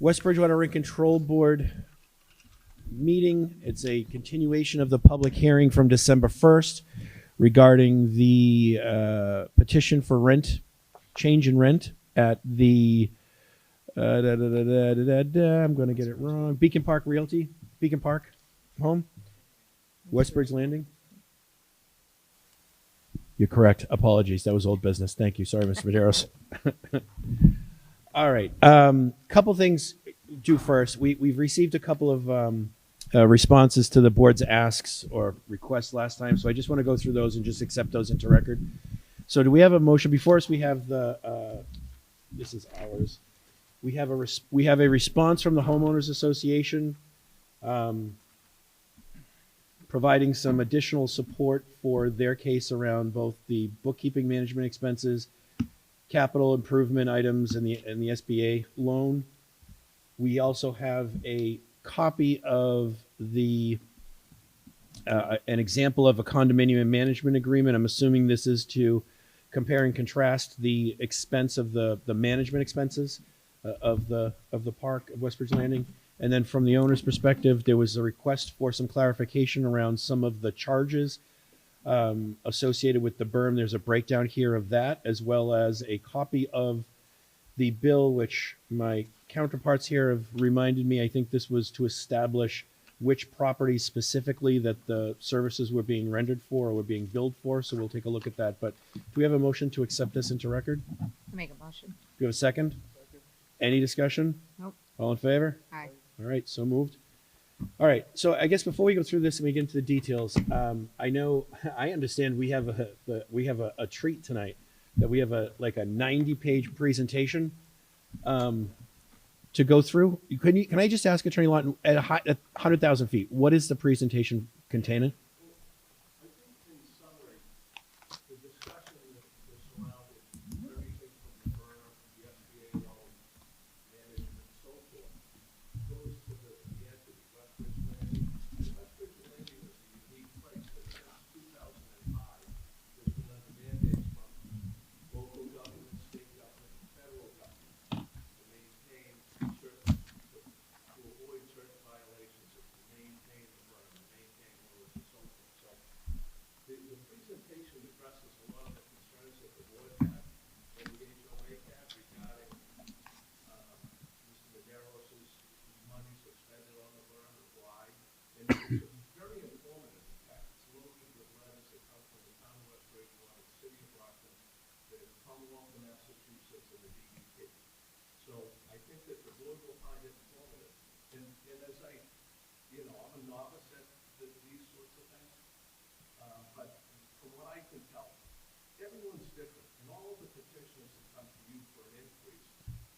West Bridgewater Rent Control Board meeting. It's a continuation of the public hearing from December 1st regarding the petition for rent, change in rent at the, I'm going to get it wrong, Beacon Park Realty, Beacon Park Home, Westbridge Landing. You're correct. Apologies. That was old business. Thank you. Sorry, Mr. Medeiros. All right. Couple things do first. We've received a couple of responses to the board's asks or requests last time, so I just want to go through those and just accept those into record. So do we have a motion? Before us, we have the, this is ours. We have a response from the Homeowners Association providing some additional support for their case around both the bookkeeping management expenses, capital improvement items, and the SBA loan. We also have a copy of the an example of a condominium management agreement. I'm assuming this is to compare and contrast the expense of the management expenses of the park of Westbridge Landing. And then from the owner's perspective, there was a request for some clarification around some of the charges associated with the berm. There's a breakdown here of that, as well as a copy of the bill, which my counterparts here have reminded me, I think this was to establish which properties specifically that the services were being rendered for or were being billed for. So we'll take a look at that. But do we have a motion to accept this into record? I make a motion. Do you have a second? Any discussion? Nope. All in favor? Aye. All right, so moved. All right, so I guess before we go through this and we get into the details, I understand we have a treat tonight, that we have a 90-page presentation to go through. Can I just ask Attorney Lawton, at 100,000 feet, what is the presentation containing? I think in summary, the discussion that surrounded everything from the burn, the SBA loan, management, and so forth, goes to the answer to Westbridge Landing. And Westbridge Landing is a unique place that since 2005, there's been under mandates from local government, state government, and federal government to maintain certain, to avoid certain violations, to maintain the burn, to maintain roads and so forth. So the presentation addresses a lot of the concerns that the board had and the HOA had regarding Mr. Medeiros' monies expended on the burn and why. And it's very informative. In fact, it's loaded with letters that come from the town of West Bridgewater, the city of Brockton, the Commonwealth of Massachusetts, and the DEP. So I think that the board will find it informative. And as I'm a novice at these sorts of things. But from what I can tell, everyone's different, and all of the petitioners that come to you for an increase,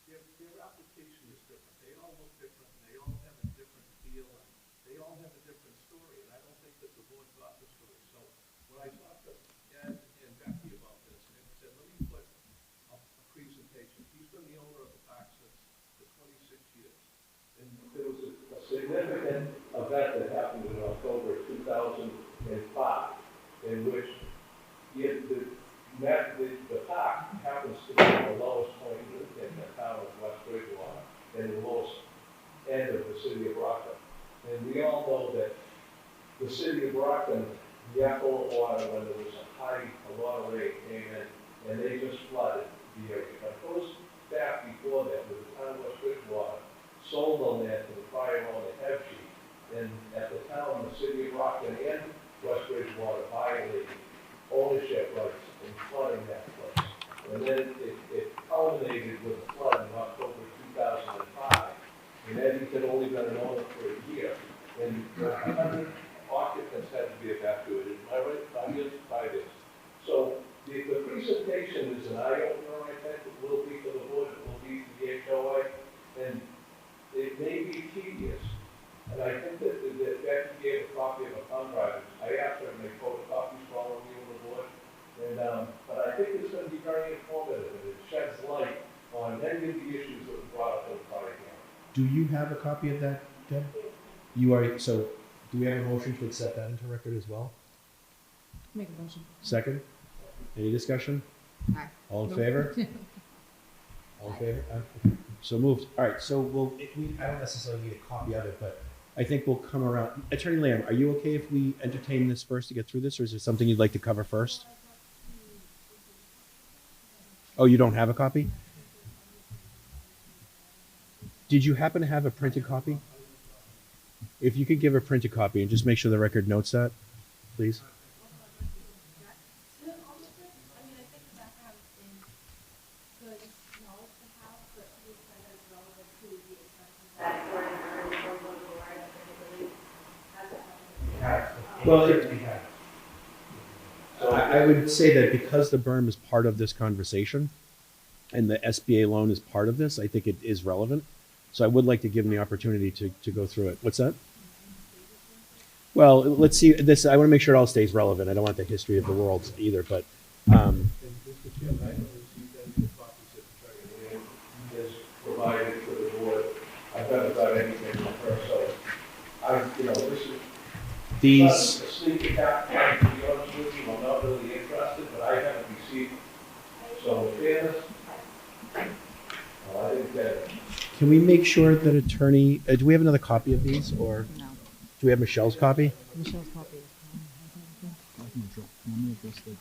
their application is different. They all look different, and they all have a different feel, and they all have a different story, and I don't think that the board got the story. So when I talked to Ed and Becky about this, and Ed said, let me put a presentation. He's been the owner of the park since for 26 years. And there was a significant event that happened in October 2005, in which the park happens to be the lowest point in the town of West Bridgewater and the lowest end of the city of Brockton. And we all know that the city of Brockton, the affluent water, when there was a lot of rain came in, and they just flooded the area. But it goes back before that, with the town of West Bridgewater sold the land to the prior owner, Hebschi, and at the time, the city of Brockton and West Bridgewater violated ownership rights in flooding that place. And then it culminated with a flood in October 2005. And Eddie had only been an owner for a year. And 100 occupants had to be evacuated. Am I right? 5 years. So the presentation is an eye-opener, I think. It will be for the board. It will be for the HOA. And it may be tedious. And I think that Becky gave a copy of a thumb drive. I asked her to make photocopies for all of you on the board. And, but I think it's going to be very informative, and it sheds light on many of the issues that were brought up in the prior hearing. Do you have a copy of that, Deb? You are, so do we have a motion to accept that into record as well? Make a motion. Second? Any discussion? Aye. All in Nope. favor? All in favor? Aye. So moved. All right, so I don't necessarily need a copy of it, but I think we'll come around. Attorney Lamb, are you okay if we entertain this first to get through this, or is there something you'd like to cover first? Oh, you don't have a copy? Did you happen to have a printed copy? If you could give a printed copy and just make sure the record notes that, please. Well, I would say that because the berm is part of this conversation and the SBA loan is part of this, I think it is relevant. So I would like to give them the opportunity to go through it. What's that? Well, let's see this. I want to make sure it all stays relevant. I don't want the history of the world either, but And Mr. Chairman, I haven't received any of the copies that the Attorney has provided for the board. I've done about anything with her, so this is. these, A sneak attack, to be honest with you, I'm not really interested, but I haven't received. So in fairness, I didn't get it. can we make sure that attorney, do we have another copy of these or No. do we have Michelle's copy? Michelle's copy. Let me address the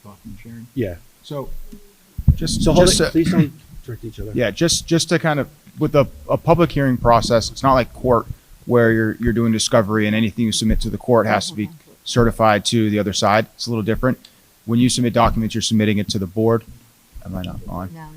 document sharing. Yeah. So, So hold it, please don't direct each other. yeah, just to kind of with a public hearing process, it's not like court where you're doing discovery and anything you submit to the court has to be certified to the other side. It's a little different. When you submit documents, you're submitting it to the board. Am I not on? No.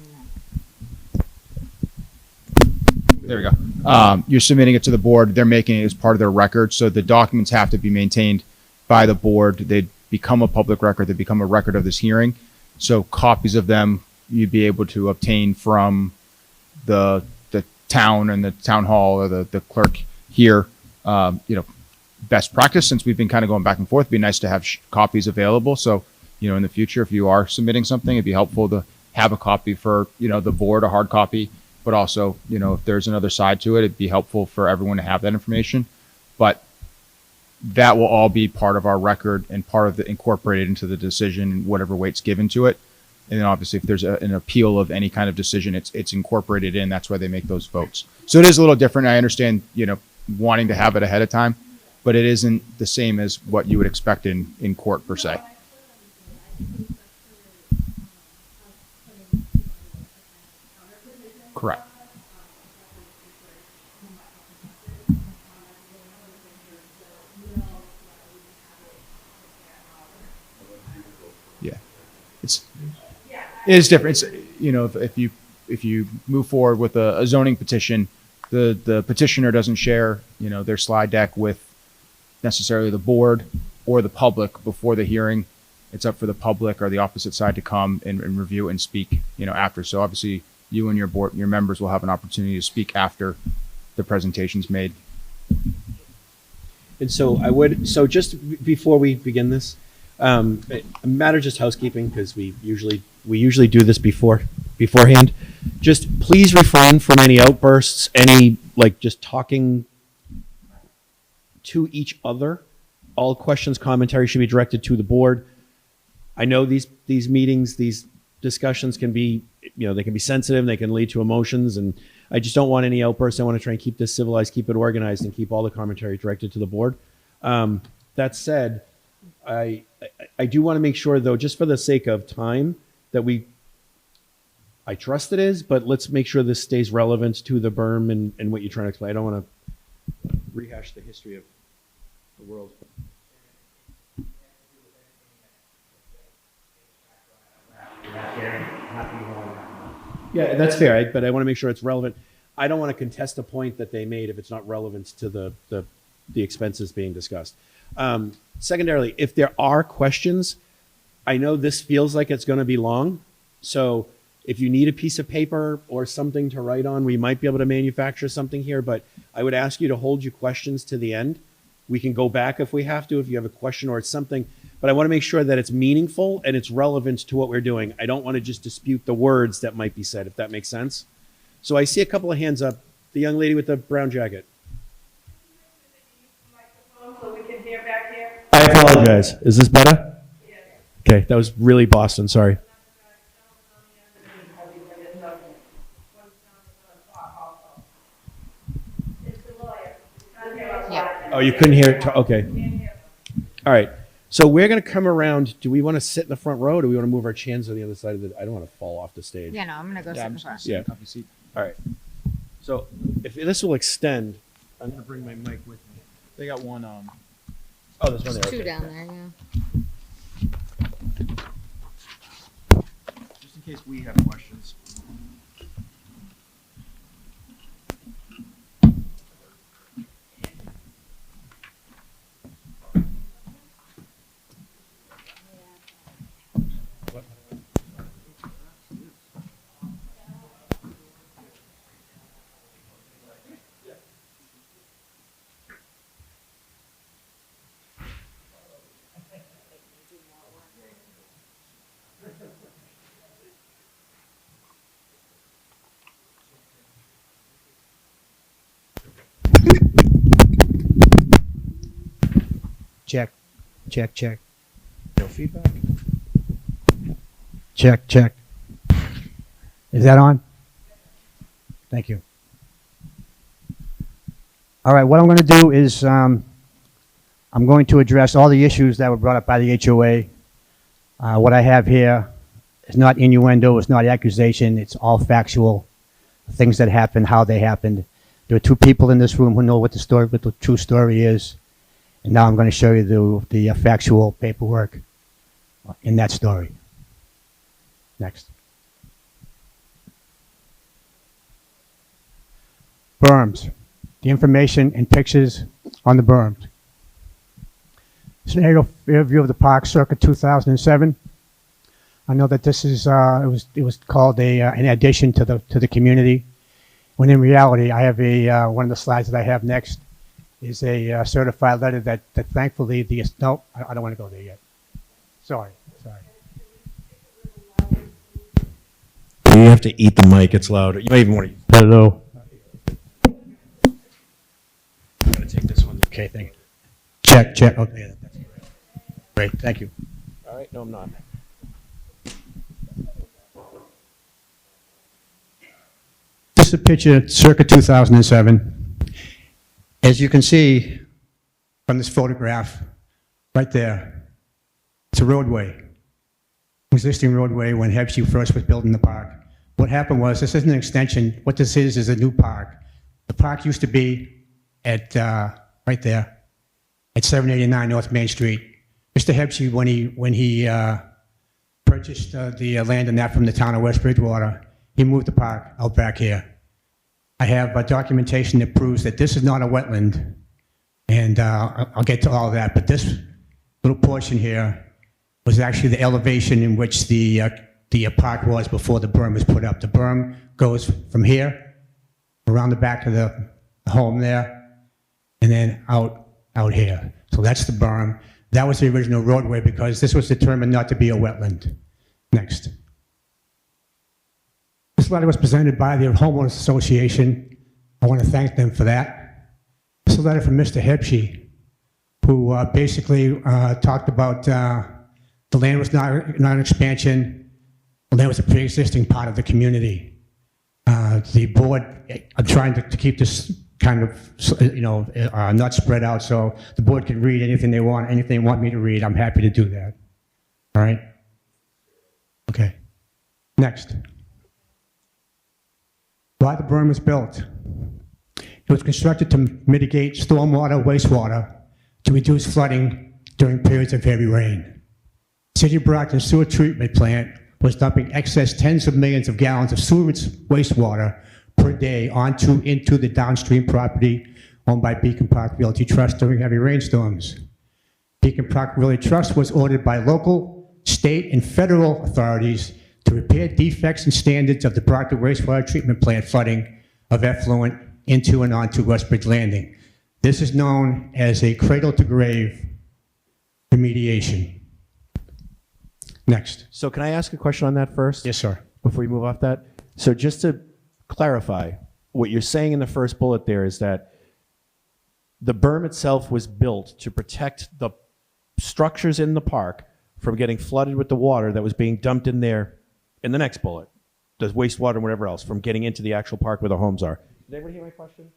There we go. You're submitting it to the board. They're making it as part of their record. So the documents have to be maintained by the board. They become a public record. They become a record of this hearing. So copies of them you'd be able to obtain from the town and the town hall or the clerk here. Best practice, since we've been kind of going back and forth, it'd be nice to have copies available. So, in the future, if you are submitting something, it'd be helpful to have a copy for, the board, a hard copy. But also, if there's another side to it, it'd be helpful for everyone to have that information. But that will all be part of our record and part of the incorporated into the decision, whatever weight's given to it. And then obviously if there's an appeal of any kind of decision, it's incorporated in, that's why they make those votes. So it is a little different. I understand, wanting to have it ahead of time, but it isn't the same as what you would expect in court per se. Correct. Yeah, it is different. It's, if you move forward with a zoning petition, the petitioner doesn't share their slide deck with necessarily the board or the public before the hearing. It's up for the public or the opposite side to come and review and speak after. So obviously you and your members will have an opportunity to speak after the presentation's made. And so just before we begin this, a matter just housekeeping, because we usually do this beforehand. Just please refrain from any outbursts, any just talking to each other. All questions, commentary should be directed to the board. I know these meetings, these discussions can be, they can be sensitive, they can lead to emotions, and I just don't want any outbursts. I want to try and keep this civilized, keep it organized, and keep all the commentary directed to the board. That said, I do want to make sure, though, just for the sake of time, that I trust it is, but let's make sure this stays relevant to the berm and what you're trying to explain. I don't want to rehash the history of the world. Yeah, that's fair, but I want to make sure it's relevant. I don't want to contest a point that they made if it's not relevant to the expenses being discussed. Secondarily, if there are questions, I know this feels like it's going to be long. So if you need a piece of paper or something to write on, we might be able to manufacture something here, but I would ask you to hold your questions to the end. We can go back if we have to, if you have a question or it's something, but I want to make sure that it's meaningful and it's relevant to what we're doing. I don't want to just dispute the words that might be said, if that makes sense. So I see a couple of hands up. The young lady with the brown jacket. So we can hear back here? I apologize. Is this better? Yes. Okay, that was really Boston. Sorry. Oh, you couldn't hear it? Okay. All right. So we're going to come around. Do we want to sit in the front row or do we want to move our chairs to the other side of the... I don't want to fall off the stage. Yeah, no, I'm gonna go sit in the front. Yeah. All right. So if this will extend, I'm going to bring my mic with me. They got one. Oh, there's one there. Two Okay. down there, yeah. Just in case we have questions. Check, check, check, No feedback? check, check. Is that on? Thank you. All right, what I'm going to do is I'm going to address all the issues that were brought up by the HOA. What I have here is not innuendo, it's not accusation, it's all factual, things that happened, how they happened. There are two people in this room who know what the true story is. And now I'm going to show you the factual paperwork in that story. Next. Berms. The information and pictures on the berms. Scenario view of the park circa 2007. I know that this is it was called an addition to the community, when in reality I have one of the slides that I have next is a certified letter that thankfully no, I don't want to go there yet. Sorry. You have to eat the mic. It's loud. You might even want to... Hello. I'm going to take this one. Okay, thank you. Check. Okay, that's great. Thank you. All right. No, I'm not. This is a picture circa 2007. As you can see from this photograph, right there, it's a roadway, existing roadway when Hebsey first was building the park. What happened was, this isn't an extension. What this is a new park. The park used to be at, right there, at 789 North Main Street. Mr. Hebsey, when he purchased the land and that from the town of West Bridgewater, he moved the park out back here. I have documentation that proves that this is not a wetland, and I'll get to all of that, but this little portion here was actually the elevation in which the park was before the berm was put up. The berm goes from here, around the back of the home there, and then out here. So that's the berm. That was the original roadway because this was determined not to be a wetland. Next. This letter was presented by the Homeowners Association. I want to thank them for that. This is a letter from Mr. Hebsey, who basically talked about the land was not an expansion. The land was a pre-existing part of the community. The board, I'm trying to keep this kind of, not spread out so the board can read anything they want me to read. I'm happy to do that. All right? Okay. Next. Why the berm was built. It was constructed to mitigate stormwater, wastewater, to reduce flooding during periods of heavy rain. City of Brockton Sewer Treatment Plant was dumping excess tens of millions of gallons of sewage wastewater per day into the downstream property owned by Beacon Park Realty Trust during heavy rainstorms. Beacon Park Realty Trust was ordered by local, state, and federal authorities to repair defects and standards of the Brockton wastewater treatment plant flooding of effluent into and onto Westbridge Landing. This is known as a cradle-to-grave remediation. Next. So can I ask a question on that first? Yes, sir. Before you move off that? So just to clarify, what you're saying in the first bullet there is that the berm itself was built to protect the structures in the park from getting flooded with the water that was being dumped in there in the next bullet, the wastewater and whatever else, from getting into the actual park where the homes are. Did everybody hear my question?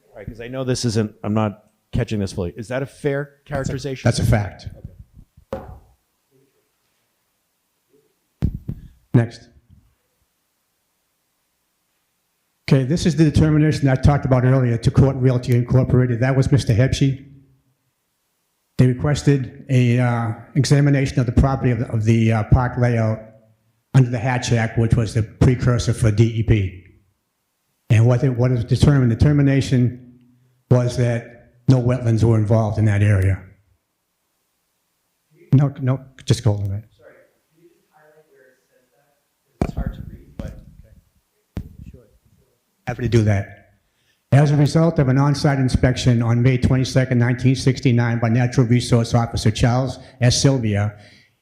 All right, because I know this isn't, I'm not catching this fully. Is that a fair characterization? That's a fact. Next. Okay, this is the determination I talked about earlier to Court Realty Incorporated. That was Mr. Hebsche. They requested a examination of the property of the park layout under the Hatch Act, which was the precursor for DEP. And what was determined, the determination was that no wetlands were involved in that area. No, just go on that. Sorry, can you just highlight where it says that? It's hard to read, but. Sure. Happy to do that. As a result of an on-site inspection on May 22nd, 1969 by Natural Resource Officer Charles S. Sylvia,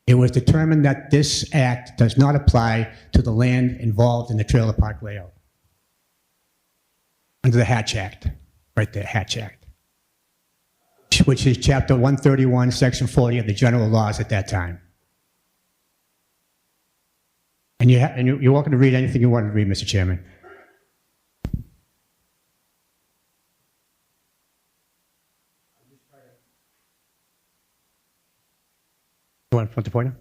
it was determined that this act does not apply to the land involved in the trailer park layout. Under the Hatch Act, right there, Hatch Act, which is Chapter 131, Section 40 of the general laws at that time. And you're welcome to read anything you want to read, Mr. Chairman. You want the pointer?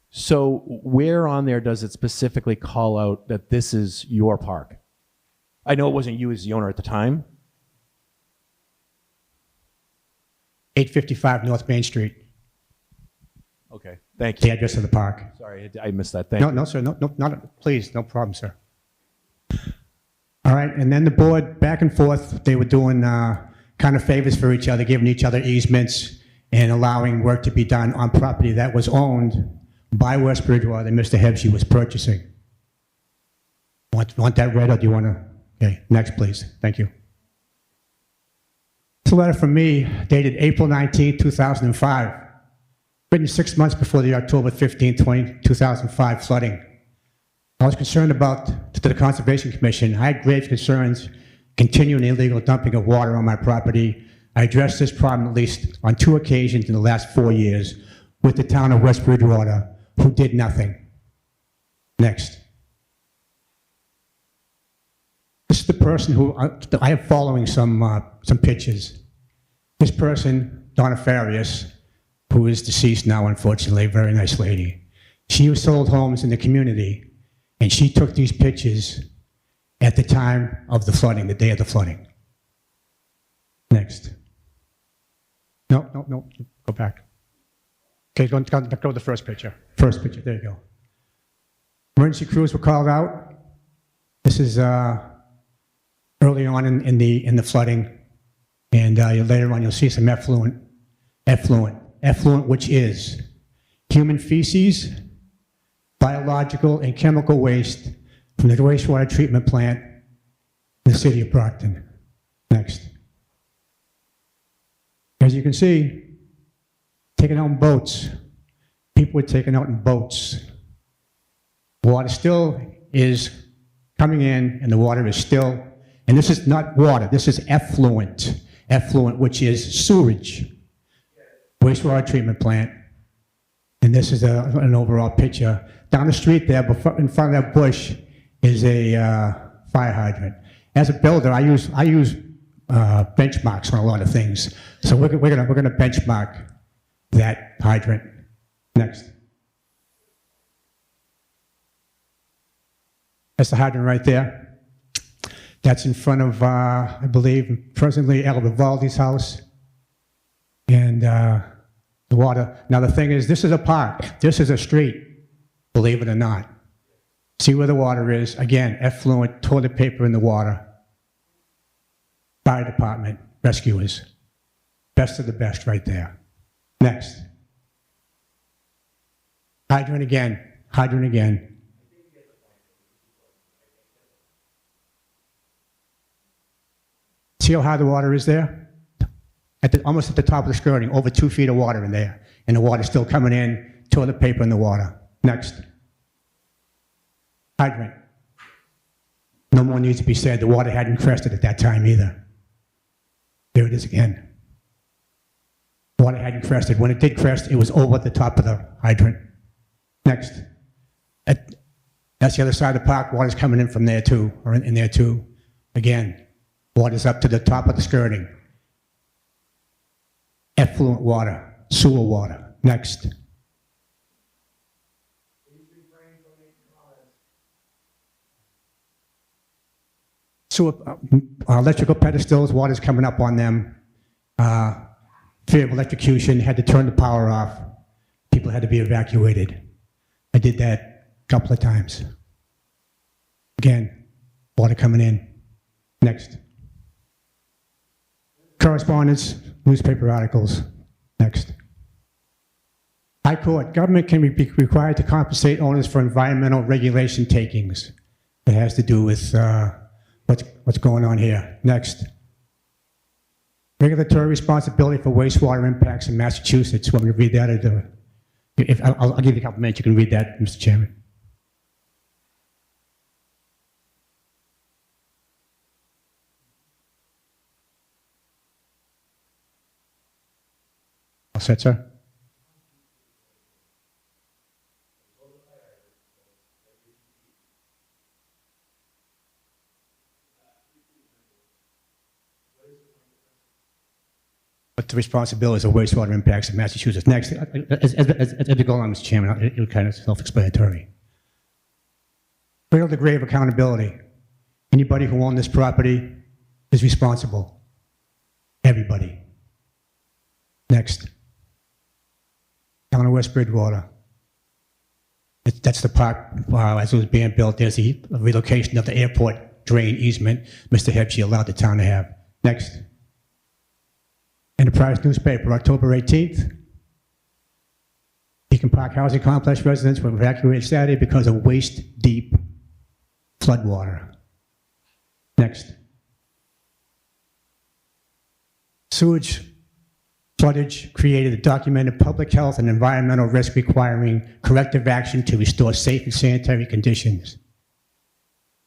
So where on there does it specifically call out that this is your park? I know it wasn't you as the owner at the time. 855 North Main Street, Okay, thank the you. address of the park. Sorry, I missed that. Thank No, you. no, sir, no, not, please, no problem, sir. All right, and then the board, back and forth, they were doing kind of favors for each other, giving each other easements and allowing work to be done on property that was owned by West Bridgewater that Mr. Hebsche was purchasing. Want that read, or do you want to? Okay, next, please. Thank you. It's a letter from me dated April 19, 2005, written 6 months before the October 15, 2005 flooding. I was concerned about, to the Conservation Commission, I had grave concerns continuing illegal dumping of water on my property. I addressed this problem at least on 2 occasions in the last 4 years with the town of West Bridgewater, who did nothing. Next. This is the person who, I am following some pictures. This person, Donna Farias, who is deceased now, unfortunately, very nice lady. She sold homes in the community, and she took these pictures at the time of the flooding, the day of the flooding. Next. No, go back. Okay, go to the first picture. First picture, there you go. Emergency crews were called out. This is early on in the flooding, and later on you'll see some effluent, which is human feces, biological and chemical waste from the wastewater treatment plant in the city of Brockton. Next. As you can see, taken out in boats. People were taken out in boats. Water still is coming in, and the water is still, and this is not water, this is effluent, which is sewage, wastewater treatment plant. And this is an overall picture. Down the street there, in front of that bush, is a fire hydrant. As a builder, I use benchmarks on a lot of things. So we're gonna benchmark that hydrant. Next. That's the hydrant right there. That's in front of, I believe, presently El Vivaldi's house. And the water. Now the thing is, this is a park. This is a street, believe it or not. See where the water is. Again, effluent, toilet paper in the water. Fire department, rescuers. Best of the best right there. Next. Hydrant again. Hydrant again. See how high the water is there? Almost at the top of the skirting, over 2 feet of water in there. And the water's still coming in, toilet paper in the water. Next. Hydrant. No more needs to be said. The water hadn't crested at that time either. There it is again. Water hadn't crested. When it did crest, it was over at the top of the hydrant. Next. That's the other side of the park. Water's coming in from there too, or in there too. Again, Water's up to the top of the skirting. Effluent water, sewer water. Next. Sewer, electrical pedestals, water's coming up on them. Fear of electrocution, had to turn the power off. People had to be evacuated. I did that a couple of times. Again, water coming in. Next. Correspondence, newspaper articles. Next. High Court, government can be required to compensate owners for environmental regulation takings. It has to do with what's going on here. Next. Regulatory responsibility for wastewater impacts in Massachusetts. Want me to read that? Or I'll give you a couple minutes. You can read that, Mr. Chairman. All set, sir? But the responsibilities of wastewater impacts in Massachusetts. Next, as we go on, Mr. Chairman, it kind of self-explanatory. Real degree of accountability. Anybody who owns this property is responsible. Everybody. Next. Town of West Bridgewater. That's the park, as it was being built, there's the relocation of the airport drain easement Mr. Hebsey allowed the town to have. Next. Enterprise newspaper, October 18th. Beacon Park Housing Complex residents were evacuated Saturday because of waist-deep floodwater. Next. Sewage floodage created a documented public health and environmental risk requiring corrective action to restore safe and sanitary conditions.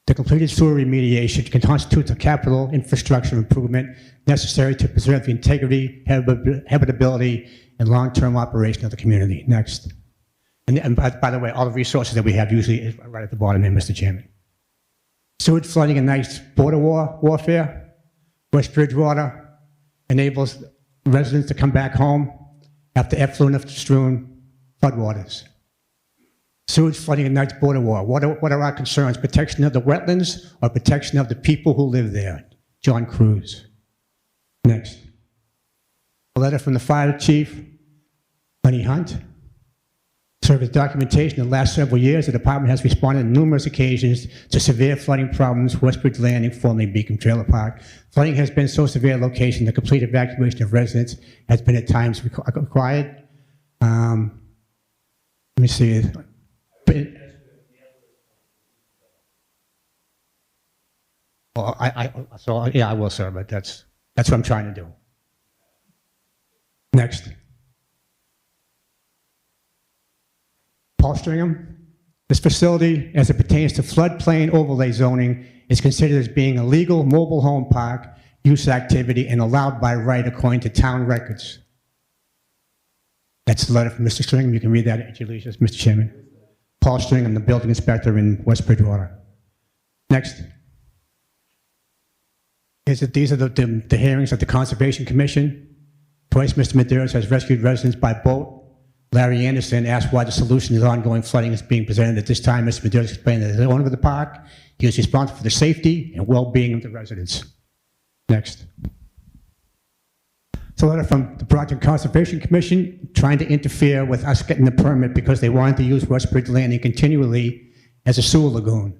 The completed sewer remediation constitutes a capital infrastructure improvement necessary to preserve the integrity, habitability, and long-term operation of the community. Next. And by the way, all the resources that we have usually is right at the bottom here, Mr. Chairman. Sewage flooding ignites border warfare. West Bridgewater enables residents to come back home after effluent-strewn floodwaters. Sewage flooding ignites border war. What are our concerns? Protection of the wetlands or protection of the people who live there? John Cruz. Next. A letter from the fire chief, Lenny Hunt. Service documentation in the last several years, the department has responded on numerous occasions to severe flooding problems, Westbridge Landing, formerly Beacon Trailer Park. Flooding has been so severe at location, the complete evacuation of residents has been at times required. Let me see. Well, I will, sir, but that's what I'm trying to do. Next. Paul Stringham. This facility, as it pertains to floodplain overlay zoning, is considered as being a legal mobile home park use activity and allowed by right according to town records. That's the letter from Mr. Stringham. You can read that at your leisure, Mr. Chairman. Paul Stringham, the building inspector in West Bridgewater. Next. These are the hearings of the Conservation Commission. Twice, Mr. Medeiros has rescued residents by boat. Larry Anderson asked why the solution to ongoing flooding is being presented at this time. Mr. Medeiros explained that as the owner of the park, he is responsible for the safety and well-being of the residents. Next. It's a letter from the Brockton Conservation Commission trying to interfere with us getting the permit because they wanted to use Westbridge Landing continually as a sewer lagoon.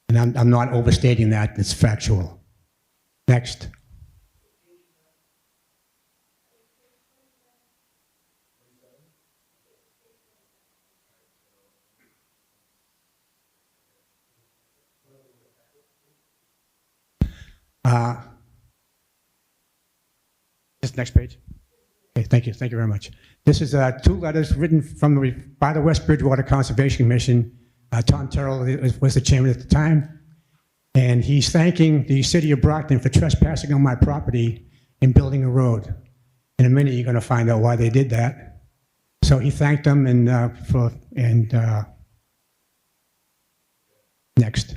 And I'm not overstating that, it's factual. Next. This next page. Okay, thank you very much. This is 2 letters written by the West Bridgewater Conservation Commission. Tom Terrell was the chairman at the time, and he's thanking the city of Brockton for trespassing on my property and building a road. In a minute, you're going to find out why they did that. So he thanked them next.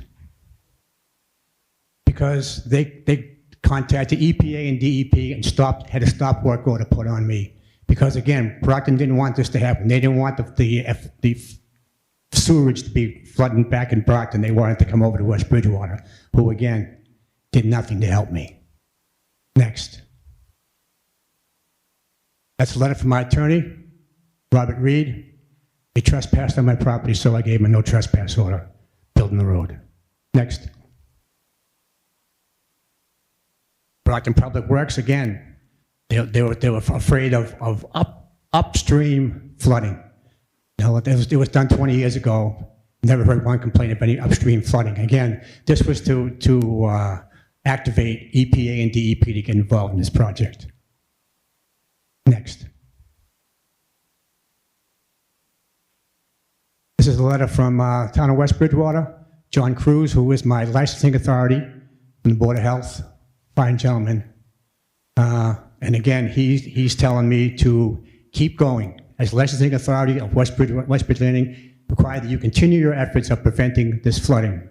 because they contacted EPA and DEP and had a stop work order put on me. Because again, Brockton didn't want this to happen. They didn't want the sewerage to be flooding back in Brockton. They wanted to come over to West Bridgewater, who again, did nothing to help me. Next. That's a letter from my attorney, Robert Reed. He trespassed on my property, so I gave him a no trespass order, building the road. Next. Brockton Public Works, again, they were afraid of upstream flooding. No, it was done 20 years ago. Never heard one complaint of any upstream flooding. Again, this was to activate EPA and DEP to get involved in this project. Next. This is a letter from Town of West Bridgewater, John Cruz, who is my licensing authority from the Board of Health, fine gentleman. And again, he's telling me to keep going. As licensing authority of West Bridge Landing, require that you continue your efforts of preventing this flooding.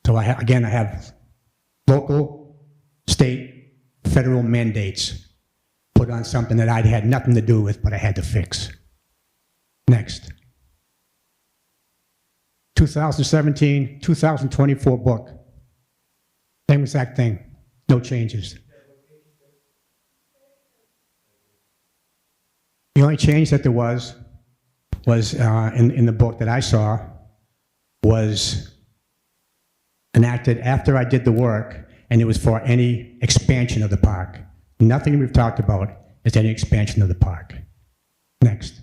So I have local, state, federal mandates put on something that I had nothing to do with, but I had to fix. Next. 2017, 2024 book. Same exact thing, no changes. The only change that there was in the book that I saw was enacted after I did the work, and it was for any expansion of the park. Nothing we've talked about is any expansion of the park. Next.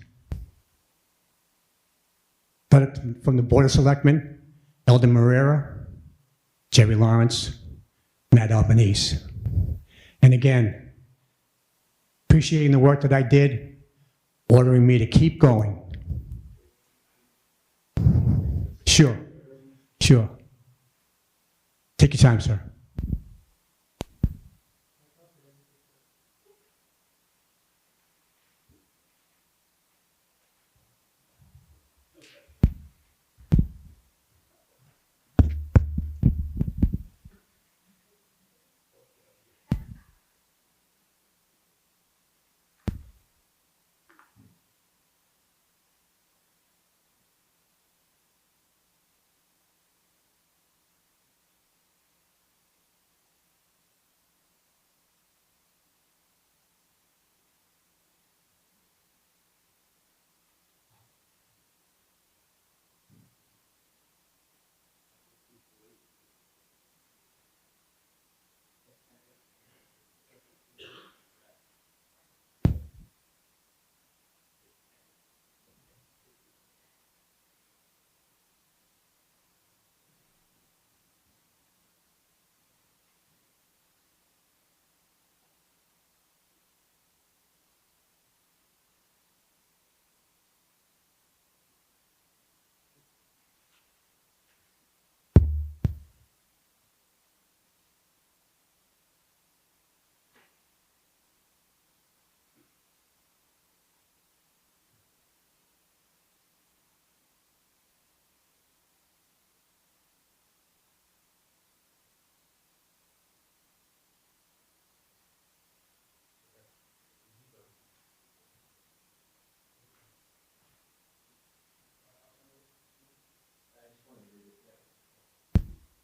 Letter from the Board of Selectmen, Eldon Marrera, Jerry Lawrence, Matt Albanese. And again, appreciating the work that I did, ordering me to keep going. Sure. Take your time, sir.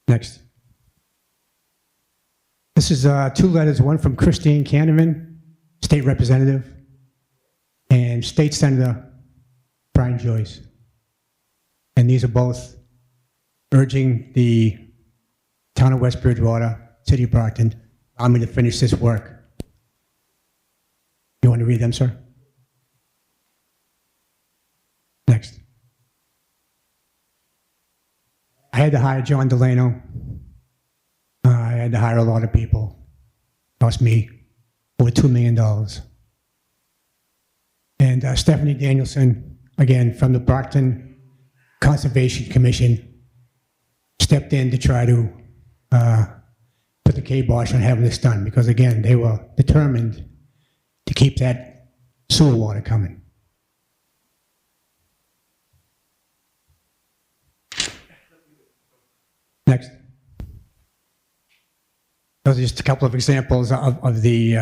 Next. This is two letters, one from Christine Canterman, State Representative, and State Senator Brian Joyce. And these are both urging the Town of West Bridgewater, City of Brockton, allow me to finish this work. You want to read them, sir? Next. I had to hire John Delano. I had to hire a lot of people. Cost me over $2 million. And Stephanie Danielson, again, from the Brockton Conservation Commission, stepped in to try to put the kibosh on having this done, because again, they were determined to keep that sewer water coming. Next. Those are just a couple of examples of the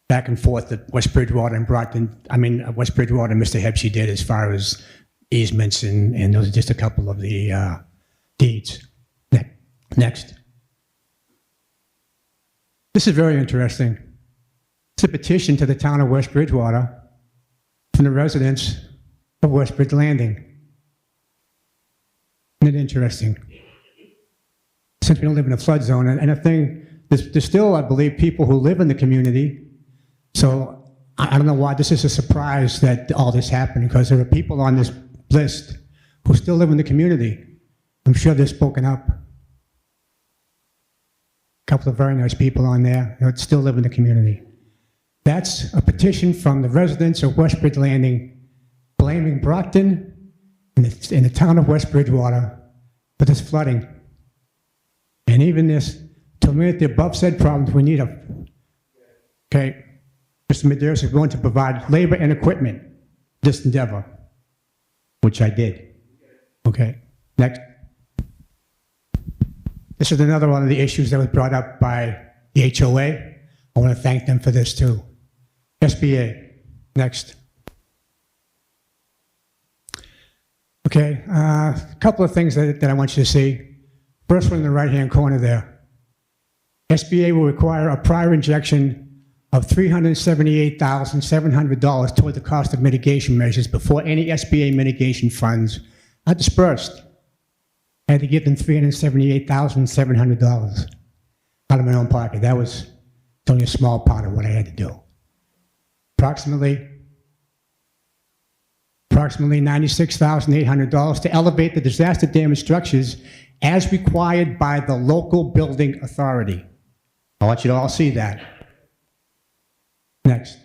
back and forth that West Bridgewater and West Bridgewater and Mr. Hebsey did as far as easements, and those are just a couple of the deeds. Next. This is very interesting. It's a petition to the town of West Bridgewater from the residents of West Bridge Landing. Isn't it interesting? Since we don't live in a flood zone, and a thing, there's still, I believe, people who live in the community. So I don't know why this is a surprise that all this happened, because there are people on this list who still live in the community. I'm sure they're spoken up. A couple of very nice people on there that still live in the community. That's a petition from the residents of West Bridge Landing blaming Brockton and the town of West Bridgewater for this flooding. And even this, to eliminate the above said problems, we need okay, Mr. Medeiros is going to provide labor and equipment for this endeavor, which I did. Okay, next. This is another one of the issues that was brought up by the HOA. I want to thank them for this too. SBA, next. Okay, a couple of things that I want you to see. First one in the right-hand corner there. SBA will require a prior injection of $378,700 toward the cost of mitigation measures before any SBA mitigation funds are dispersed. I had to give them $378,700 out of my own pocket. That was only a small part of what I had to do. Approximately $96,800 to elevate the disaster damaged structures as required by the local building authority. I want you to all see that. Next.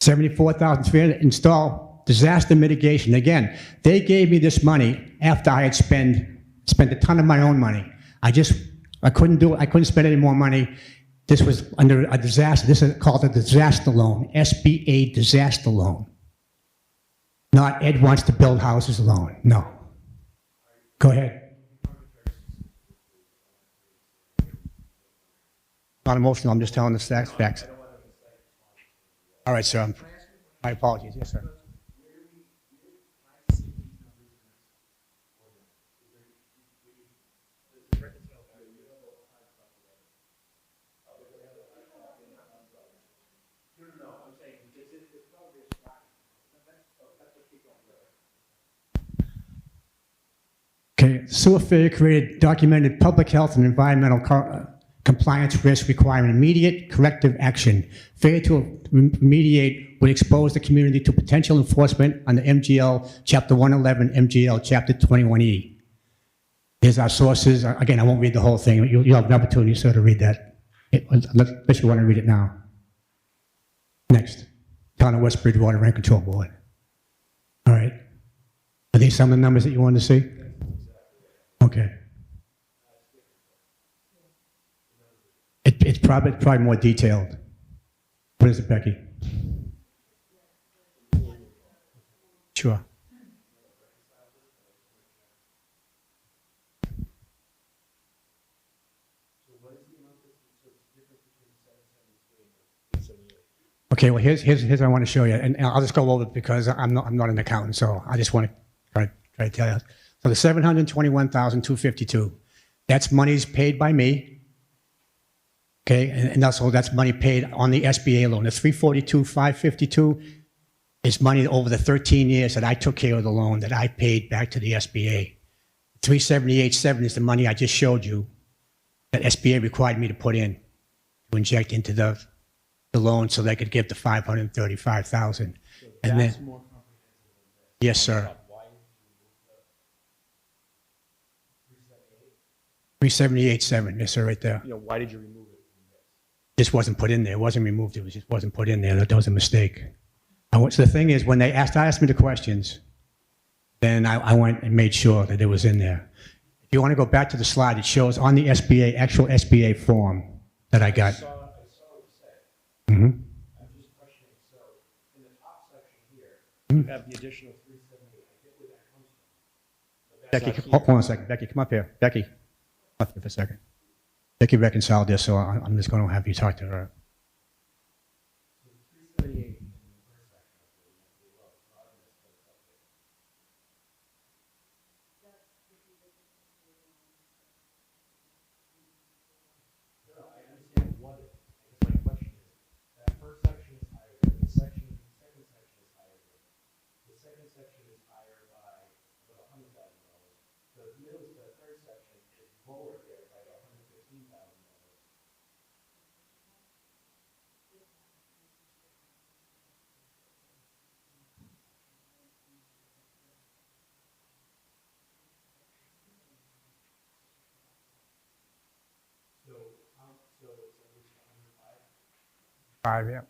$74,300 install disaster mitigation. Again, they gave me this money after I had spent a ton of my own money. I couldn't do it. I couldn't spend any more money. This was under a disaster. This is called a disaster loan, SBA disaster loan. Not Ed wants to build houses loan. No. Go ahead. Not emotional. I'm just telling the facts. All right, sir. My apologies. Yes, sir. Okay, sewer failure created documented public health and environmental compliance risk requiring immediate corrective action. Failure to remediate would expose the community to potential enforcement under MGL Chapter 111, MGL Chapter 21E. Here's our sources. Again, I won't read the whole thing. You'll have an opportunity, sir, to read that, unless you want to read it now. Next. Town of West Bridgewater Rent Control Board. All right. Are these some of the numbers that you wanted to see? Okay. It's probably more detailed. What is it, Becky? Sure. Okay, well, here's what I want to show you, and I'll just go over it because I'm not an accountant, so I just want to try to tell you. So the $721,252, that's monies paid by me. Okay, and also that's money paid on the SBA loan. The $342,552 is money over the 13 years that I took care of the loan that I paid back to the SBA. $378,700 is the money I just showed you that SBA required me to put in, to inject into the loan so they could give the $535,000. And then, more yes, sir. 378.7, yes, sir, right there. Why did you remove it? This wasn't put in there. It wasn't removed. It just wasn't put in there. That was a mistake. So the thing is, when they asked me the questions, then I went and made sure that it was in there. If you want to go back to the slide, it shows on the SBA, actual SBA form that I got. I saw what you said. Mm-hmm. I'm just questioning, so in the top section here, you have the additional 378. I get where that comes from. But Becky, hold on a second. Becky, come up here. Becky, come up here for a second. Becky reconciled this, so I'm just going to have you talk to her. Five, yeah.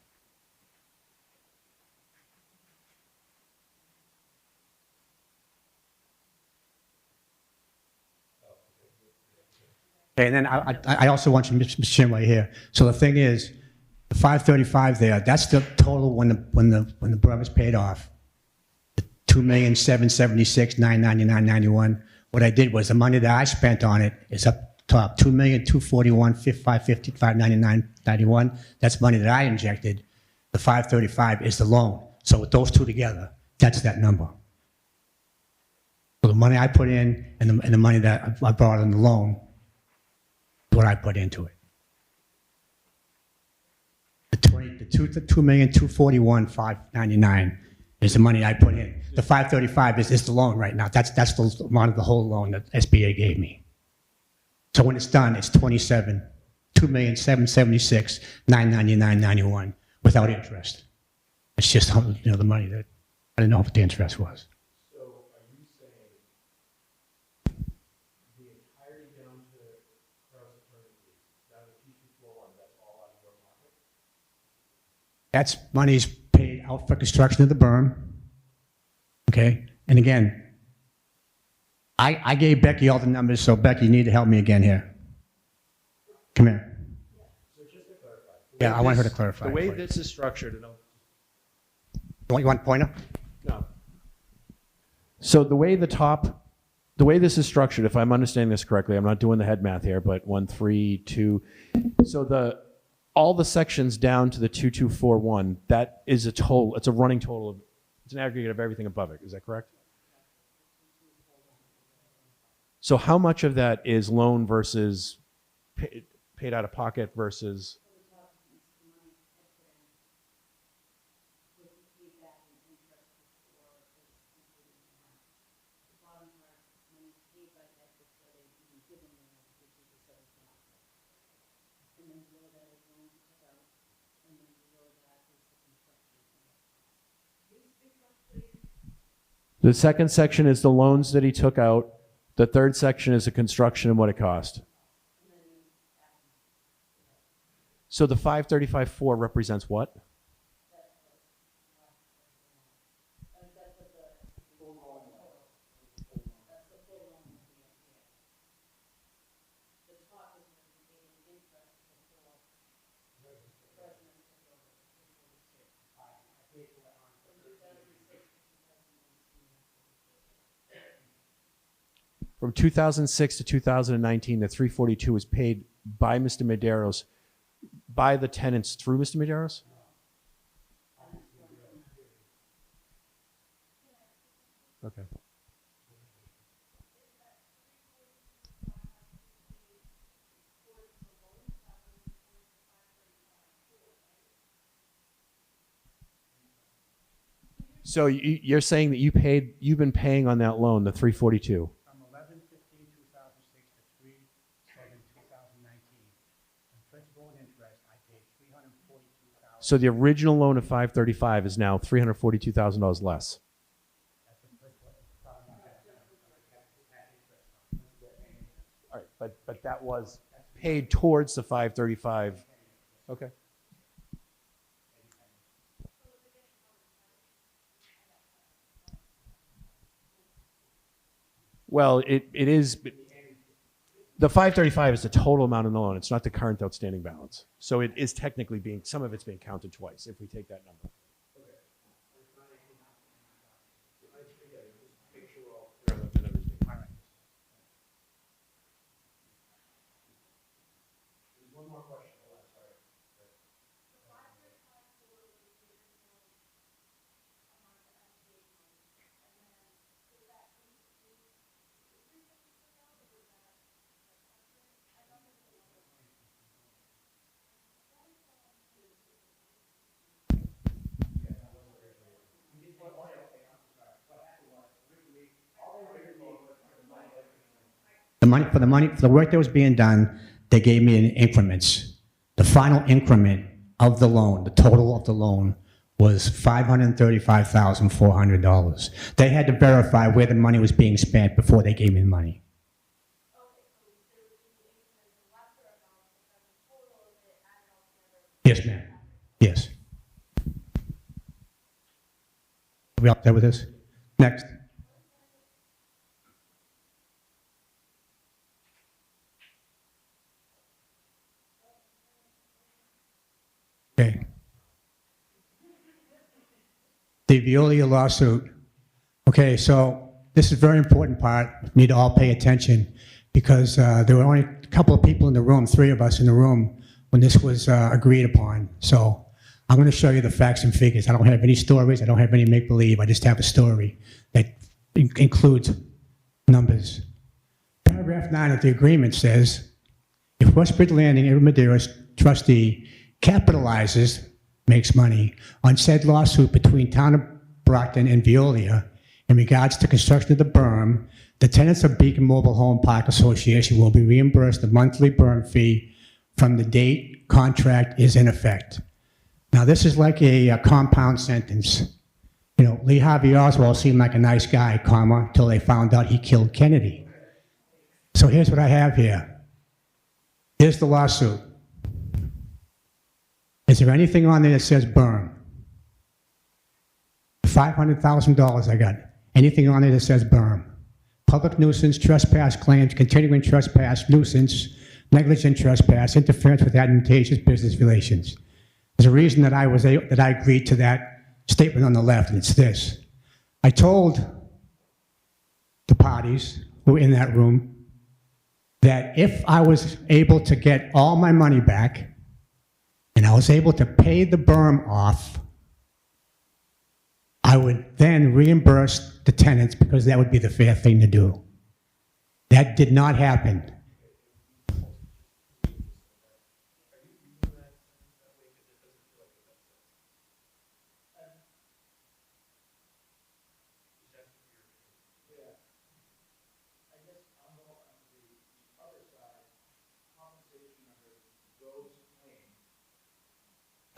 Okay, and then I also want you, Mr. Chairman, right here. So the thing is, the 535 there, that's the total when the berm is paid off. The 2,776,999.91. What I did was the money that I spent on it is up top, 2,241,555.99.91. That's money that I injected. The 535 is the loan. So with those two together, that's that number. So the money I put in and the money that I borrowed on the loan, what I put into it. The 2,241,599 is the money I put in. The 535 is the loan right now. That's the amount of the whole loan that SBA gave me. So when it's done, it's 2,776,999.91 without interest. It's just the money that I didn't know what the interest was. So are you saying the entirety down to Krause attorney fees, down to 2241, that's all out of your pocket? That's money's paid out for construction of the berm. Okay? And again, I gave Becky all the numbers, so Becky, you need to help me again here. Come here. So just to clarify. Yeah, I want her to clarify. The way for you. this is structured, and You want a pointer? No. So the way this is structured, if I'm understanding this correctly, I'm not doing the head math here, but 1, 3, 2. So all the sections down to the 2241, that is a total, it's a running total of, it's an aggregate of everything above it. Is that correct? So how much of that is loan versus paid out of pocket versus? The second section is the loans that he took out. The third section is the construction and what it cost. So the 535.4 represents what? From 2006 to 2019, the 342 was paid by Mr. Medeiros, by the tenants through Mr. Medeiros? Okay. So you're saying that you've been paying on that loan, the 342? From 11/15/2006 to 3/7/2019. Principal and interest, I paid $342,000. So the original loan of 535 is now $342,000 less. All right, but that was paid towards the 535. Okay. Well, it is. The 535 is the total amount in the loan. It's not the current outstanding balance. So it is technically some of it's being counted twice if we take that number. for the work that was being done, they gave me in increments. The final increment of the loan, the total of the loan, was $535,400. They had to verify where the money was being spent before they gave me the money. Yes, ma'am. Yes. Are we up there with this? Next. Okay. The Veolia lawsuit. Okay, so this is a very important part. We need to all pay attention because there were only a couple of people in the room, 3 of us in the room, when this was agreed upon. So I'm going to show you the facts and figures. I don't have any stories. I don't have any make-believe. I just have a story that includes numbers. Paragraph 9 of the agreement says, if Westbridge Landing and Madeira's trustee capitalizes, makes money, on said lawsuit between Town of Brockton and Veolia in regards to construction of the berm, the tenants of Beacon Mobile Home Park Association will be reimbursed the monthly berm fee from the date contract is in effect. Now, this is like a compound sentence. You know, Lee Harvey Oswald seemed like a nice guy, comma, until they found out he killed Kennedy. So here's what I have here. Here's the lawsuit. Is there anything on there that says berm? $500,000 I got. Anything on there that says berm? Public nuisance, trespass claims, continuing trespass, nuisance, negligent trespass, interference with advantageous business relations. There's a reason that I agreed to that statement on the left, and it's this. I told the parties who were in that room that if I was able to get all my money back and I was able to pay the berm off, I would then reimburse the tenants because that would be the fair thing to do. That did not happen.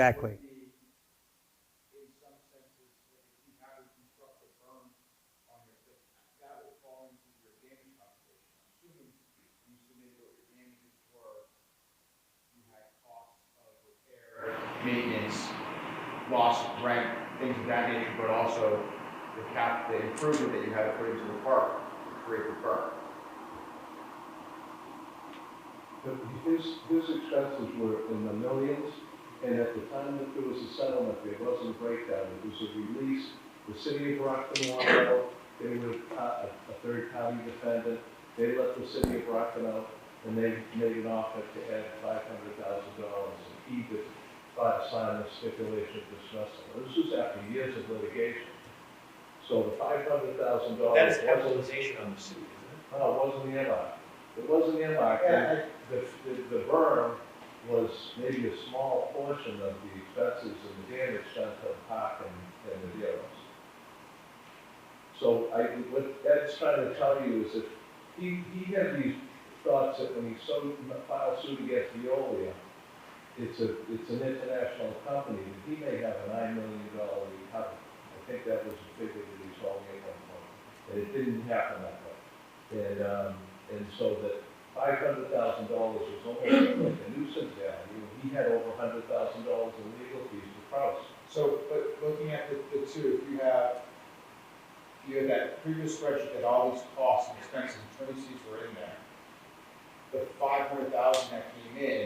Exactly. In some senses, if you have to construct a berm on your, that would fall into your damage calculation. Assuming you submitted what your damages were, you had costs of repair, maintenance, lost rent, things of that nature, but also the improvement that you had to put into the park to create the berm. His expenses were in the millions. And at the time that there was a settlement, there wasn't a breakdown. It was a release. The city of Brockton wanted out. They were a third-party defendant. They let the city of Brockton out, and they made an offer to add $500,000. And he did sign a stipulation of dismissal. This was after years of litigation. So the $500,000. That is capitalization on the suit, isn't it? No, it wasn't earmarked. It wasn't earmarked. The berm was maybe a small portion of the expenses and the damage done to the park and the dealers. So what Ed's trying to tell you is that he had these thoughts that when he filed suit against Veolia, it's an international company, and he may have a $9 million recovery. I think that was the figure that he told me at one point. And it didn't happen that way. And so that $500,000 was almost like a nuisance value. He had over $100,000 in legal fees to Kraus. So, but looking at the two, if you have that previous spreadsheet that all these costs and expenses and attorney fees were in there, the $500,000 that came in,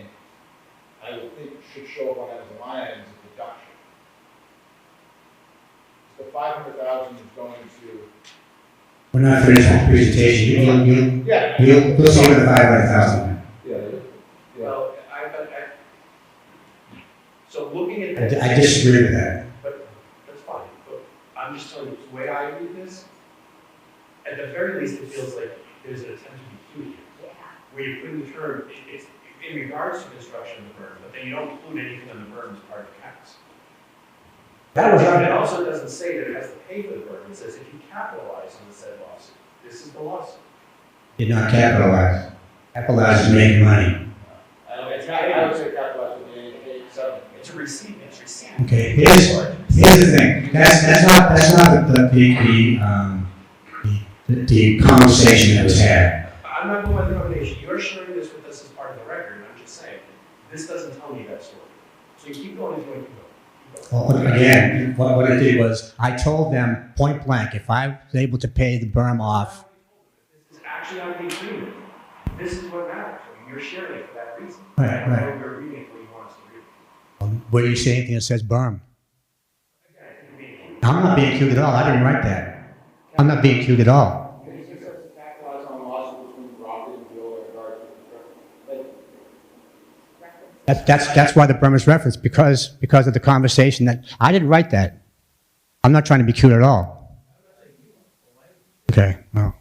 I would think should show up on that as a line item as a deduction. The $500,000 is going to. We're not finished with the presentation. Yeah. You'll see the 500,000. Yeah. Well, so looking at this. I disagree with that. But that's fine, but I'm just telling you, the way I read this, at the very least, it feels like there's an attempt to be cute here. Where you put in the term, it's in regards to construction of the berm, but then you don't include anything on the berm as part of the tax. That was And it also doesn't say that it has to pay for the berm, it says if you capitalize on the said lawsuit, this is the lawsuit. Did not capitalize. Capitalize is making money. I would say capitalize with the $8.7. It's a receipt, it's receipt. Okay, here's the thing. That's not the conversation that was had. I'm not going by the nomination, you're sharing this with us as part of the record, and I'm just saying, this doesn't tell me that story. So you keep going, keep going, keep going. Well, again, what I did was, I told them point blank, if I was able to pay the berm off, This is actually on the agreement. This is what matters. I mean, you're sharing it for that reason. Right, I don't know right. if you're reading what you want us to read. where do you see anything that says berm? Again, I think you're being- I'm not being accused at all. I didn't write that. I'm not being accused at all. It says capitalize on lawsuit between Rocket and Bill in regards to That's why the berm is referenced, because of the conversation that, I didn't write that. I'm not trying to be cute at all. Okay, well.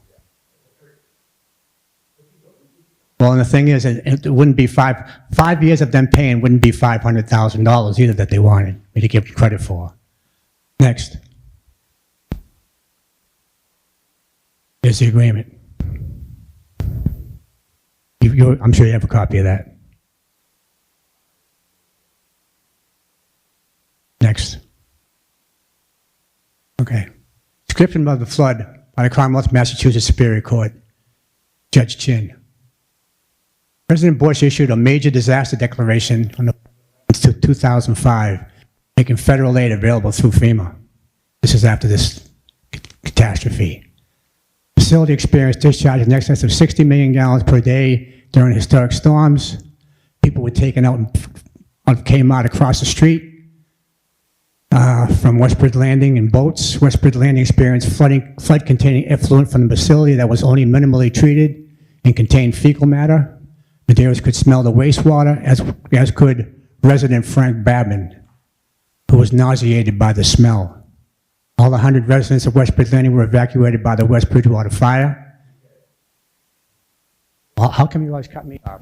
Well, and the thing is, it wouldn't be 5 years of them paying wouldn't be $500,000 either that they wanted me to give credit for. Next. Here's the agreement. I'm sure you have a copy of that. Next. Okay. Description of the flood by the Commonwealth of Massachusetts Superior Court. Judge Chin. President Bush issued a major disaster declaration on the 2005, making federal aid available through FEMA. This is after this catastrophe. The facility experienced discharges in excess of 60 million gallons per day during historic storms. People were taken out on Kmart across the street from Westbridge Landing in boats. Westbridge Landing experienced flood-containing effluent from the facility that was only minimally treated and contained fecal matter. Medeiros could smell the wastewater, as could resident Frank Babin, who was nauseated by the smell. All 100 residents of Westbridge Landing were evacuated by the West Bridgewater fire. Well, how come you always cut me off?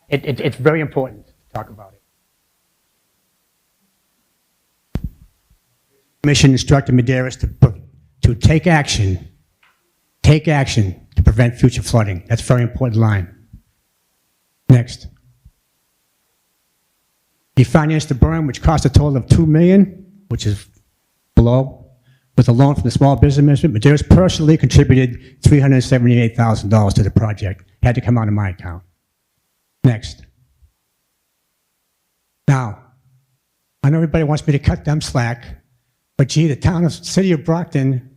It's very important to talk about it. The Commission instructed Medeiros to take action to prevent future flooding. That's a very important line. Next. He financed the berm, which cost a total of $2 million, which is below, with a loan from the Small Business Administration. Medeiros personally contributed $378,000 to the project. It had to come out of my account. Next. Now, I know everybody wants me to cut them slack, but gee, the city of Brockton,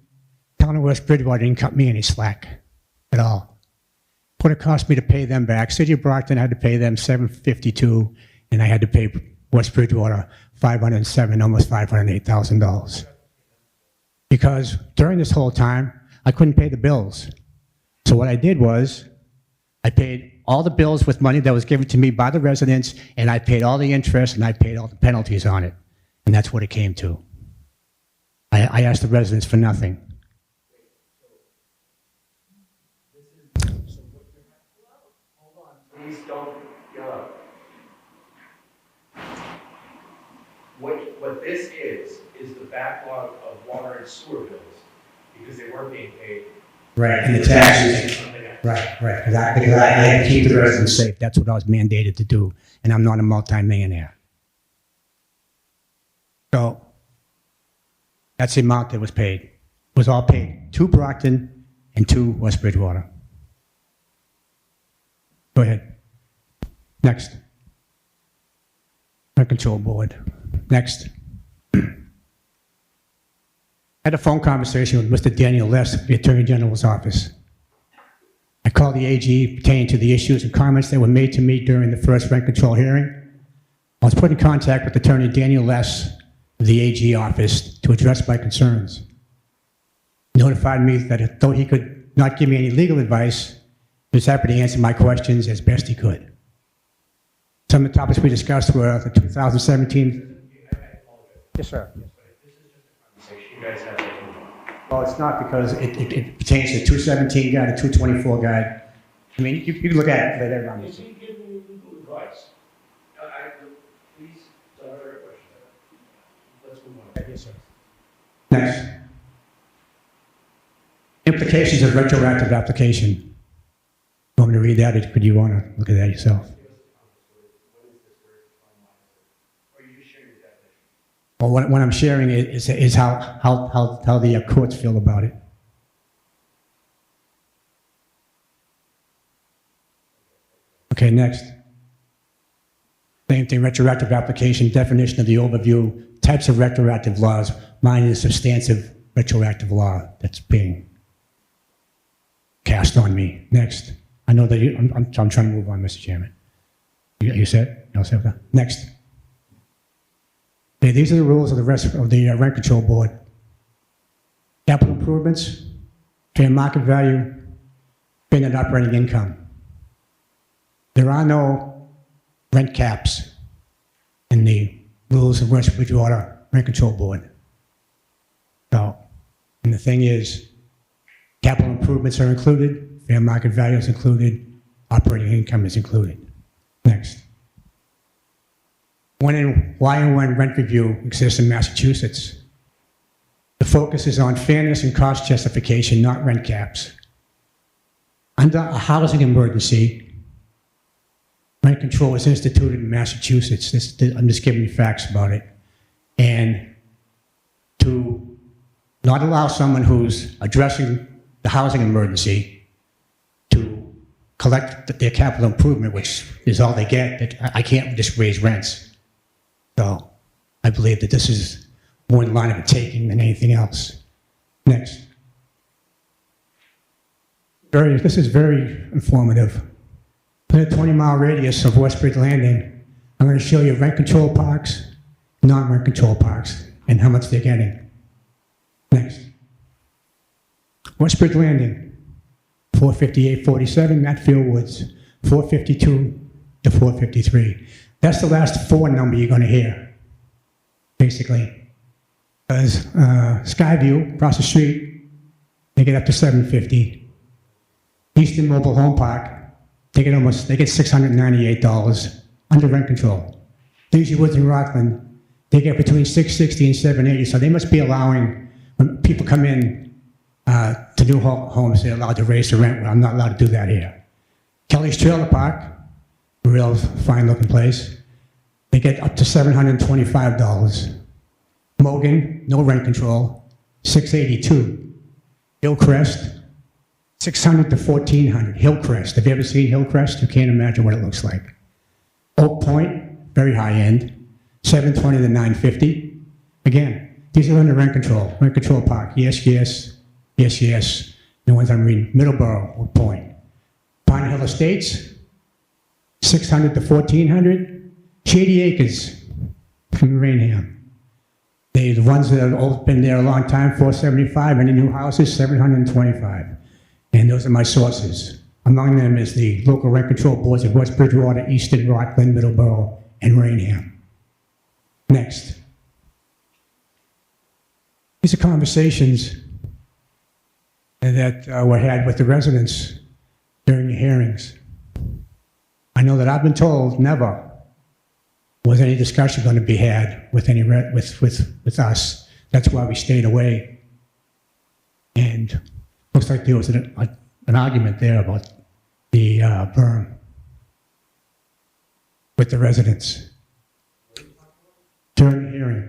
town of West Bridgewater didn't cut me any slack at all. What it cost me to pay them back, city of Brockton had to pay them $752, and I had to pay West Bridgewater $507, almost $508,000. Because during this whole time, I couldn't pay the bills. So what I did was, I paid all the bills with money that was given to me by the residents, and I paid all the interest, and I paid all the penalties on it. And that's what it came to. I asked the residents for nothing. Please don't yell out. What this is the backlog of water and sewer bills, because they weren't being paid. Right, and the taxes. Right, because I had to keep the residents safe. That's what I was mandated to do, and I'm not a multimillionaire. So, that's the amount that was paid. It was all paid to Brockton and to West Bridgewater. Go ahead. Next. Rent Control Board. Next. I had a phone conversation with Mr. Daniel Less, the Attorney General's office. I called the AG pertaining to the issues and comments that were made to me during the first rent control hearing. I was put in contact with Attorney Daniel Less of the AG office to address my concerns. He notified me that though he could not give me any legal advice, he was happy to answer my questions as best he could. Some of the topics we discussed were the 2017... Yes, sir. You guys have to move on. Well, it's not, because it pertains to the 217 guide, the 224 guide. I mean, you can look at it later on. Is he giving you legal advice? Please, it's a very question. Let's move on. Yes, sir. Next. implications of retroactive application. Want me to read that, or could you want to look at that yourself? Well, what I'm sharing is how the courts feel about it. Okay, next. Same thing, retroactive application, definition of the overview, types of retroactive laws. Mine is substantive retroactive law that's being cast on me. Next. I know that I'm trying to move on, Mr. Chairman. You set? You all set with that? Next. Okay, these are the rules of the rest of the Rent Control Board. Capital improvements, fair market value, fair net operating income. There are no rent caps in the rules of West Bridgewater Rent Control Board. So, and the thing is, capital improvements are included, fair market value is included, operating income is included. Next. Why and when rent review exists in Massachusetts. The focus is on fairness and cost justification, not rent caps. Under a housing emergency, rent control was instituted in Massachusetts. I'm just giving you facts about it. And to not allow someone who's addressing the housing emergency to collect their capital improvement, which is all they get, I can't just raise rents. So I believe that this is more in line of a taking than anything else. Next. This is very informative. In a 20-mile radius of Westbridge Landing, I'm going to show you rent control parks, non-rent control parks, and how much they're getting. Next. Westbridge Landing, 458.47, Matfield Woods, 452 to 453. That's the last four number you're going to hear, basically. Because Skyview, across the street, they get up to 750. Eastern Mobile Home Park, they get $698 under rent control. Daisy Woods and Rockland, they get between $660 and $780. So they must be allowing, when people come in to new homes, they're allowed to raise the rent. Well, I'm not allowed to do that here. Kelly's Trailer Park, a real fine-looking place, they get up to $725. Mogan, no rent control, $682. Hillcrest, $600 to $1,400. Hillcrest, have you ever seen Hillcrest? You can't imagine what it looks like. Oak Point, very high end, $720 to $950. Again, these are under rent control park. Yes, yes, yes, yes. The ones I'm reading, Middleborough, Oak Point. Pine Hill Estates, $600 to $1,400. Shady Acres from Rainham. The ones that have been there a long time, $475. Any new houses, $725. And those are my sources. Among them is the local rent control boards of West Bridgewater, Easton, Rockland, Middleborough, and Rainham. Next. These are conversations that were had with the residents during the hearings. I know that I've been told never was any discussion going to be had with with us. That's why we stayed away. And looks like there was an argument there about the berm with the residents during the hearing.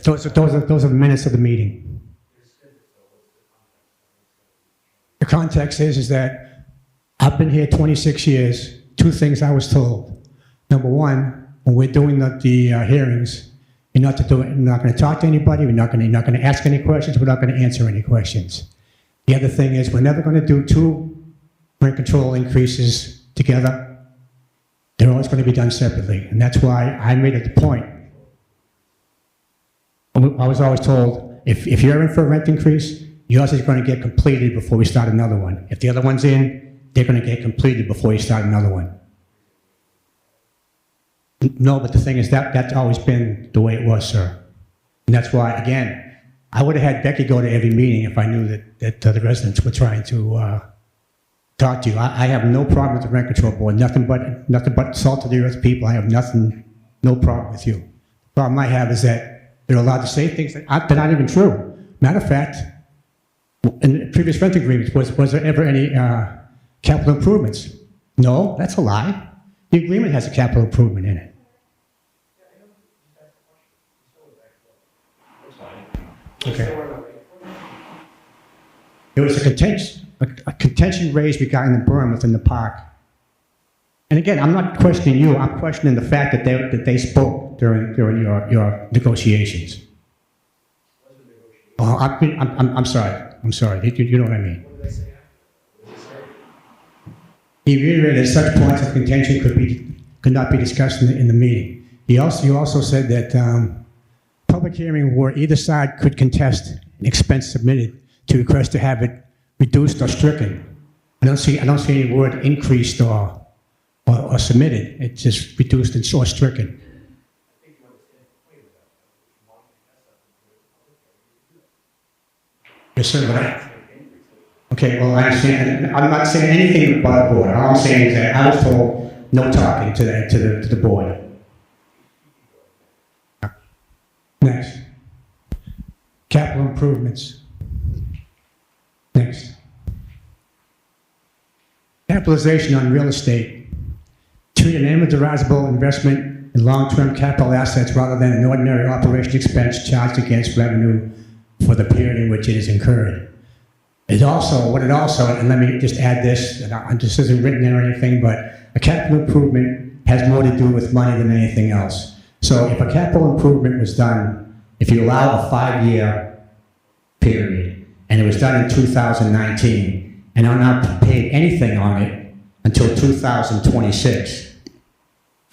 Those are the minutes of the meeting. The context is that I've been here 26 years. Two things I was told. Number one, when we're doing the hearings, you're not going to talk to anybody. You're not going to ask any questions. We're not going to answer any questions. The other thing is we're never going to do two rent control increases together. They're always going to be done separately, and that's why I made it the point. I was always told, if you're in for a rent increase, yours is going to get completed before we start another one. If the other one's in, they're going to get completed before you start another one. No, but the thing is that's always been the way it was, sir. And that's why, again, I would have had Becky go to every meeting if I knew that the residents were trying to talk to you. I have no problem with the rent control board. Nothing but salt to the earth people. I have no problem with you. The problem I have is that They're allowed to say things that aren't even true. Matter of fact, in the previous rent agreements, was there ever any capital improvements? No, that's a lie. The agreement has a capital improvement in it. Okay. There was a contention raised regarding the berm within the park. And again, I'm not questioning you, I'm questioning the fact that they spoke during your negotiations. Oh, I'm sorry, you know what I mean. He reiterated that such points of contention could not be discussed in the meeting. You also said that public hearing where either side could contest an expense submitted to request to have it reduced or stricken. I don't see any word increased or submitted. It's just reduced and or stricken. Yes, sir, but okay, well, I understand. I'm not saying anything about the board. All I'm saying is that I was told no talking to the board. Next. Capital improvements. Next. Capitalization on real estate. Treat an amortizable investment in long-term capital assets rather than an ordinary operation expense charged against revenue for the period in which it is incurred. And let me just add this, this isn't written in or anything, but a capital improvement has more to do with money than anything else. So if a capital improvement was done, if you allow a 5-year period, and it was done in 2019, and I'm not paid anything on it until 2026,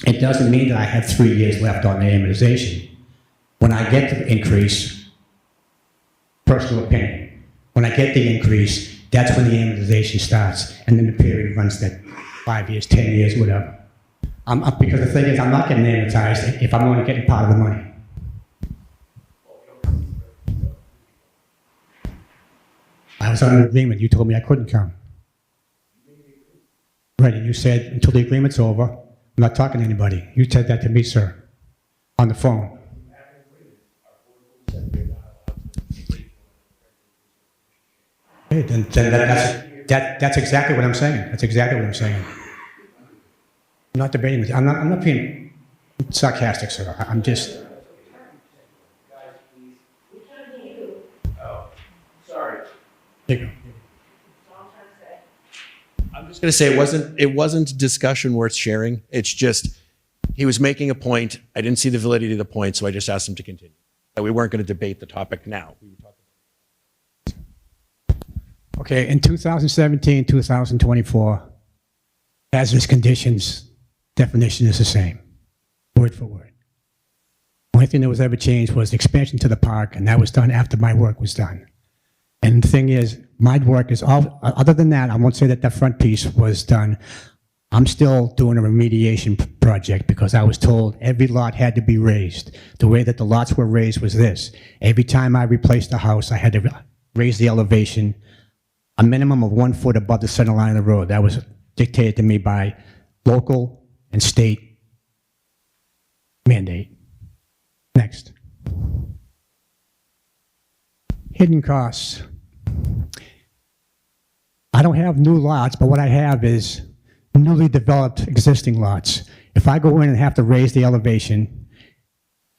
it doesn't mean that I have 3 years left on the amortization. When I get the increase, personal opinion, when I get the increase, that's when the amortization starts, and then the period runs that 5 years, 10 years, whatever. Because the thing is, I'm not getting amortized if I'm only getting part of the money. I was under agreement. You told me I couldn't come. Right, and you said, until the agreement's over, I'm not talking to anybody. You said that to me, sir, on the phone. Hey, then that's exactly what I'm saying. That's exactly what I'm saying. I'm not debating with you. I'm not being sarcastic, sir. I'm just... Sorry. There you go. I'm just going to say it wasn't discussion worth sharing. It's just he was making a point. I didn't see the validity of the point, so I just asked him to continue. That we weren't going to debate the topic now. We were talking Okay, in 2017, 2024, hazardous conditions definition is the same, word for word. The only thing that was ever changed was expansion to the park, and that was done after my work was done. And the thing is, my work is all, other than that, I won't say that front piece was done. I'm still doing a remediation project because I was told every lot had to be raised. The way that the lots were raised was this. Every time I replaced a house, I had to raise the elevation a minimum of 1 foot above the center line of the road. That was dictated to me by local and state mandate. Next. Hidden costs. I don't have new lots, but what I have is newly developed existing lots. If I go in and have to raise the elevation,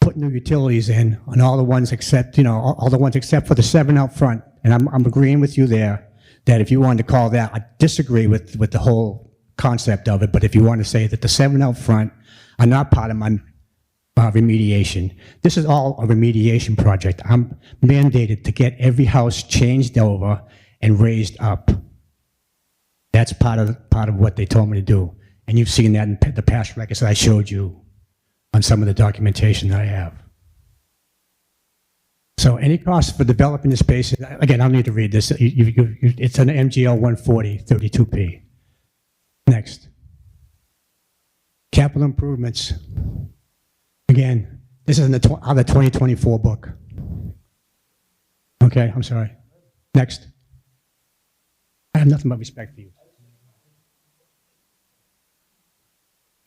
put new utilities in on all the ones except, all the ones except for the 7 out front, and I'm agreeing with you there, that if you wanted to call that, I disagree with the whole concept of it, but if you want to say that the 7 out front are not part of my remediation, this is all a remediation project. I'm mandated to get every house changed over and raised up. That's part of what they told me to do. And you've seen that in the past records that I showed you on some of the documentation that I have. So any cost for developing the space, again, I'll need to read this. It's an MGL 140, 32P. Next. Capital improvements. Again, this is in the 2024 book. Okay, I'm sorry. Next. I have nothing but respect for you.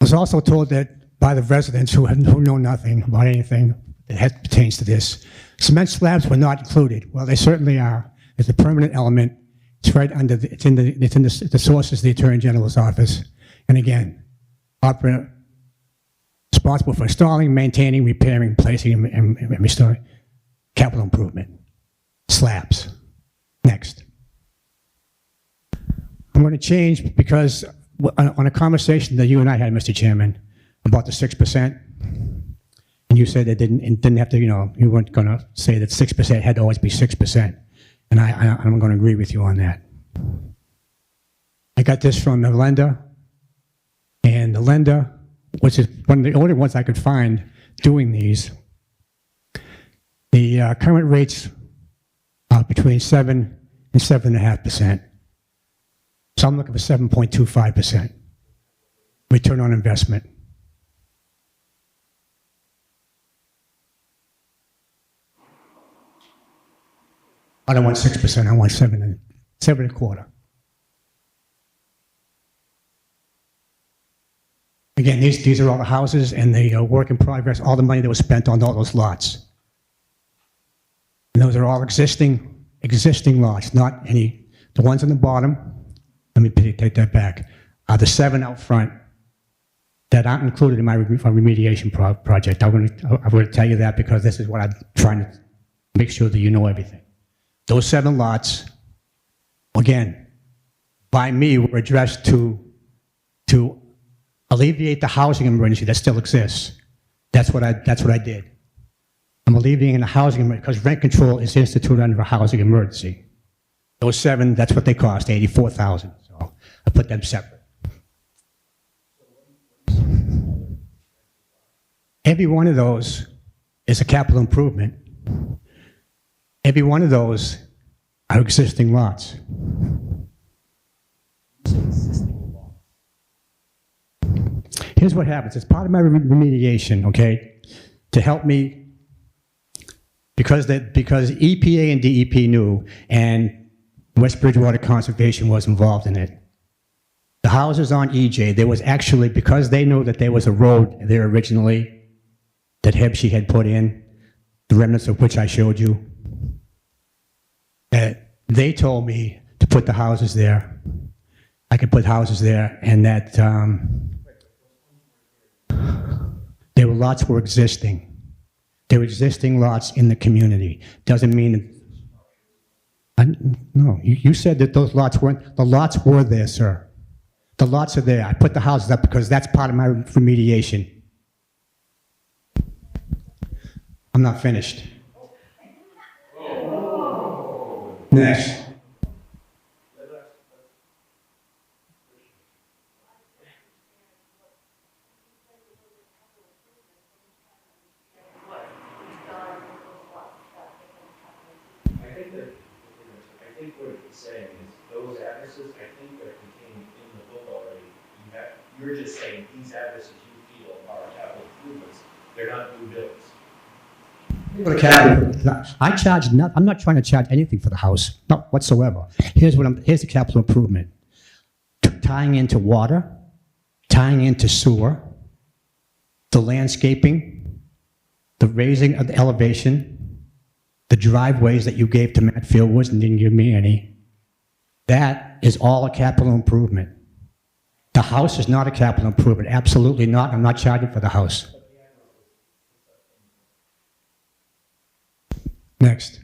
I was also told that by the residents who know nothing about anything that pertains to this. Cement slabs were not included. Well, they certainly are. It's a permanent element. It's right under, it's in the sources of the Attorney General's office. And again, opera responsible for installing, maintaining, repairing, placing, and restoring capital improvement. Slabs. Next. I'm going to change because on a conversation that you and I had, Mr. Chairman, about the 6%, and you said it didn't have to, you weren't going to say that 6% had to always be 6%. And I'm going to agree with you on that. I got this from the lender, and the lender, which is one of the only ones I could find doing these, the current rates are between 7 and 7.5%. So I'm looking for 7.25% return on investment. I don't want 6%, I want 7.25%. Again, these are all the houses and the work in progress, all the money that was spent on all those lots. And those are all existing lots, not any, the ones on the bottom, let me take that back, are the 7 out front that aren't included in my remediation project. I'm going to tell you that because this is what I'm trying to make sure that you know everything. Those 7 lots, again, by me, were addressed to alleviate the housing emergency that still exists. That's what I did. I'm alleviating the housing emergency because rent control is instituted under a housing emergency. Those 7, that's what they cost, $84,000. So I put them separate. Every one of those is a capital improvement. Every one of those are existing lots. Here's what happens. It's part of my remediation, okay, to help me, because EPA and DEP knew, and West Bridgewater Conservation was involved in it. The houses on EJ, there was actually, because they knew that there was a road there originally that Hebshe had put in, the remnants of which I showed you, they told me to put the houses there. I could put houses there, and that there were lots were existing. There were existing lots in the community. Doesn't mean, no, you said that those lots weren't, the lots were there, sir. The lots are there. I put the houses up because that's part of my remediation. I'm not finished. Next. I think what it's saying is those addresses, I think they're contained in the book already. You're just saying these addresses you feel are capital improvements. They're not new builds. I charge I'm not trying to charge anything for the house, not whatsoever. Here's the capital improvement. Tying into water, tying into sewer, the landscaping, the raising of the elevation, the driveways that you gave to Matt Fieldwoods and didn't give me any. That is all a capital improvement. The house is not a capital improvement, absolutely not. I'm not charging for the house. Next.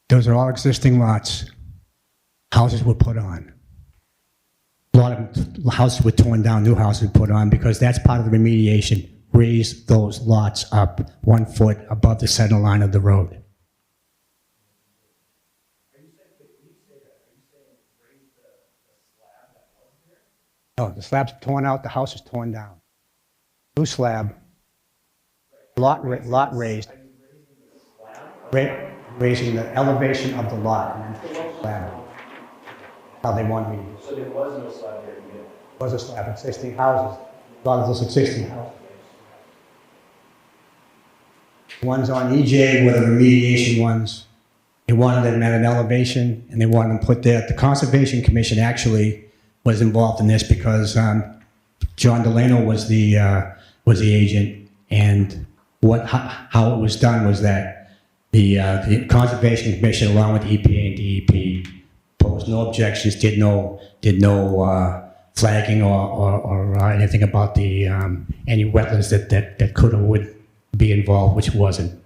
Those are all existing lots. Houses were put on. A lot of houses were torn down, new houses were put on because that's part of the remediation. Raise those lots up 1 foot above the center line of the road. No, the slab's torn out, the house is torn down. New slab, lot raised. Raising the elevation of the lot and then slab. How they want me to do it. So there was no slab there to begin with. Was a slab, existing houses, a lot of those existing houses. Ones on EJ were the remediation ones. They wanted them at an elevation and they wanted them put there. The Conservation Commission actually was involved in this because John Delano was the agent, and how it was done was that the Conservation Commission, along with EPA and DEP, posed no objections, did no flagging or anything about the any wetlands that could or would be involved, which wasn't.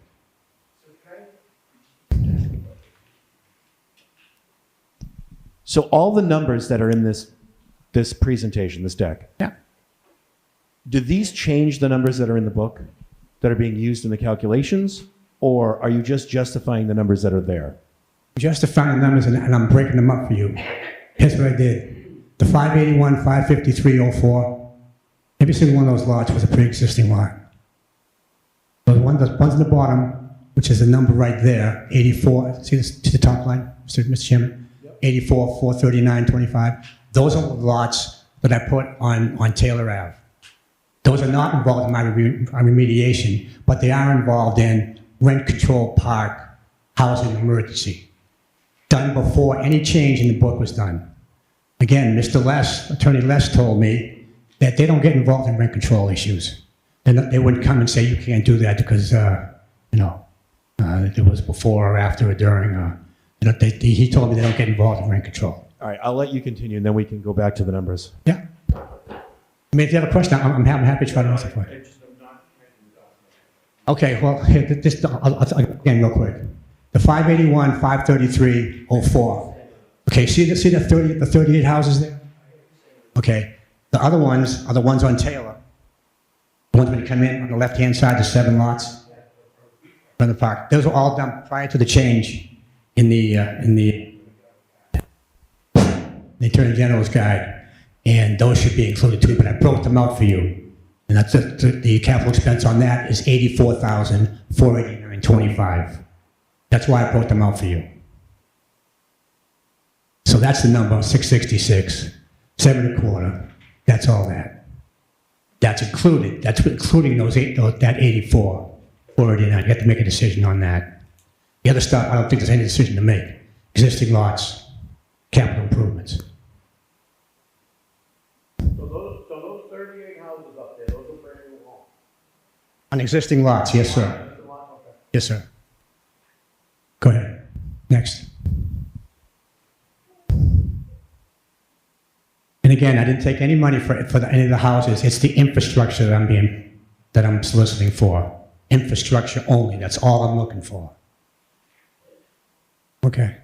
So all the numbers that are in this presentation, this deck, Yeah. do these change the numbers that are in the book that are being used in the calculations, or are you just justifying the numbers that are there? Justifying the numbers, and I'm breaking them up for you. Here's what I did. The 581, 553.04, every single one of those lots was a pre-existing lot. The ones in the bottom, which is the number right there, 84, see the top line, Mr. Chairman? 84, 439, 25. Those are the lots that I put on Taylor Ave. Those are not involved in my remediation, but they are involved in rent control park housing emergency, done before any change in the book was done. Again, Attorney Less told me that they don't get involved in rent control issues. They wouldn't come and say you can't do that because, it was before or after or during. He told me they don't get involved in rent control. All right, I'll let you continue, and then we can go back to the numbers. Yeah. I mean, if you have a question, I'm happy to try to answer for you. Okay, well, here, again, real quick. The 581, 533.04. Okay, see the 38 houses there? Okay. The other ones are the ones on Taylor. The ones when you come in on the left-hand side, the 7 lots from the park. Those were all done prior to the change in the Attorney General's guide, and those should be included too. But I broke them out for you, and that's the capital expense on that is $84,489.25. That's why I broke them out for you. So that's the number, 666, 7.25. That's all that. That's included. That's including that 84, 489. You have to make a decision on that. The other stuff, I don't think there's any decision to make. Existing lots, capital improvements. So those 38 houses up there, those are brand new homes? On existing lots, yes, sir. Yes, sir. Go ahead. Next. And again, I didn't take any money for any of the houses. It's the infrastructure that I'm soliciting for. Infrastructure only. That's all I'm looking for. Okay.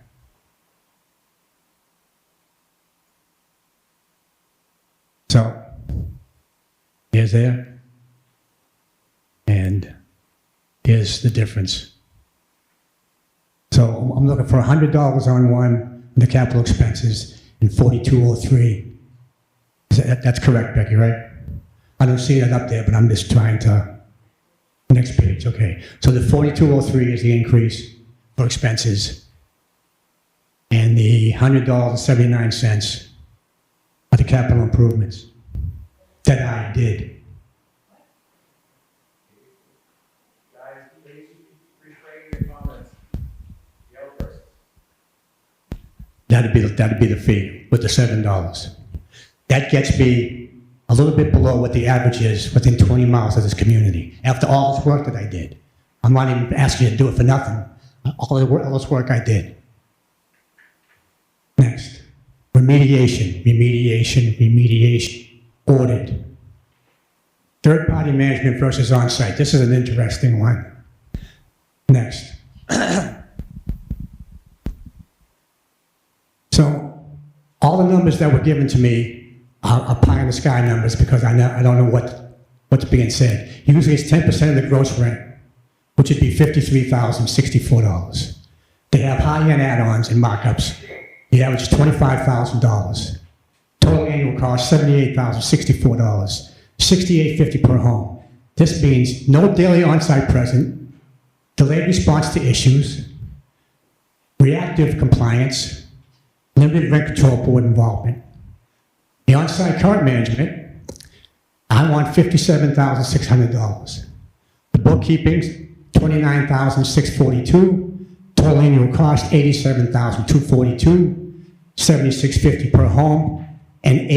So, here's there, and here's the difference. So I'm looking for $100 on one, the capital expenses, and $4203. That's correct, Becky, right? I don't see that up there, but I'm just trying to. Next page, okay. So the $4203 is the increase for expenses, and the $100.79 are the capital improvements that I did. Guys, please refrain your comments. The other person. That'd be the fee with the $7. That gets me a little bit below what the average is within 20 miles of this community. After all this work that I did, I'm not even asking you to do it for nothing. All this work I did. Next, remediation. Audit. Third-party management versus on-site. This is an interesting one. Next. So, all the numbers that were given to me are pie-in-the-sky numbers because I don't know what's being said. Usually it's 10% of the gross rent, which would be $53,064. They have high-end add-ons and markups. The average is $25,000. Total annual cost, $78,064. $68.50 per home. This means no daily on-site present, delayed response to issues, reactive compliance, limited rent control board involvement. The on-site current management, I want $57,600. The bookkeeping's $29,642. Total annual cost $87,242. $76.50 per home. an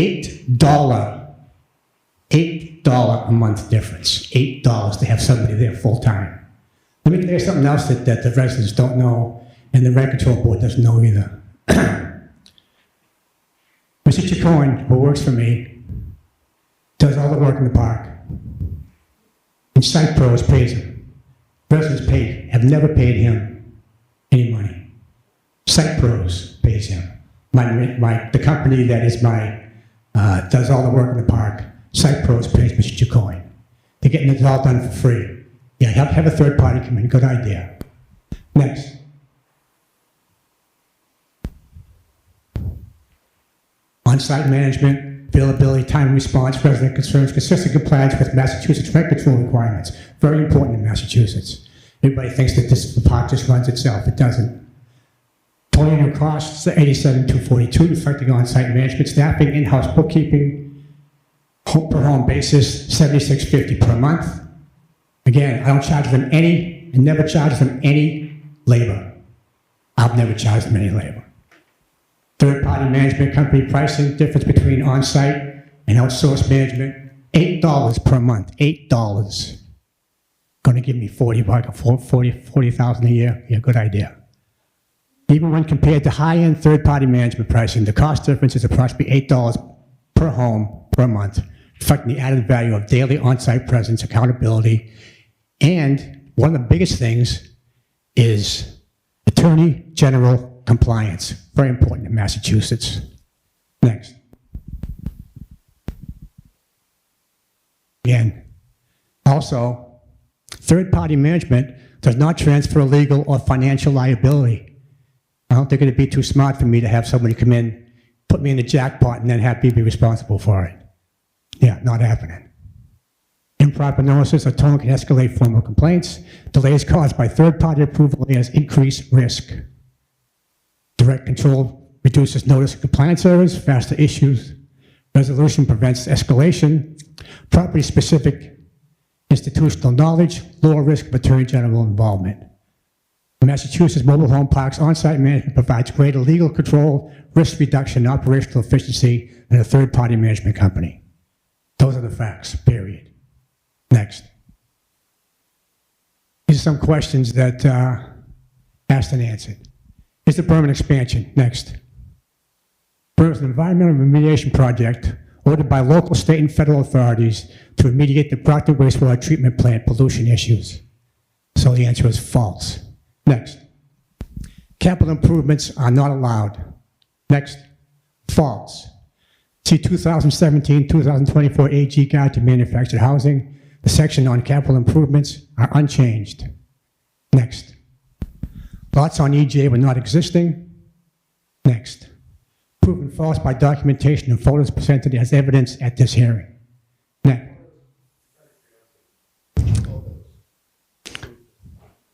$8 a month difference. $8 to have somebody there full time. Let me tell you something else that the residents don't know, and the rent control board doesn't know either. Mr. Chacon, who works for me, does all the work in the park. And Site Pros pays him. Residents have never paid him any money. Site Pros pays him. The company that is does all the work in the park, Site Pros pays Mr. Chacon. They're getting it all done for free. Yeah, have a third party come in, good idea. Next. On-site management, availability, time response, resident concerns, consistent compliance with Massachusetts rent control requirements. Very important in Massachusetts. Everybody thinks that the park just runs itself. It doesn't. Total annual costs are $87,242, reflecting on-site management, staffing, in-house bookkeeping, per home basis, $76.50 per month. Again, I don't charge them I never charge them any labor. I've never charged them any labor. Third-party management company pricing, difference between on-site and outsourced management, $8 per month, $8. Going to give me $40,000 a year? Yeah, good idea. Even when compared to high-end third-party management pricing, the cost difference is approximately $8 per home per month, reflecting the added value of daily on-site presence, accountability, and one of the biggest things is Attorney General compliance. Very important in Massachusetts. Next. Again, also, third-party management does not transfer legal or financial liability. I don't think it'd be too smart for me to have somebody come in, put me in the jackpot, and then have me be responsible for it. Yeah, not happening. Improper notices or tone can escalate formal complaints. Delays caused by third-party approval layers increase risk. Direct control reduces notice of compliance errors, faster issues. Resolution prevents escalation. Property-specific institutional knowledge, lower risk of Attorney General involvement. Massachusetts mobile home parks on-site management provides greater legal control, risk reduction, and operational efficiency than a third-party management company. Those are the facts, period. Next. These are some questions that asked and answered. Is the Berman expansion? Next. Berman is an environmental remediation project ordered by local, state, and federal authorities to remediate the Brockton wastewater treatment plant pollution issues. So the answer is false. Next. Capital improvements are not allowed. Next. False. See 2017-2024 AG Guide to Manufactured Housing. The section on capital improvements are unchanged. Next. Lots on EJ were not existing. Next. Proven false by documentation and photos presented as evidence at this hearing. Next.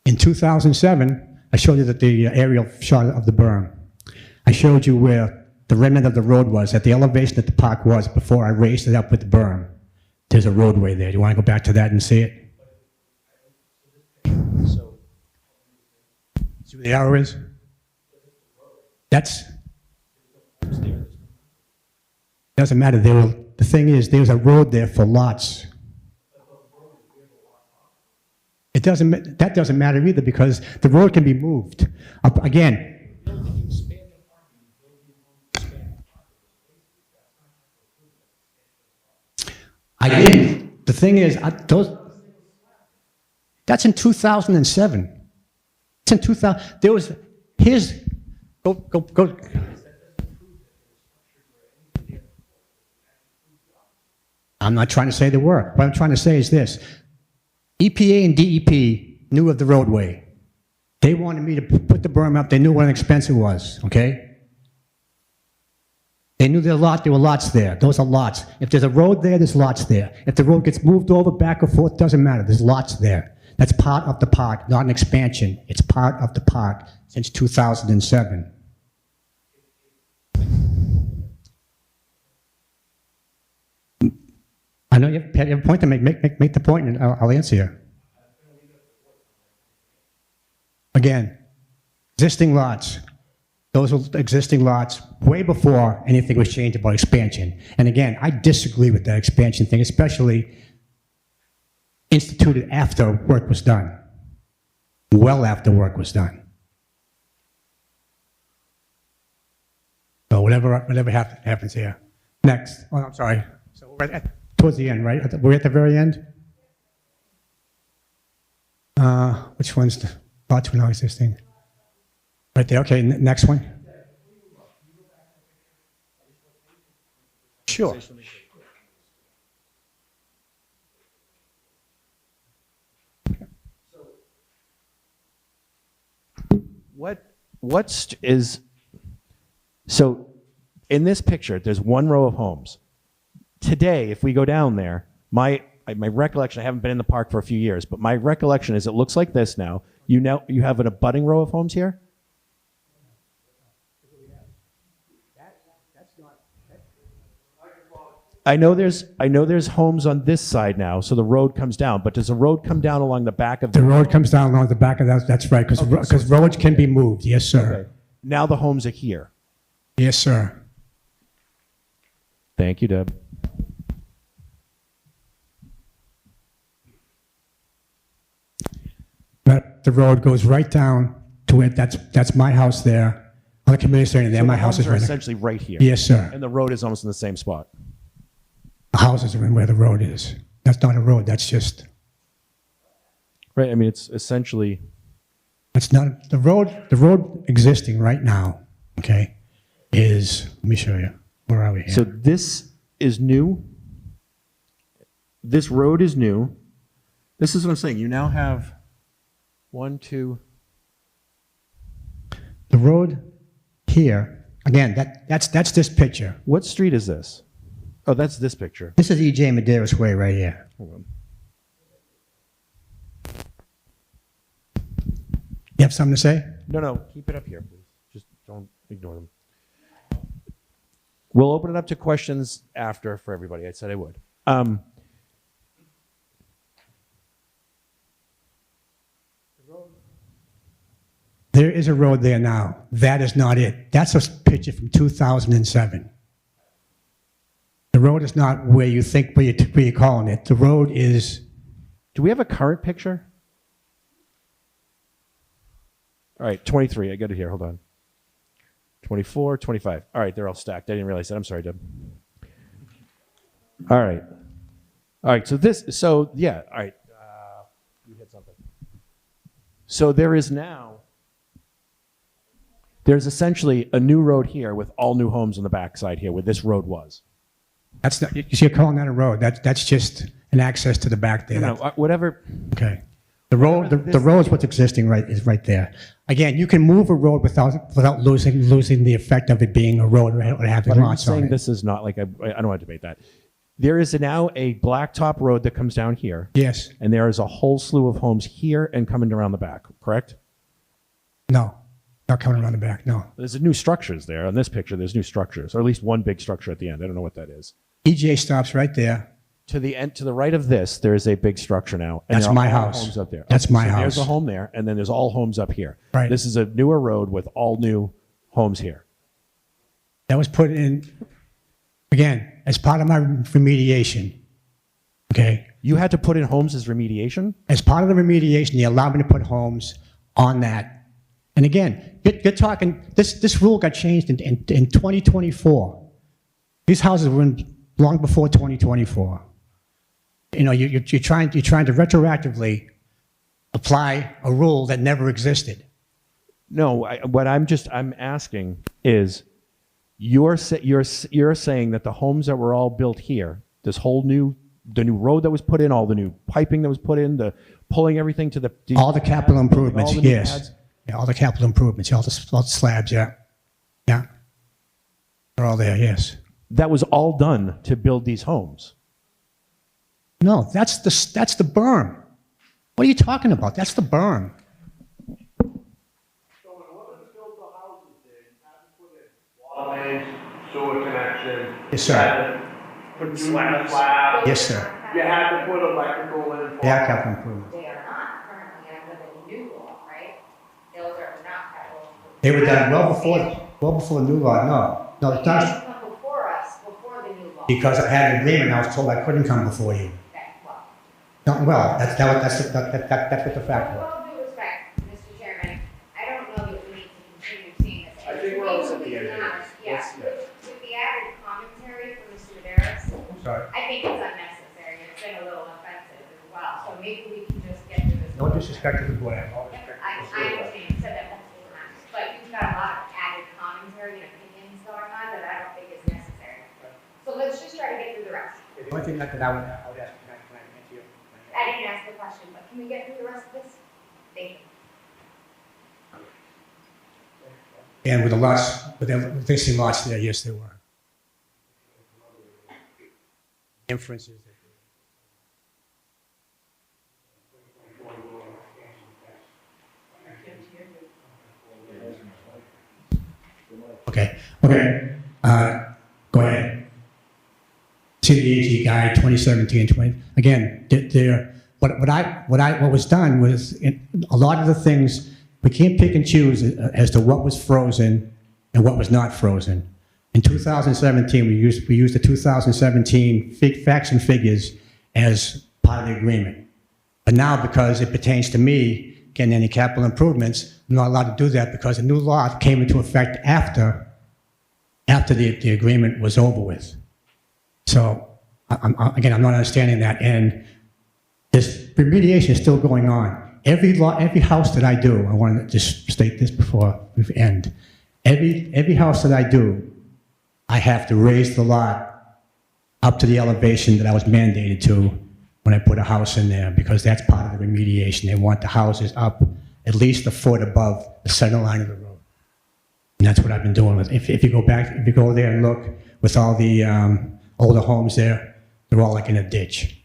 In 2007, I showed you that the aerial shot of the berm. I showed you where the remnant of the road was, at the elevation that the park was before I raised it up with the berm. There's a roadway there. Do you want to go back to that and see it? See where the arrow is? Doesn't matter. The thing is, there's a road there for lots. That doesn't matter either because the road can be moved. Again, I didn't. The thing is, that's in 2007. It's in 2000. There was go. I'm not trying to say they were. What I'm trying to say is this. EPA and DEP knew of the roadway. They wanted me to put the berm up. They knew what an expense it was, okay? They knew there were lots there. Those are lots. If there's a road there, there's lots there. If the road gets moved over, back or forth, doesn't matter. There's lots there. That's part of the park, not an expansion. It's part of the park since 2007. I know you have a point to make. Make the point, and I'll answer you. Again, existing lots. Those were existing lots way before anything was changed about expansion. And again, I disagree with that expansion thing, especially instituted after work was done. Well after work was done. So whatever happens here. Next. Oh, I'm sorry. So we're towards the end, right? We're at the very end? Which one's the lots were not existing? Right there. Okay, next one. Sure. So in this picture, there's one row of homes. Today, if we go down there, my recollection, I haven't been in the park for a few years, but my recollection is it looks like this now. You have an abutting row of homes here? I know there's homes on this side now, so the road comes down, but does the road come down along the back of The road comes down along the back of that. That's right, because roads can be moved. Yes, sir. Okay. Now the homes are here. Yes, sir. Thank you, Deb. But the road goes right down to it. That's my house there. On the community center there, So my the house homes is are right there. essentially right here. Yes, sir. And the road is almost in the same spot. The houses are in where the road is. That's not a road. That's just. Right. I mean, it's essentially. It's not the road. The road existing right now, okay, is. Let me show you. Where are we here? So this is new. This road is new. This is what I'm saying. You now have 1, 2. The road here again. That's this picture. What street is this? Oh, that's this picture. This is E.J. Medeiros Way right here. Hold on. You have something to say? No, keep it up here, please. Just don't ignore them. We'll open it up to questions after for everybody. I said I would. There is a road there now. That is not it. That's a picture from 2007. The road is not where you think where you're calling it. The road is. Do we have a current picture? All right, 23. I got it here. Hold on. 24, 25. All right, they're all stacked. I didn't realize that. I'm sorry, Deb. All right. All right, all right. You hit something. So there's essentially a new road here with all new homes on the backside here where this road was. That's not, you're calling that a road. That's just an access to the back there. No, whatever. Okay. The road is what's existing is right there. Again, you can move a road without losing the effect of it being a road or having But I'm lots saying on it. this is not like I don't want to debate that. There is now a blacktop road that comes down here, Yes. and there is a whole slew of homes here and coming around the back. Correct? No. Not coming around the back. No. There's new structures there. On this picture, there's new structures, or at least one big structure at the end. I don't know what that is. EJ stops right there. To the right of this, there is a big structure now. And That's there are my all house. Homes up there. That's my so house. There's a home there, and then there's all homes up here. Right. This is a newer road with all new homes here. That was put in, again, as part of my remediation. Okay? You had to put in homes as remediation? As part of the remediation, they allowed me to put homes on that. And again, you're talking, this rule got changed in 2024. These houses were in long before 2024. You know, you're trying to retroactively apply a rule that never existed. No, what I'm asking is, you're saying that the homes that were all built here, the new road that was put in, all the new piping that was put in, the pulling everything to the All the capital improvements, all the new yes. pads? Yeah, all the capital improvements, all the slabs, yeah. Yeah. They're all there, yes. That was all done to build these homes. No, that's the berm. What are you talking about? That's the berm. So when whoever built the houses there, you had to put in water mains, sewer connection. Yes, sir. You had to put slabs. Yes, sir. You had to put electrical in. Yeah, capital improvements. They are not currently under the new law, right? Those are not capital. They were done well before, Well, before the new law, no. No, it's You not, guys come before us, before the new law. because I had an agreement, I was told I couldn't come before you. Okay, well. No, well, that's what the fact With was. all due respect, Mr. Chairman, I don't know that we need to continue seeing this. I think we're almost at the end of Not- this. Yeah, Let's- with the added commentary from Mr. Maderas, Sorry. I think it's unnecessary, and it's been a little offensive as well, so maybe we can just get through this. No disrespect to the board. I have all Yep, respect. I understand, you said that multiple times, but you've got a lot of added commentary and opinions going on that I don't think is necessary. So let's just try to get through the rest. The only thing that I would ask, can I answer you? I didn't ask the question, but can we get through the rest of this? Thank you. And with the lots, with the existing lots there, yes, there were. Inferences. Okay, okay, go ahead. See the AG guide 2017, 20, again, what was done was, a lot of the things, we can't pick and choose as to what was frozen and what was not frozen. In 2017, we used the 2017 facts and figures as part of the agreement. But now, because it pertains to me getting any capital improvements, I'm not allowed to do that because the new law came into effect after the agreement was over with. So, I'm not understanding that, and this remediation is still going on. Every house that I do, I want to just state this before we end. Every house that I do, I have to raise the lot up to the elevation that I was mandated to when I put a house in there, because that's part of the remediation. They want the houses up at least a foot above the center line of the road. And that's what I've been doing with, if you go there and look with all the older homes there, they're all like in a ditch.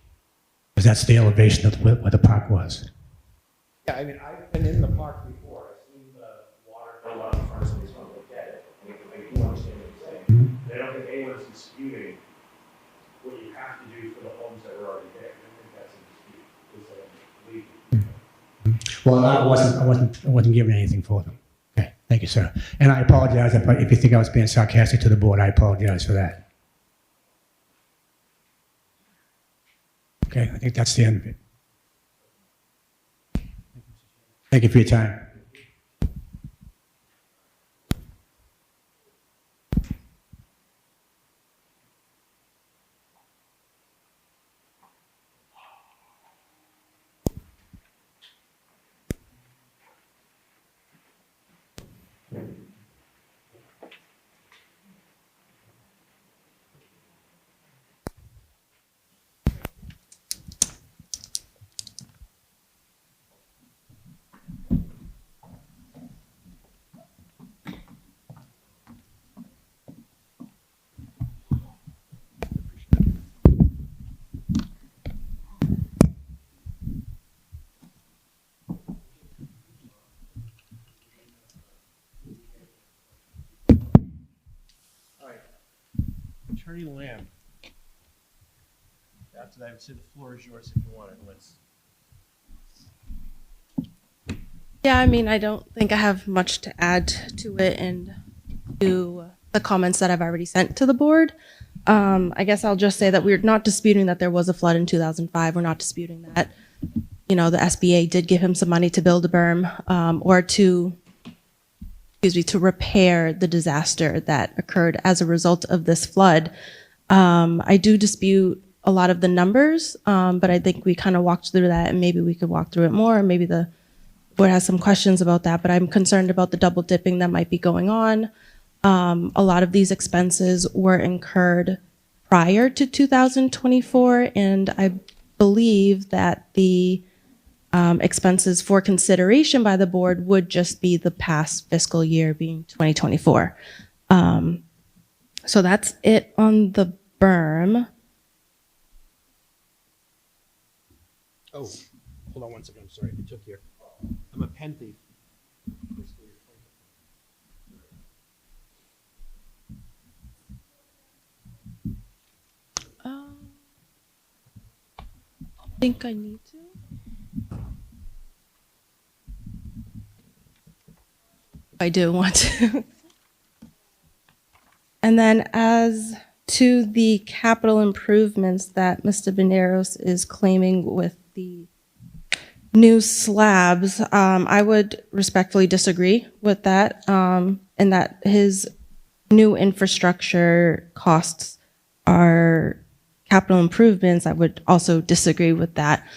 Because that's the elevation of where the park was. Yeah, I mean, I've been in the park before, I've seen the water go out in front of me, so I looked at it. I do understand what you're saying. I don't think anyone's disputing what you have to do for the homes that were already there. I don't think that's a dispute, because Well, I wasn't given anything for them. Okay, thank you, sir. And I apologize if you think I was being sarcastic to the board. I apologize for that. Okay, I think that's the end of it. Thank you for your time. Attorney Lamb. After that, I would say the floor is yours if you want it. Let's. Yeah, I mean, I don't think I have much to add to it and to the comments that I've already sent to the board. I guess I'll just say that we're not disputing that there was a flood in 2005. We're not disputing that, you know, the SBA did give him some money to build a berm or to repair the disaster that occurred as a result of this flood. I do dispute a lot of the numbers, but I think we kind of walked through that, and maybe we could walk through it more. Maybe the board has some questions about that, but I'm concerned about the double dipping that might be going on. A lot of these expenses were incurred prior to 2024, and I believe that the expenses for consideration by the board would just be the past fiscal year, being 2024. So that's it on the berm. Oh, hold on one second. I'm sorry. I took here. I'm a pen thief. I think I need to. I do want to. And then as to the capital improvements that Mr. Banderos is claiming with the new slabs, I would respectfully disagree with that, and that his new infrastructure costs are capital improvements. I would also disagree with that.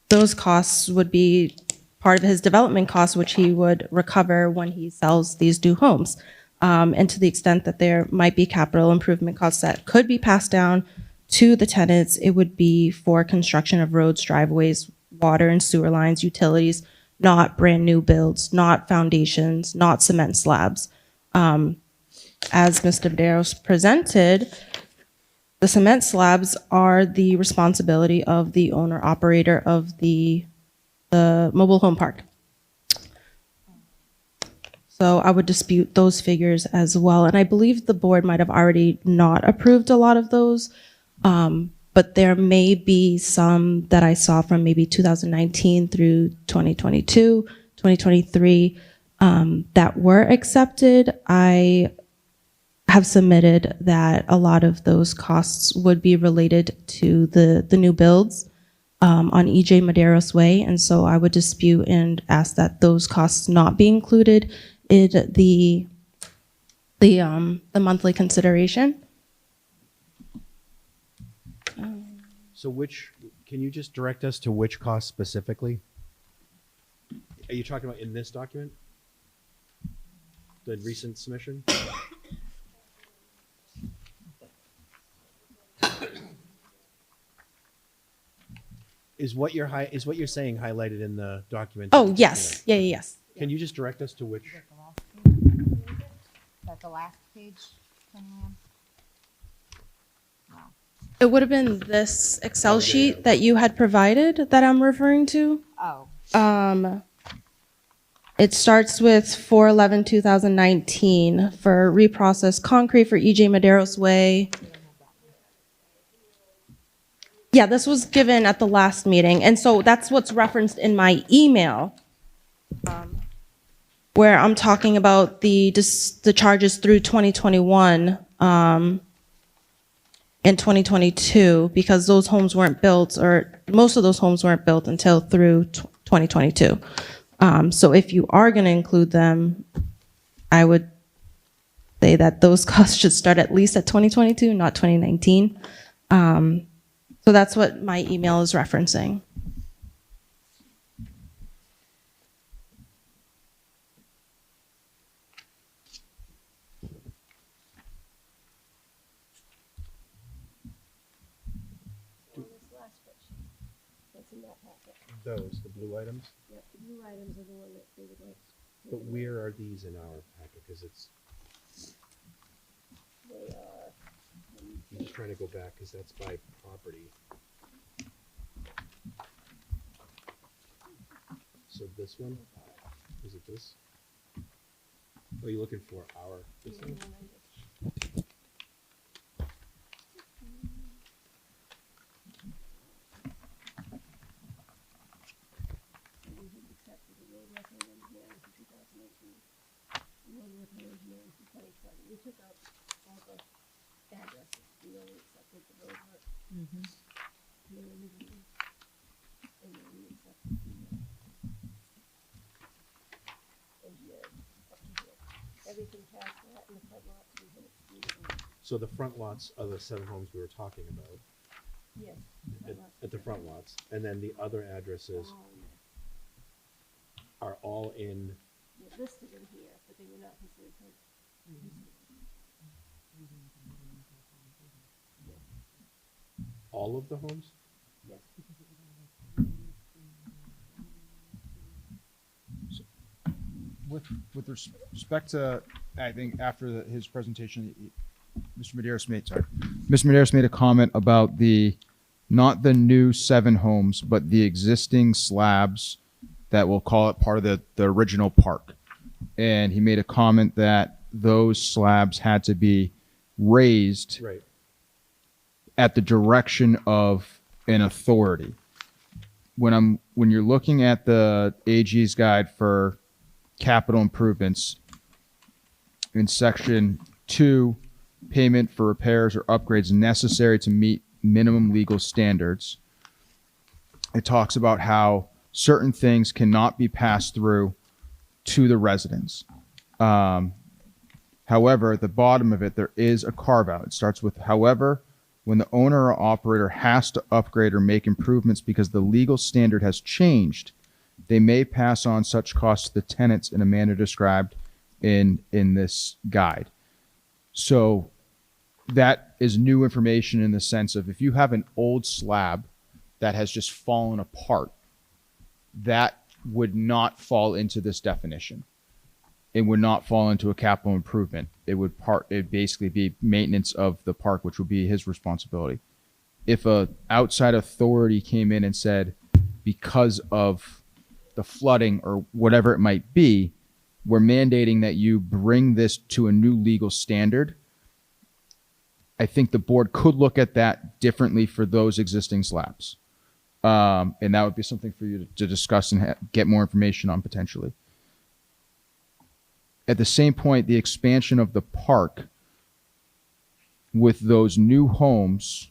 Those costs would be part of his development costs, which he would recover when he sells these new homes. And to the extent that there might be capital improvement costs that could be passed down to the tenants, it would be for construction of roads, driveways, water and sewer lines, utilities, not brand new builds, not foundations, not cement slabs. As Mr. Banderos presented, the cement slabs are the responsibility of the owner operator of the mobile home park. So I would dispute those figures as well. And I believe the board might have already not approved a lot of those, but there may be some that I saw from maybe 2019 through 2022, 2023 that were accepted. I have submitted that a lot of those costs would be related to the new builds on EJ Maderos Way, and so I would dispute and ask that those costs not be included in the monthly consideration. So can you just direct us to which cost specifically? Are you talking about in this document? The recent submission? Is what you're saying highlighted in the document? Oh, yes. Yeah, yes. Can you just direct us to which? That's the last page, Kenny. It would have been this Excel sheet that you had provided that I'm referring to. Oh. It starts with 4/11/2019 for reprocessed concrete for EJ Maderos Way. Yeah, this was given at the last meeting, and so that's what's referenced in my email, where I'm talking about the charges through 2021 and 2022, because those homes weren't built, or most of those homes weren't built until through 2022. So if you are going to include them, I would say that those costs should start at least at 2022, not 2019. So that's what my email is referencing. Those, the blue items? Yep, the blue items are the one that they would like. But where are these in our packet? Because it's. They are. I'm just trying to go back because that's by property. So this one, is it this? What are you looking for? This one? So the front lots are the 7 homes we were talking about. Yes. At the front lots. And then the other addresses are all in. Listed in here, but they were not considered. All of the homes? Yes. With respect to, I think after his presentation, Mr. Maderos made a comment about not the new 7 homes, but the existing slabs that we'll call it part of the original park. And he made a comment that those slabs had to be raised Right. at the direction of an authority. When you're looking at the AG's guide for capital improvements in section 2, payment for repairs or upgrades necessary to meet minimum legal standards. It talks about how certain things cannot be passed through to the residents. However, at the bottom of it, there is a carve out. It starts with, however, when the owner or operator has to upgrade or make improvements because the legal standard has changed, they may pass on such costs to the tenants in a manner described in this guide. So that is new information in the sense of if you have an old slab that has just fallen apart, that would not fall into this definition. It would not fall into a capital improvement. It'd basically be maintenance of the park, which would be his responsibility. If a outside authority came in and said, because of the flooding or whatever it might be, we're mandating that you bring this to a new legal standard, I think the board could look at that differently for those existing slabs. And that would be something for you to discuss and get more information on potentially. At the same point, the expansion of the park with those new homes,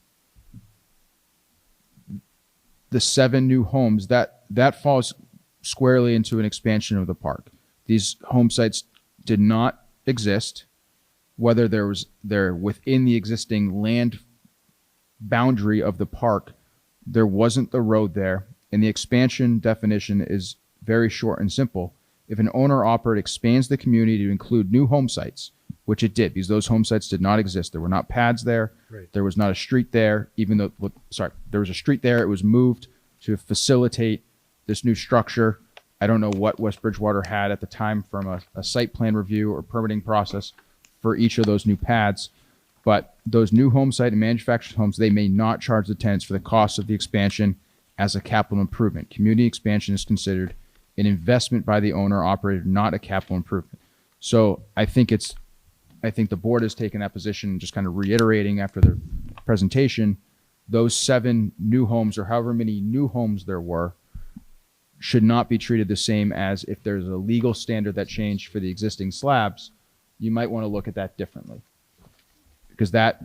the 7 new homes, that falls squarely into an expansion of the park. These home sites did not exist, whether they're within the existing land boundary of the park. There wasn't the road there, and the expansion definition is very short and simple. If an owner operator expands the community to include new home sites, which it did, because those home sites did not exist. There were not pads there. Right. There was not a street there, even though, there was a street there. It was moved to facilitate this new structure. I don't know what West Bridgewater had at the time from a site plan review or permitting process for each of those new pads. But those new home site and manufactured homes, they may not charge the tenants for the cost of the expansion as a capital improvement. Community expansion is considered an investment by the owner operator, not a capital improvement. So I think the board has taken that position, just kind of reiterating after the presentation, those 7 new homes or however many new homes there were should not be treated the same as if there's a legal standard that changed for the existing slabs. You might want to look at that differently because that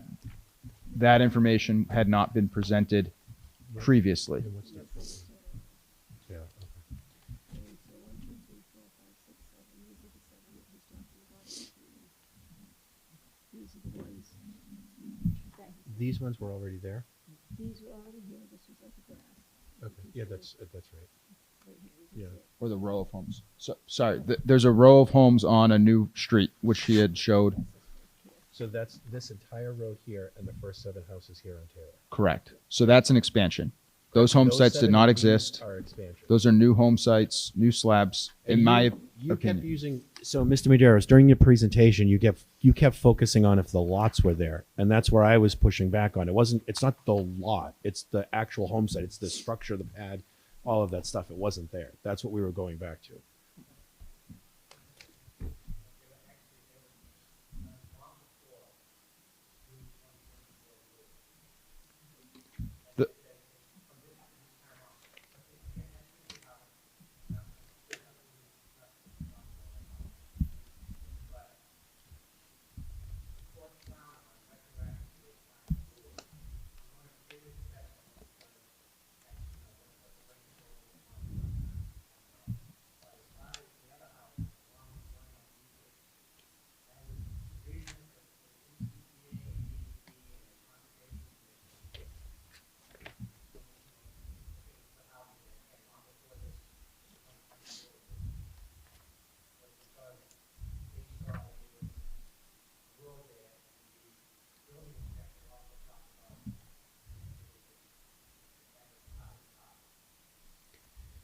information had not been presented previously. Yeah. These ones were already there? These were already here, this was like a grass. Okay, yeah, that's right. Right here, you can Yeah. see it. Or the row of homes. So, sorry, there's a row of homes on a new street, which she had showed. So that's this entire road here and the first 7 houses here on Taylor. Correct. So that's an expansion. Those home sites did 7 not new exist. Are expansion. Those are new home sites, new slabs, in my You kept opinion. using, so Mr. Maderos, during your presentation, you kept focusing on if the lots were there. And that's where I was pushing back on. It's not the lot, it's the actual home site. It's the structure, the pad, all of that stuff. It wasn't there. That's what we were going back to.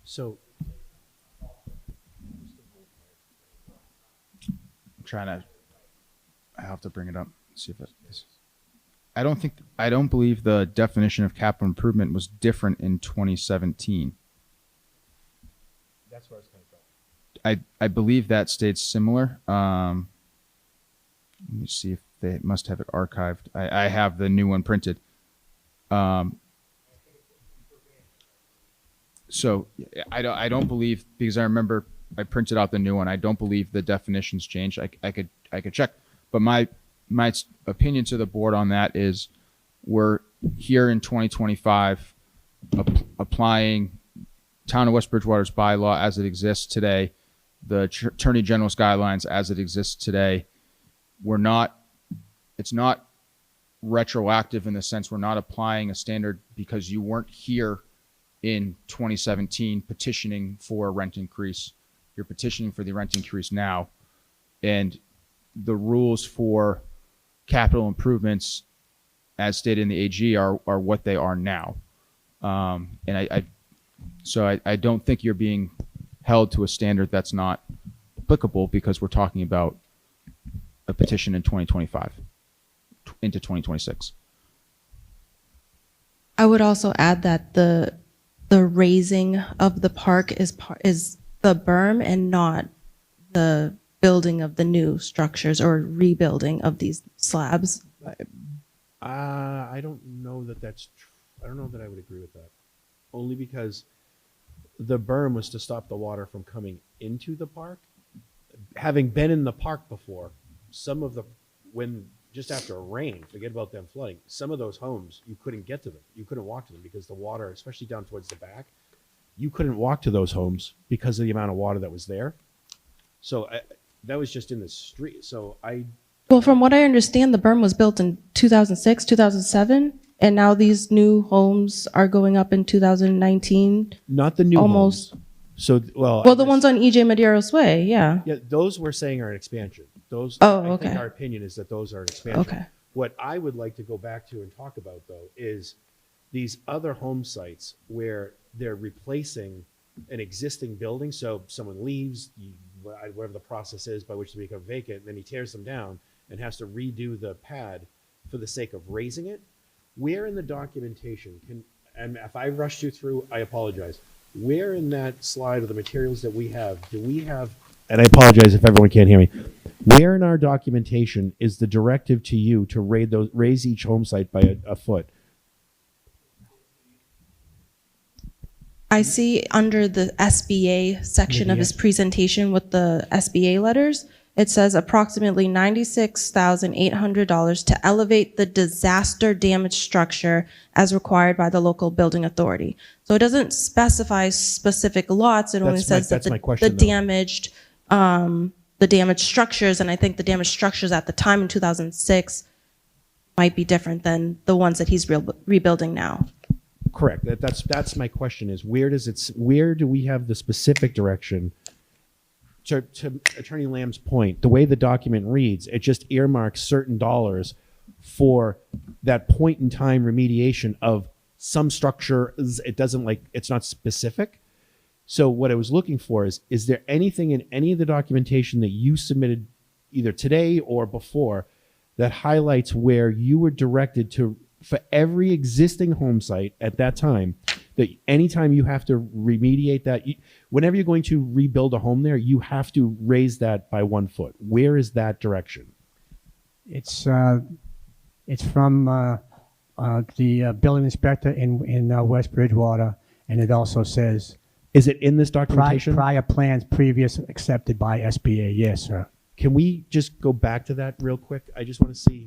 So I have to bring it up. See if it is. I don't believe the definition of capital improvement was different in 2017. that's where I was coming from. I believe that stayed similar. Let me see if they must have it archived. I have the new one printed. So I don't believe, because I remember I printed out the new one. I don't believe the definitions changed. I could check, but my my opinion to the board on that is we're here in 2025 applying Town of West Bridgewater's bylaw as it exists today, the Attorney General's guidelines as it exists today. It's not retroactive in the sense we're not applying a standard because you weren't here in 2017 petitioning for a rent increase. You're petitioning for the rent increase now. And the rules for capital improvements, as stated in the AG, are what they are now. And I don't think you're being held to a standard that's not applicable because we're talking about a petition in 2025 into 2026. I would also add that the raising of the park is the berm and not the building of the new structures or rebuilding of these slabs. I don't know that that's I don't know that I would agree with that. Only because the berm was to stop the water from coming into the park. Having been in the park before, some of the, when just after a rain, forget about them flooding, some of those homes, you couldn't get to them. You couldn't walk to them because the water, especially down towards the back, you couldn't walk to those homes because of the amount of water that was there. So that was just in the street. So Well, from what I understand, the berm was built in 2006, 2007, and now these new homes are going up in 2019. Not the new almost. homes. So, well, Well, the ones on EJ Madero's Way, yeah. yeah, those we're saying are an expansion. Those, Oh, I okay. think our opinion is that those are an expansion. Okay. What I would like to go back to and talk about, though, is these other home sites where they're replacing an existing building. So someone leaves, whatever the process is by which they become vacant, then he tears them down and has to redo the pad for the sake of raising it. Where in the documentation and if I rushed you through, I apologize. Where in that slide of the materials that we have, do we have, and I apologize if everyone can't hear me, where in our documentation is the directive to you to raise each home site by a foot? I see under the SBA section of his presentation with the SBA letters, it says approximately $96,800 to elevate the disaster damaged structure as required by the local building authority. So it doesn't specify specific lots. It only says that the damaged structures, and I think the damaged structures at the time in 2006 might be different than the ones that he's rebuilding now. Correct. That's my question is where do we have the specific direction? To Attorney Lamb's point, the way the document reads, it just earmarks certain dollars for that point in time remediation of some structure. It doesn't it's not specific. So what I was looking for is there anything in any of the documentation that you submitted either today or before that highlights where you were directed to, for every existing home site at that time, that anytime you have to remediate that, whenever you're going to rebuild a home there, you have to raise that by 1 foot. Where is that direction? It's from the building inspector in West Bridgewater, and it also says Is it in this documentation? prior plans previous accepted by SBA. Yes, sir. Can we just go back to that real quick? I just want to see.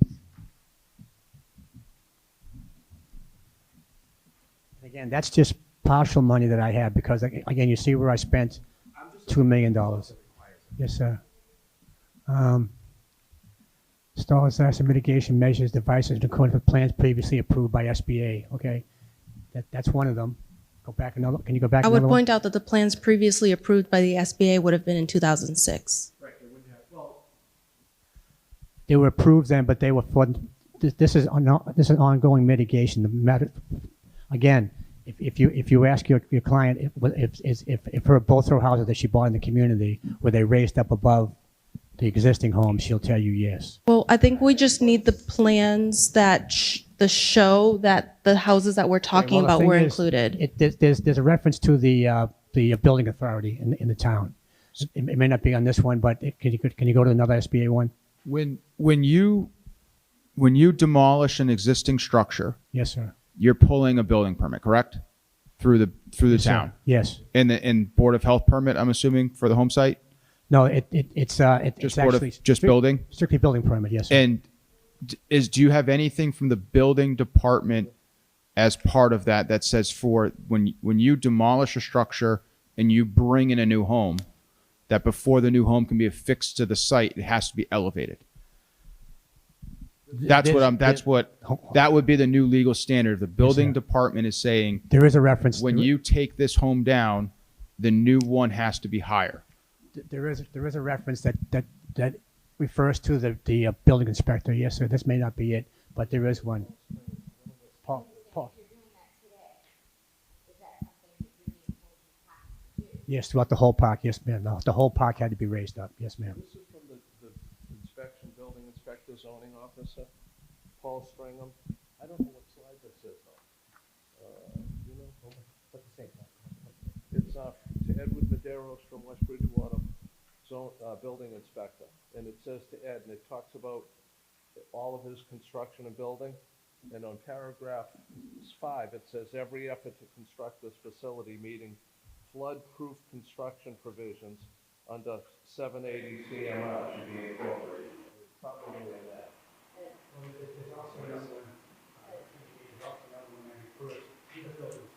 Again, that's just partial money that I have because, again, you see where I spent $2 million. Yes, sir. Install disaster mitigation measures, devices in accordance with plans previously approved by SBA. Okay, that's one of them. Go back another. Can you go back? I would another one? point out that the plans previously approved by the SBA would have been in 2006. They were approved then, but they were for. This is ongoing mitigation. The matter, again, if you ask your client if both her houses that she bought in the community were they raised up above the existing home, she'll tell you yes. Well, I think we just need the plans that show that the houses that we're talking Well, the about thing were is, included. There's a reference to the building authority in the town. It may not be on this one, but can you go to another SBA one? When you demolish an existing structure, Yes, sir. you're pulling a building permit, correct? Through the Yes, sir. town. Yes. And Board of Health permit, I'm assuming, for the home site? No, it's Just Board of, actually just building? strictly building permit. Yes, sir. And do you have anything from the building department as part of that that says for when you demolish a structure and you bring in a new home, that before the new home can be affixed to the site, it has to be elevated? That would be the new legal standard. The building department is saying There is a reference. when you take this home down, the new one has to be higher. There is a reference that refers to the building inspector. Yes, sir. This may not be it, but there is one. Paul. If you're doing that today, is that something that you need to have to do? Yes, throughout the whole park. Yes, ma'am. The whole park had to be raised up. Yes, ma'am. This is from the inspection, building inspector, zoning officer, Paul Stringham. I don't know what slide this is though. You know? It's, to Edward Maderos from West Bridgewater, building inspector. And it says to Ed, and it talks about all of his construction and building. And on paragraph 5, it says, every effort to construct this facility meeting flood-proof construction provisions under 780 CMR should be incorporated. It's probably in that. There's also another one that refers to the building inspector.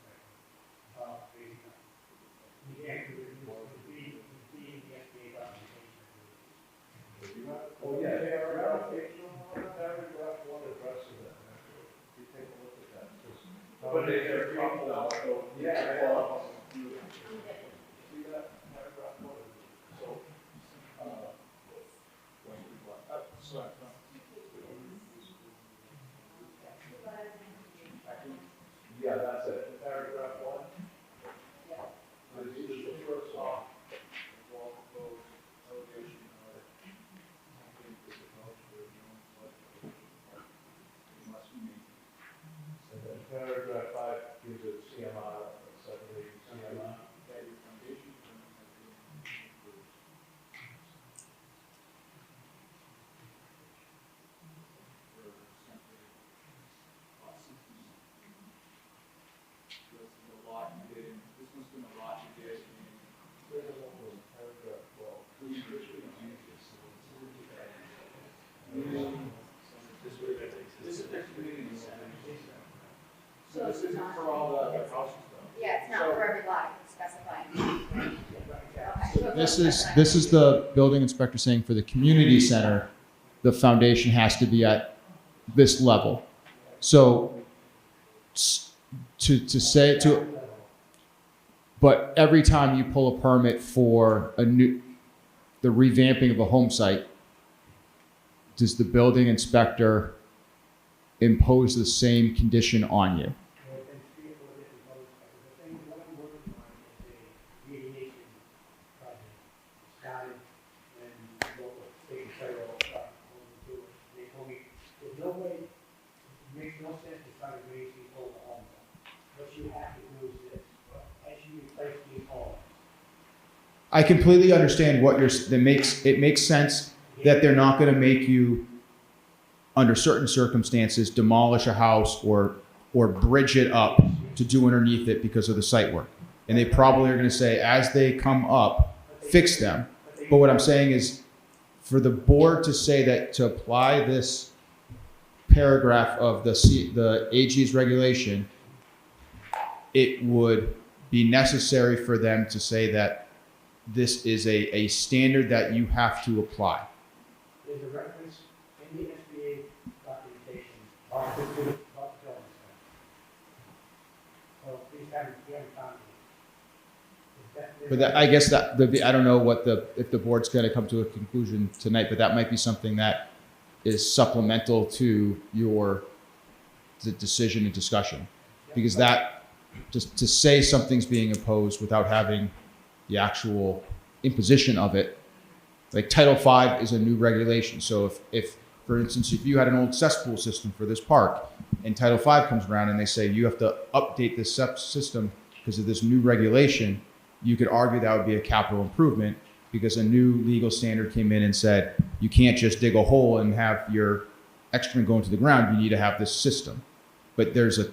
Oh, yeah, paragraph 1 addresses it. You take a look at that. But they're talking about, yeah. See that paragraph 1? So, yeah, that's it. Paragraph 1? Yeah. This is the first one. And then paragraph 5 gives it CMR, 780 CMR. So this isn't for all the houses though? Yeah, it's not for every lot, it's specified. Okay. This is the building inspector saying for the community center, the foundation has to be at this level. So but every time you pull a permit for the revamping of a home site, does the building inspector impose the same condition on you? I completely understand what it makes sense that they're not going to make you, under certain circumstances, demolish a house or bridge it up to do underneath it because of the site work. And they probably are going to say, as they come up, fix them. But what I'm saying is, for the board to say that to apply this paragraph of the AG's regulation, it would be necessary for them to say that this is a standard that you have to apply. There's a reference in the SBA documentation about the building inspector. So please haven't found it. But I guess I don't know if the board's going to come to a conclusion tonight, but that might be something that is supplemental to the decision and discussion. Because that, just to say something's being imposed without having the actual imposition of it, like Title V is a new regulation. So if for instance, if you had an old cesspool system for this park and Title V comes around and they say you have to update this system because of this new regulation, you could argue that would be a capital improvement because a new legal standard came in and said you can't just dig a hole and have your excrement go into the ground. You need to have this system. But there's a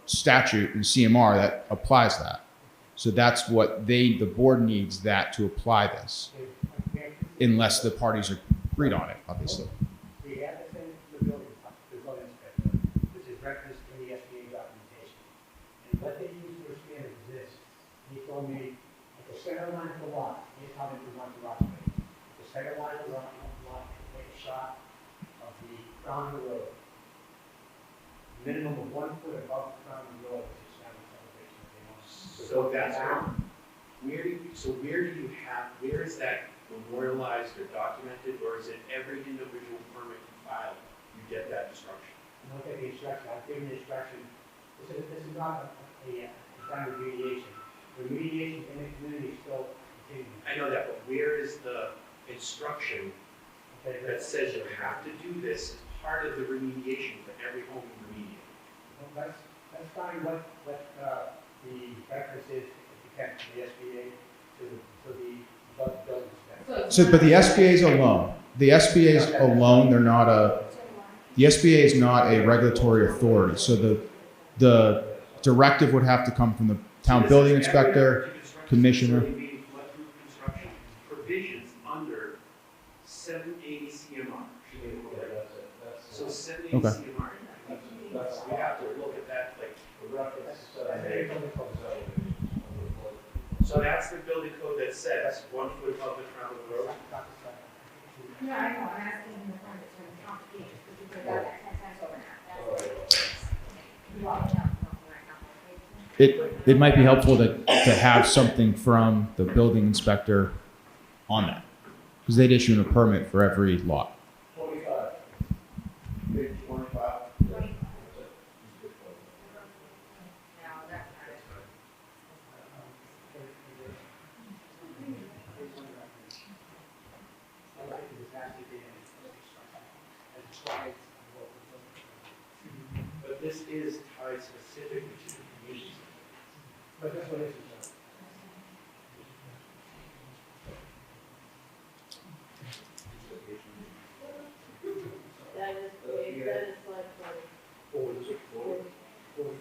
statute in CMR that applies that. So that's what the board needs that to apply this, unless the parties are agreed on it, obviously. We have this in the reference in the SBA documentation. And what they use for a standard is this. He told me, at the center line of the lot, here's how they want the lot to be. The center line of the lot, take a shot of the crown of the road. Minimum of 1 foot above the crown of the road is the established elevation that they want. So that's where do you have, where is that memorialized or documented, or is it every individual permit you file, you get that instruction? I don't take the instruction, I've given the instruction, this is not a kind of remediation. Remediation in the community is still continuing. I know that, but where is the instruction that says you have to do this as part of the remediation for every home you remediate? Well, that's fine, what the reference is, if you can, to the SBA, to the building inspector. So, but the SBA's alone. The SBA's alone, they're not the SBA is not a regulatory authority. So the directive would have to come from the town building inspector, commissioner. Construction provisions under 780 CMR. So 780 Okay. CMR. We have to look at that, like, so that's the building code that says 1 foot above the crown of the road. No, I know, I'm asking him the one that's from the complications, because you put that 10 times over now. That's you all know. It might be helpful to have something from the building inspector on that, because they'd issue a permit for every lot. 25. Page 25. No, that's not it. But this is tied specifically to the community. But that's what it is. That is like, Or is it 40? 40.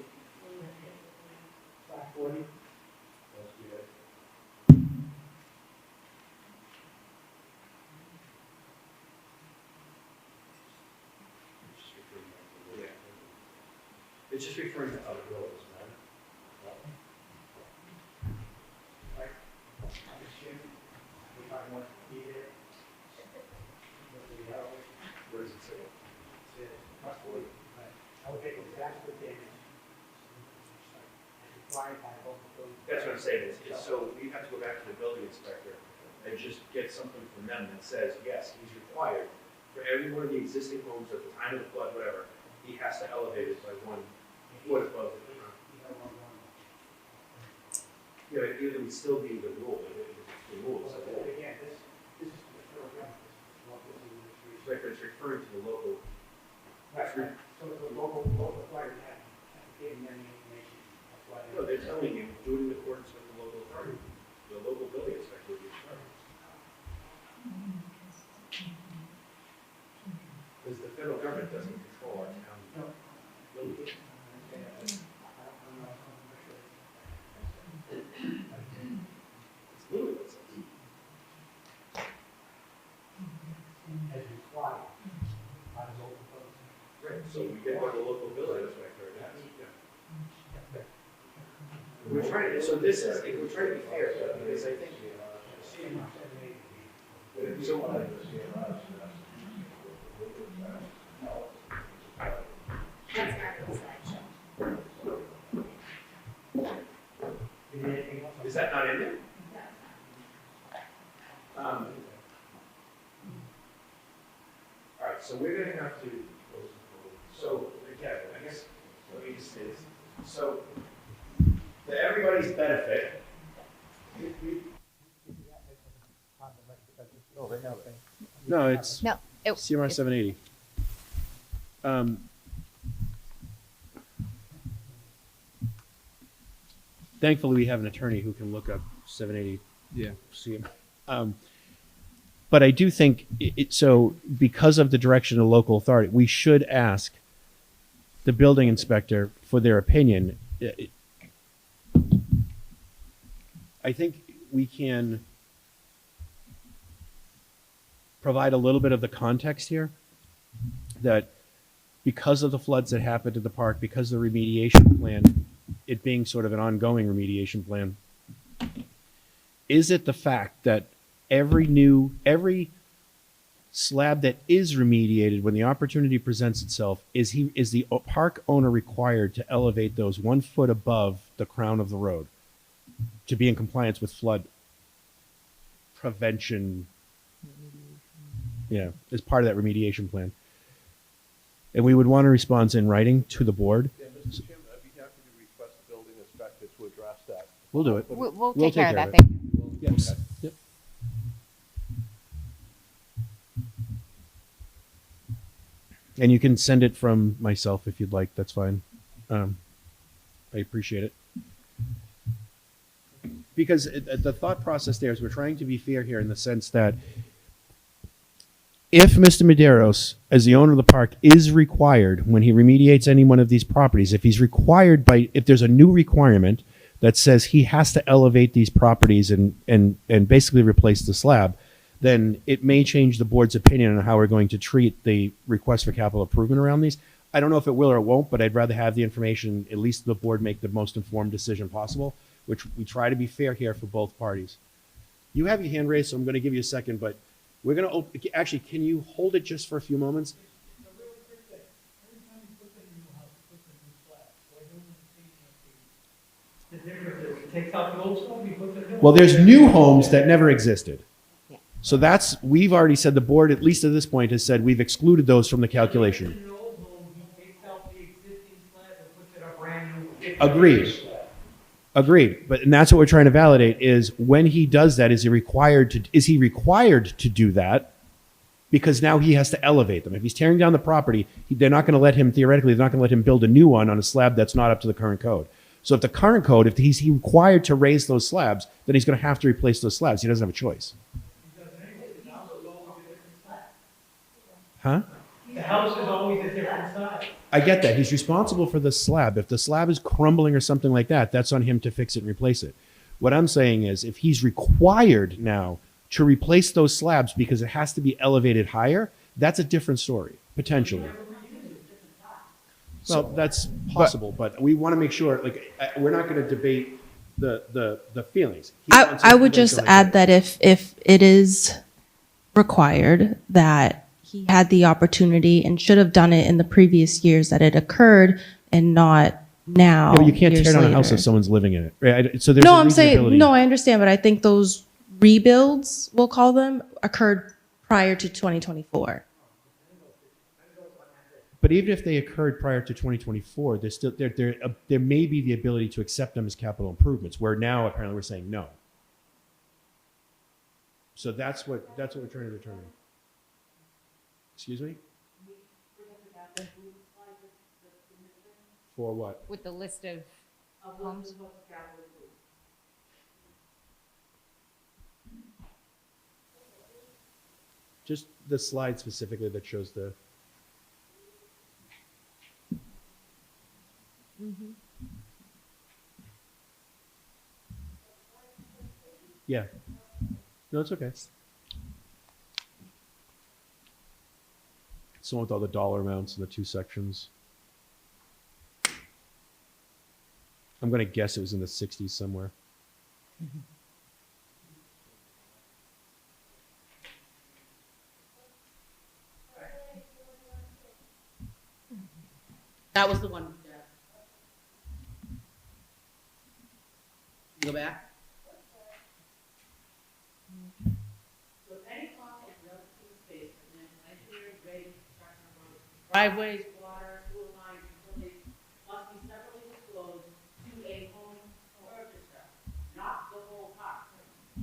It's just referring to other roads, man. Where does it say? I would take exactly the damage. That's what I'm saying, is so we have to go back to the building inspector and just get something from them that says, yes, he's required for every one of the existing homes at the time of the flood, whatever, he has to elevate it by 1 foot above the ground. Yeah, but it would still be the rule, the rules. Again, this is the federal government, this is what this is. Right, but it's referring to the local. Right, so the local authority have given them the information, that's why. No, they're telling you, do it in accordance with the local authority. The local building inspector will be charged. Because the federal government doesn't control our town building. It's literally what it says. As required by the local authority. Right, so we get what the local building inspector does. We're trying to, so this is, we're trying to be fair, because I think, so, That's not the slideshow. is that not in there? All right, so we're gonna have to, so, again, I guess, let me just say this. So, for everybody's benefit, No, it's No, it, CMR 780. Thankfully, we have an attorney who can look up 780. Yeah. CMR. But I do think so because of the direction of the local authority, we should ask the building inspector for their opinion. I think we can provide a little bit of the context here that because of the floods that happened in the park, because of the remediation plan, it being sort of an ongoing remediation plan, is it the fact that every slab that is remediated, when the opportunity presents itself, is the park owner required to elevate those 1 foot above the crown of the road to be in compliance with flood prevention? Yeah, as part of that remediation plan. And we would want a response in writing to the board. Yeah, Mr. Chairman, I'd be happy to request the building inspector to address that. We'll do it. We'll take care of that. it. Thank you. Yes. Yep. And you can send it from myself if you'd like. That's fine. I appreciate it. Because the thought process there is we're trying to be fair here in the sense that if Mr. Medeiros, as the owner of the park, is required when he remediates any one of these properties, if he's required if there's a new requirement that says he has to elevate these properties and basically replace the slab, then it may change the board's opinion on how we're going to treat the request for capital improvement around these. I don't know if it will or it won't, but I'd rather have the information, at least the board make the most informed decision possible, which we try to be fair here for both parties. You have your hand raised, so I'm going to give you a second, but we're going to actually, can you hold it just for a few moments? It's a real quick thing. Every time you put in a new house, you put in a new slab. So I don't understand the difference is, it takes out the old stuff, you put the new. Well, there's new homes that never existed. Yeah. So we've already said, the board, at least at this point, has said we've excluded those from the calculation. In an old home, he takes out the existing slab and puts in a brand new. Agreed. slab. Agreed. And that's what we're trying to validate is when he does that, is he required to do that? Because now he has to elevate them. If he's tearing down the property, they're not going to let him, theoretically, they're not going to let him build a new one on a slab that's not up to the current code. So if the current code, if he's required to raise those slabs, then he's going to have to replace those slabs. He doesn't have a choice. Huh? The house is always a different size. I get that. He's responsible for the slab. If the slab is crumbling or something like that, that's on him to fix it and replace it. What I'm saying is if he's required now to replace those slabs because it has to be elevated higher, that's a different story, potentially. Well, that's possible, but we want to make sure, we're not going to debate the feelings. I would just add that if it is required that he had the opportunity and should have done it in the previous years that it occurred and not now. Yeah, but you can't years tear down a house later. if someone's living in it, right? So there's No, a I'm saying, reasonability. no, I understand, but I think those rebuilds, we'll call them, occurred prior to 2024. But even if they occurred prior to 2024, there's still there may be the ability to accept them as capital improvements. Where now apparently we're saying no. So that's what we're trying to determine. Excuse me? For what? With the list of homes. Just the slide specifically that shows the. Yeah. No, it's okay. It's the one with all the dollar amounts in the two sections. I'm going to guess it was in the 60s somewhere. That was the one. Go back. So any cost relative to the space, and then engineering, grading, construction of roads, driveways, water, sewer lines, utilities, must be separately disclosed to a home purchaser, not the whole park.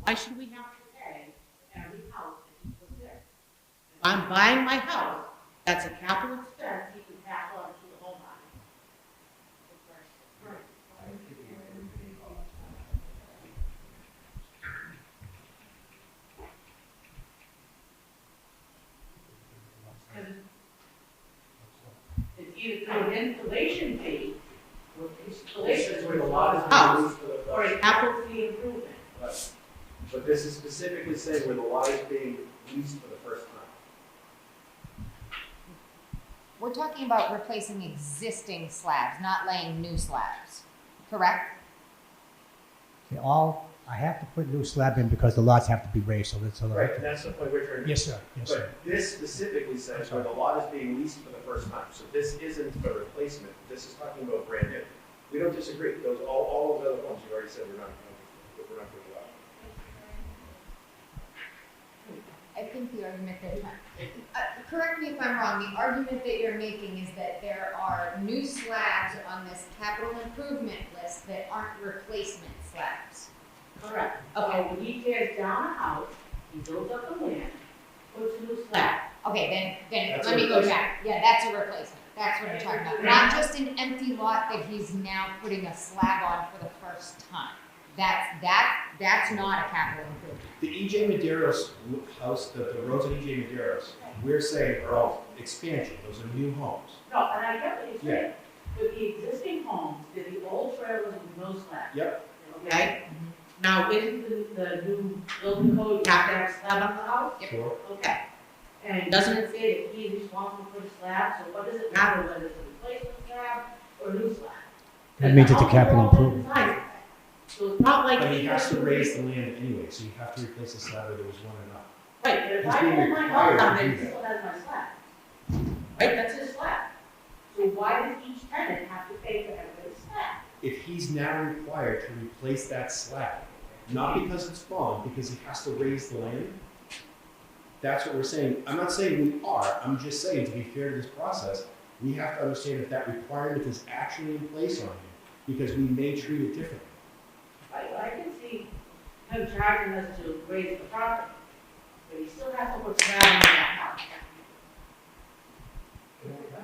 Why should we have to pay for every house that he puts in? If I'm buying my house, that's a capital expense he can pass on to the homeowner. It's either through an installation fee, or installation This is for where the the lot is being house, used for the or first a capital fee improvement. Right. But this is specifically saying where the lot is being used for the first time. We're talking about replacing existing slabs, not laying new slabs, correct? I have to put new slab in because the lots have to be raised, so that's a lot. Right, and that's the point we're trying to. Yes, sir, yes, sir. But this specifically says where the lot is being leased for the first time, so this isn't a replacement, this is talking about brand new. We don't disagree, those, all those other ones you already said we're not putting about. I think the argument that, correct me if I'm wrong, the argument that you're making is that there are new slabs on this capital improvement list that aren't replacement slabs. Correct. Okay, when he tears down a house, he builds up the land, puts a new slab. Okay, then That's let a me go replacement. back. Yeah, that's a replacement. That's what I'm talking about. Not just an empty lot that he's now putting a slab on for the first time. That's not a capital improvement. The EJ Madero's house, the roads at EJ Madero's, we're saying are all expansion, those are new homes. No, and I get what you're saying. With the existing homes, they're the old trailers with no slab. Yep. Okay? Now, isn't the new building code, you have to have a slab on the house? Sure. Okay. And doesn't it say that he's responsible for the slab, so what does it matter whether it's a replacement slab or a new slab? That means it's a capital improvement. improvement. So it's not like. But he has to raise the land anyway, so you have to replace the slab or there was one or not. Right, but if He's I being put my required house on to there, do he that. still has my slab. Right, that's his slab. So why does each tenant have to pay for everybody's slab? If he's now required to replace that slab, not because it's fallen, because he has to raise the land, that's what we're saying. I'm not saying we are, I'm just saying, to be fair to this process, we have to understand if that requirement is actually in place on him, because we may treat it differently. I can see him charging us to raise the property, but he still has to put slab on that house.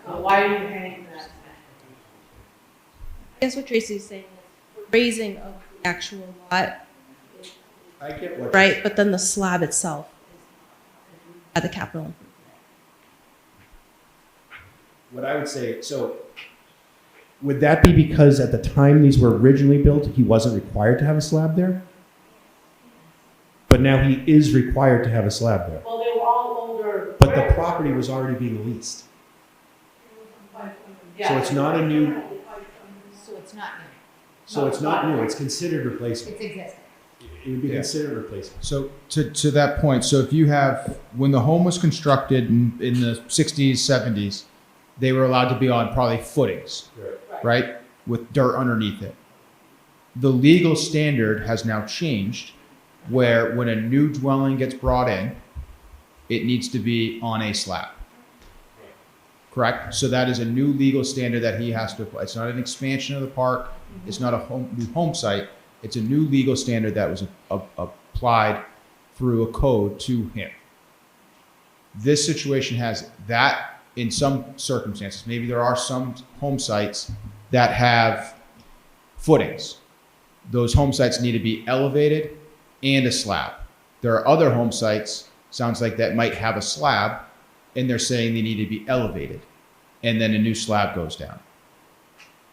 So why are you paying for that? I guess what Tracy's saying is raising of the actual lot, I get what. right? But then the slab itself is at the capital. What I would say, so, would that be because at the time these were originally built, he wasn't required to have a slab there? But now he is required to have a slab there. Well, they were all older. But the property was already being leased. So it's not a new, So it's not new. so it's not new, it's considered replacement. It's existing. It would be Yeah. considered replacement. So to that point, so if you have, when the home was constructed in the 60s, 70s, they were allowed to be on probably footings, right? With dirt underneath it. The legal standard has now changed where when a new dwelling gets brought in, it needs to be on a slab. Correct? So that is a new legal standard that he has to apply. It's not an expansion of the park. It's not a new home site. It's a new legal standard that was applied through a code to him. This situation has that in some circumstances. Maybe there are some home sites that have footings. Those home sites need to be elevated and a slab. There are other home sites, sounds like, that might have a slab, and they're saying they need to be elevated, and then a new slab goes down.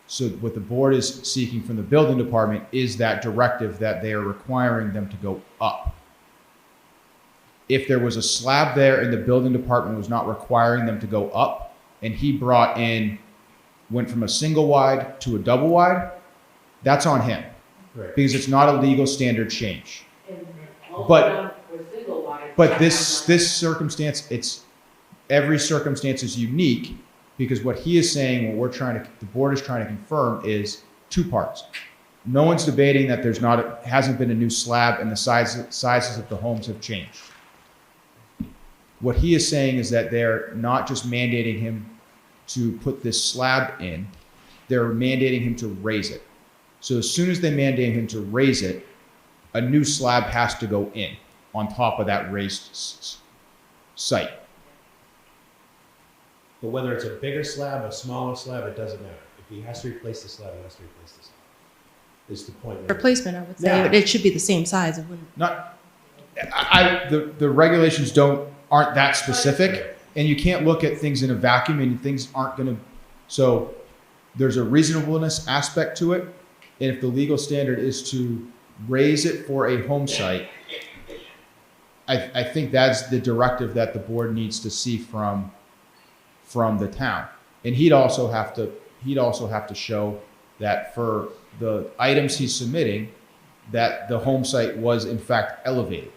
So what the board is seeking from the building department is that directive that they are requiring them to go up. If there was a slab there and the building department was not requiring them to go up, and he went from a single wide to a double wide, that's on him. Right. Because it's not a legal standard change. And most But- of them were single wide. But this circumstance, every circumstance is unique, because what he is saying, the board is trying to confirm is two parts. No one's debating that hasn't been a new slab and the sizes of the homes have changed. What he is saying is that they're not just mandating him to put this slab in, they're mandating him to raise it. So as soon as they mandate him to raise it, a new slab has to go in on top of that raised site. But whether it's a bigger slab, a smaller slab, it doesn't matter. If he has to replace the slab, he has to replace the slab. Is the point. Replacement, I would say, Yeah. it should be the same size. It wouldn't. The regulations aren't that specific, and you can't look at things in a vacuum, and things aren't going to. So there's a reasonableness aspect to it, and if the legal standard is to raise it for a home site, I think that's the directive that the board needs to see from from the town. And he'd also have to show that for the items he's submitting, that the home site was in fact elevated.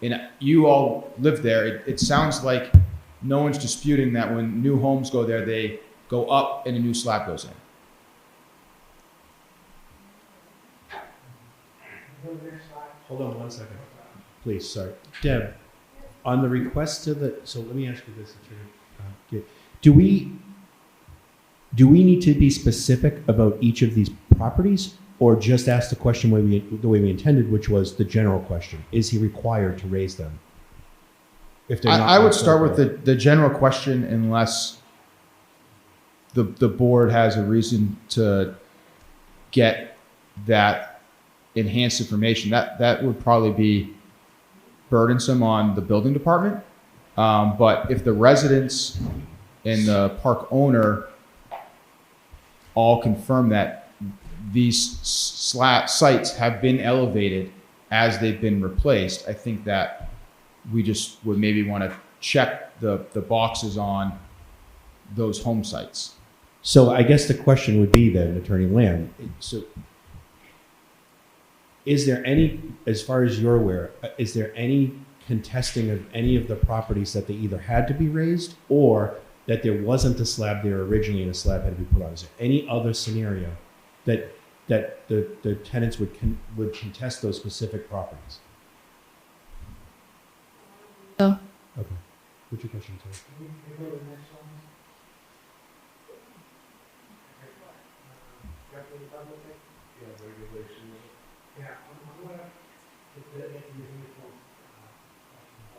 And you all live there. It sounds like no one's disputing that when new homes go there, they go up and a new slab goes in. Hold on one second, please, sorry. Deb, on the request to the, so let me ask you this, Attorney. Do we need to be specific about each of these properties, or just ask the question the way we intended, which was the general question? Is he required to raise them? If they're not I would start with the general question unless the board has a reason to get that enhanced information. That would probably be burdensome on the building department. But if the residents and the park owner all confirm that these sites have been elevated as they've been replaced, I think that we just would maybe want to check the boxes on those home sites. So I guess the question would be then, Attorney Lamb, so is there any, as far as you're aware, is there any contesting of any of the properties that they either had to be raised or that there wasn't a slab there originally and a slab had to be put on? Is there any other scenario that the tenants would contest those specific properties? No. Okay. What's your question, sir?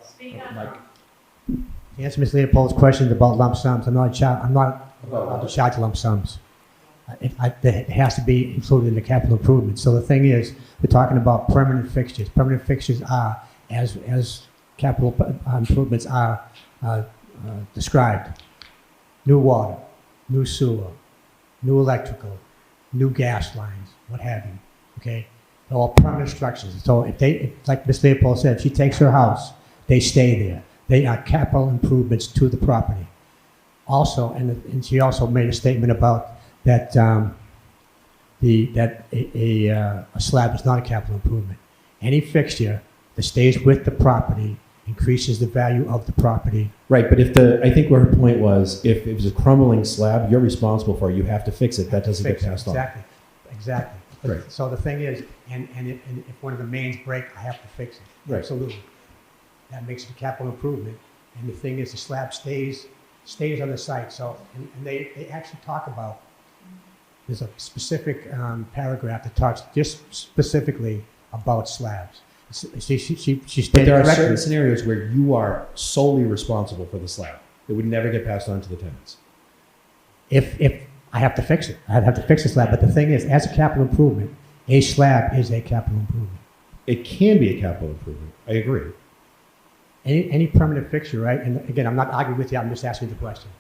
Speak up. Mike. To answer Ms. Leopold's questions about lump sums, I'm not allowed to charge lump sums. It has to be included in the capital improvement. So the thing is, we're talking about permanent fixtures. Permanent fixtures are, as capital improvements are described, new water, new sewer, new electrical, new gas lines, what have you, okay? They're all permanent structures. So if like Ms. Leopold said, if she takes her house, they stay there. They are capital improvements to the property. Also, and she also made a statement about that a slab is not a capital improvement. Any fixture that stays with the property increases the value of the property. Right, but I think where her point was, if it was a crumbling slab, you're responsible for it. You have to fix it. That doesn't get passed on. Exactly. But, Right. so the thing is, and if one of the mains break, I have to fix it. Right. Absolutely. That makes it a capital improvement. And the thing is, the slab stays on the site. So, and they actually talk about, there's a specific paragraph that talks just specifically about slabs. She But stated there are correctly. certain scenarios where you are solely responsible for the slab. It would never get passed on to the tenants. If I have to fix it, I'd have to fix the slab. But the thing is, as a capital improvement, a slab is a capital improvement. It can be a capital improvement. I agree. Any permanent fixture, right? And again, I'm not arguing with you, I'm just asking the question.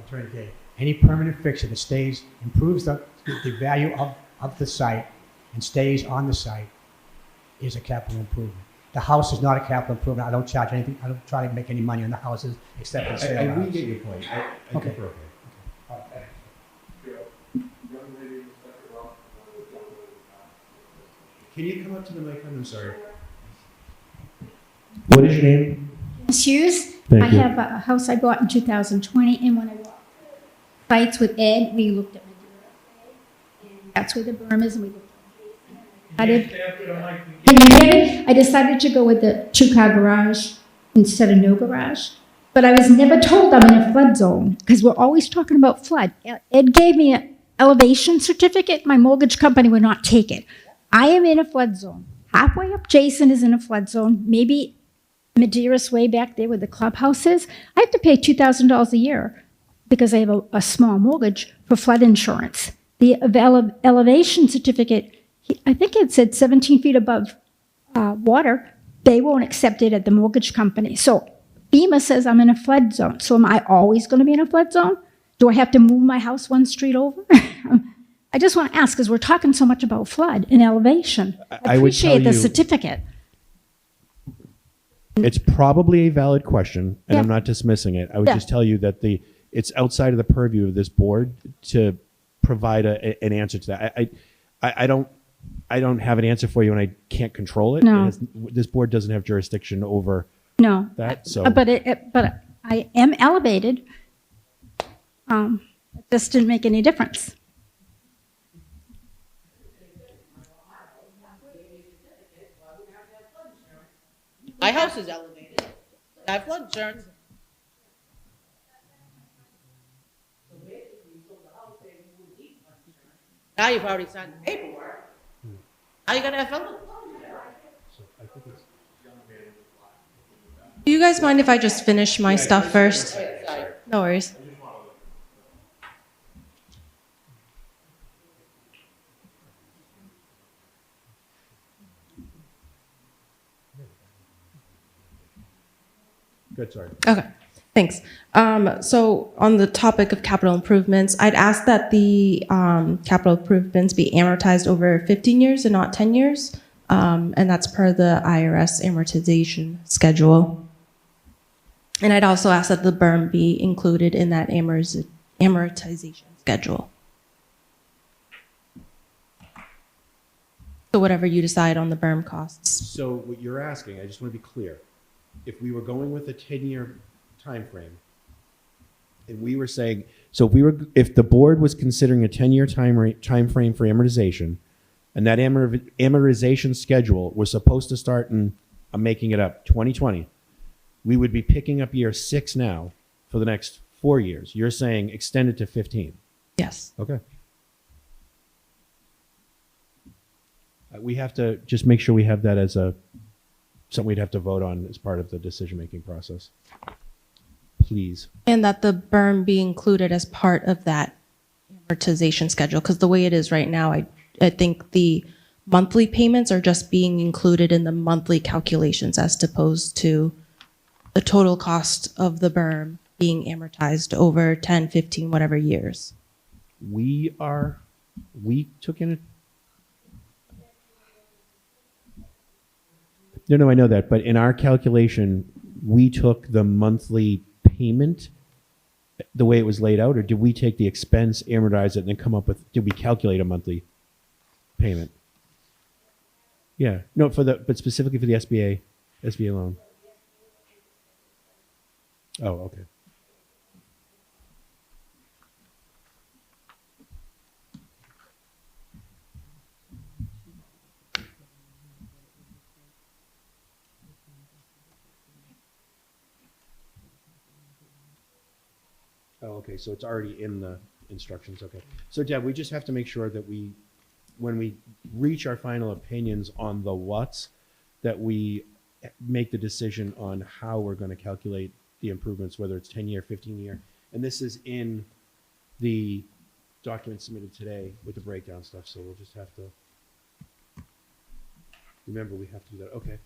Attorney Day. Any permanent fixture that improves the value of the site and stays on the site is a capital improvement. The house is not a capital improvement. I don't charge anything. I don't try to make any money on the houses except for the sale. I of the we house. get your point. I Okay. think we're okay. Can you come up to the microphone? I'm sorry. What is your name? Hughes. Thank I you. have a house I bought in 2020, and when I walked fights with Ed, we looked at Madeira, and that's where the berm is, and we looked at Jason. Can you hear me? I decided to go with the two-car garage instead of no garage, but I was never told I'm in a flood zone, because we're always talking about flood. Ed gave me an elevation certificate. My mortgage company would not take it. I am in a flood zone. Halfway up Jason is in a flood zone, maybe Madeiras way back there where the clubhouse is. I have to pay $2,000 a year because I have a small mortgage for flood insurance. The elevation certificate, I think it said 17 feet above water. They won't accept it at the mortgage company. So FEMA says I'm in a flood zone. So am I always going to be in a flood zone? Do I have to move my house one street over? I just want to ask, because we're talking so much about flood and elevation. I I would appreciate tell the you- certificate. It's probably a valid question, and I'm Yeah. not dismissing it. I would Yeah. just tell you that it's outside of the purview of this board to provide an answer to that. I don't have an answer for you, and I can't control it. No. This board doesn't have jurisdiction over No. that. So, But I am elevated. It just didn't make any difference. My house is elevated. I have flood insurance. Now you've already signed the paperwork. Now you gotta have flood insurance. Do you guys mind if I just finish my stuff first? Sorry. No worries. good, sorry. Okay, thanks. So on the topic of capital improvements, I'd ask that the capital improvements be amortized over 15 years and not 10 years. And that's per the IRS amortization schedule. And I'd also ask that the berm be included in that amortization schedule. So whatever you decide on the berm costs. So what you're asking, I just want to be clear. If we were going with a 10-year time frame, and we were saying, if the board was considering a 10-year time frame for amortization, and that amortization schedule was supposed to start in, I'm making it up, 2020, we would be picking up year 6 now for the next 4 years. You're saying extend it to 15. Yes. Okay. We have to just make sure we have that as something we'd have to vote on as part of the decision-making process. Please. And that the berm be included as part of that amortization schedule, because the way it is right now, I think the monthly payments are just being included in the monthly calculations as opposed to the total cost of the berm being amortized over 10, 15, whatever years. We took in No, I know that, but in our calculation, we took the monthly payment the way it was laid out, or did we take the expense, amortize it, and then come up with, did we calculate a monthly payment? Yeah, no, but specifically for the SBA loan. Oh, okay. Oh, okay, so it's already in the instructions, okay. So Deb, we just have to make sure that when we reach our final opinions on the what's, that we make the decision on how we're gonna calculate the improvements, whether it's 10-year, 15-year. And this is in the document submitted today with the breakdown stuff, so we'll just have to, remember, we have to do that, okay.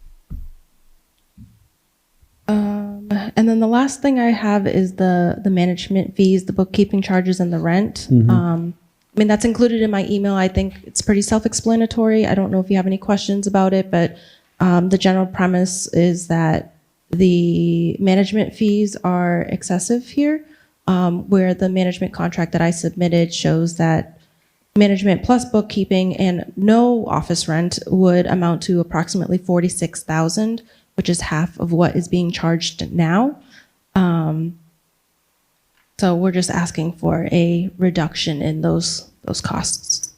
And then the last thing I have is the management fees, the bookkeeping charges, and the rent. Mhm. I mean, that's included in my email. I think it's pretty self-explanatory. I don't know if you have any questions about it, but the general premise is that the management fees are excessive here, where the management contract that I submitted shows that management plus bookkeeping and no office rent would amount to approximately $46,000, which is half of what is being charged now. So we're just asking for a reduction in those costs.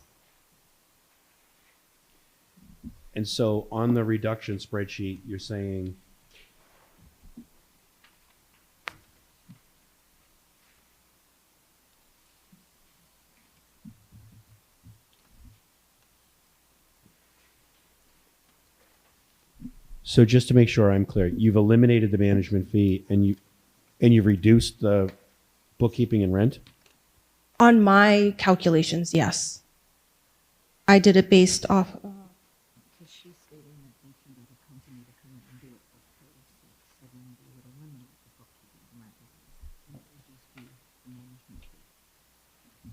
And so on the reduction spreadsheet, you're saying so just to make sure I'm clear, you've eliminated the management fee and you've reduced the bookkeeping and rent? On my calculations, yes. I did it based off.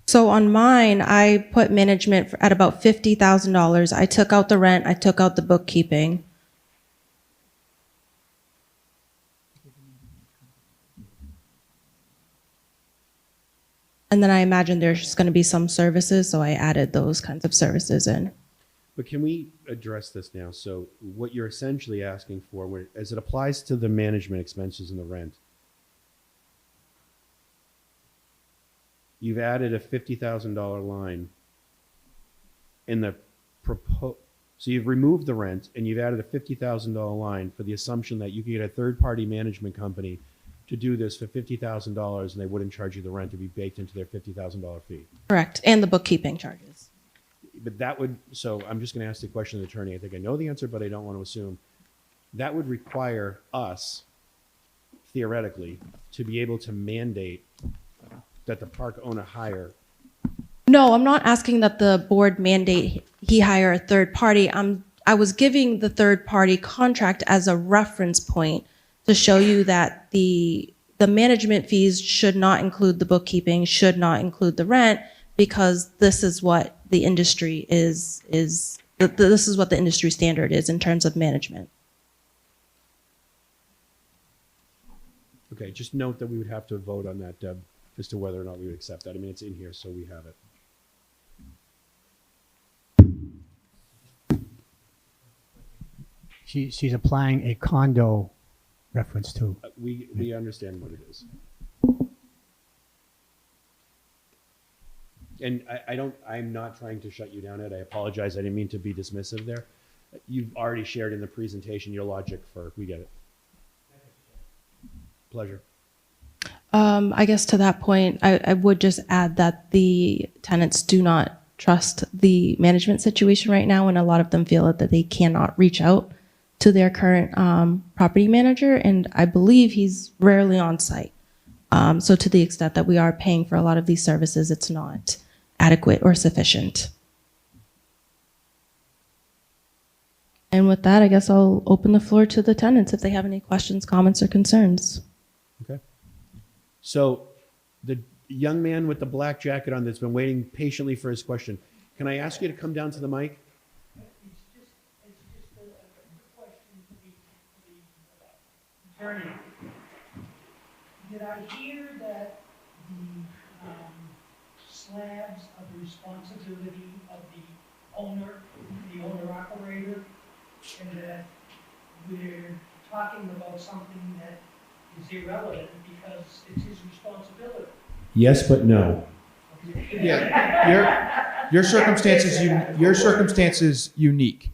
So on mine, I put management at about $50,000. I took out the rent, I took out the bookkeeping. And then I imagine there's going to be some services, so I added those kinds of services in. But can we address this now? So what you're essentially asking for, as it applies to the management expenses and the rent, you've added a $50,000 line in the so you've removed the rent and you've added a $50,000 line for the assumption that you could get a third-party management company to do this for $50,000 and they wouldn't charge you the rent to be baked into their $50,000 fee. Correct. And the bookkeeping charges. But that would, so I'm just going to ask the question of the attorney. I think I know the answer, but I don't want to assume. That would require us, theoretically, to be able to mandate that the park owner hire. No, I'm not asking that the board mandate he hire a third party. I was giving the third party contract as a reference point to show you that the management fees should not include the bookkeeping, should not include the rent, because this is what the industry this is what the industry standard is in terms of management. Okay, just note that we would have to vote on that, Deb, as to whether or not we would accept that. I mean, it's in here, so we have it. She's applying a condo reference to. We understand what it is. And I'm not trying to shut you down, Ed. I apologize. I didn't mean to be dismissive there. You've already shared in the presentation your logic we get it. Pleasure. I guess to that point, I would just add that the tenants do not trust the management situation right now, and a lot of them feel that they cannot reach out to their current property manager, and I believe he's rarely on site. So to the extent that we are paying for a lot of these services, it's not adequate or sufficient. And with that, I guess I'll open the floor to the tenants if they have any questions, comments, or concerns. Okay. So the young man with the black jacket on that's been waiting patiently for his question, can I ask you to come down to the mic? It's just a question to the attorney. Did I hear that the slabs of the responsibility of the owner-operator, and that we're talking about something that is irrelevant because it's his responsibility? Yes, but no. Yeah, your circumstances unique.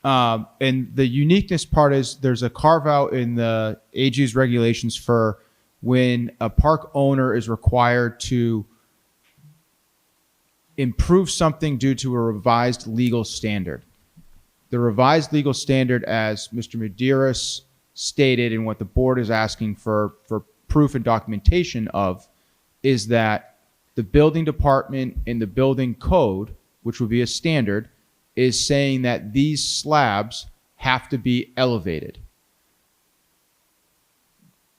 And the uniqueness part is there's a carve out in the AG's regulations for when a park owner is required to improve something due to a revised legal standard. The revised legal standard, as Mr. Medeiros stated, and what the board is asking for proof and documentation of, is that the building department in the building code, which would be a standard, is saying that these slabs have to be elevated.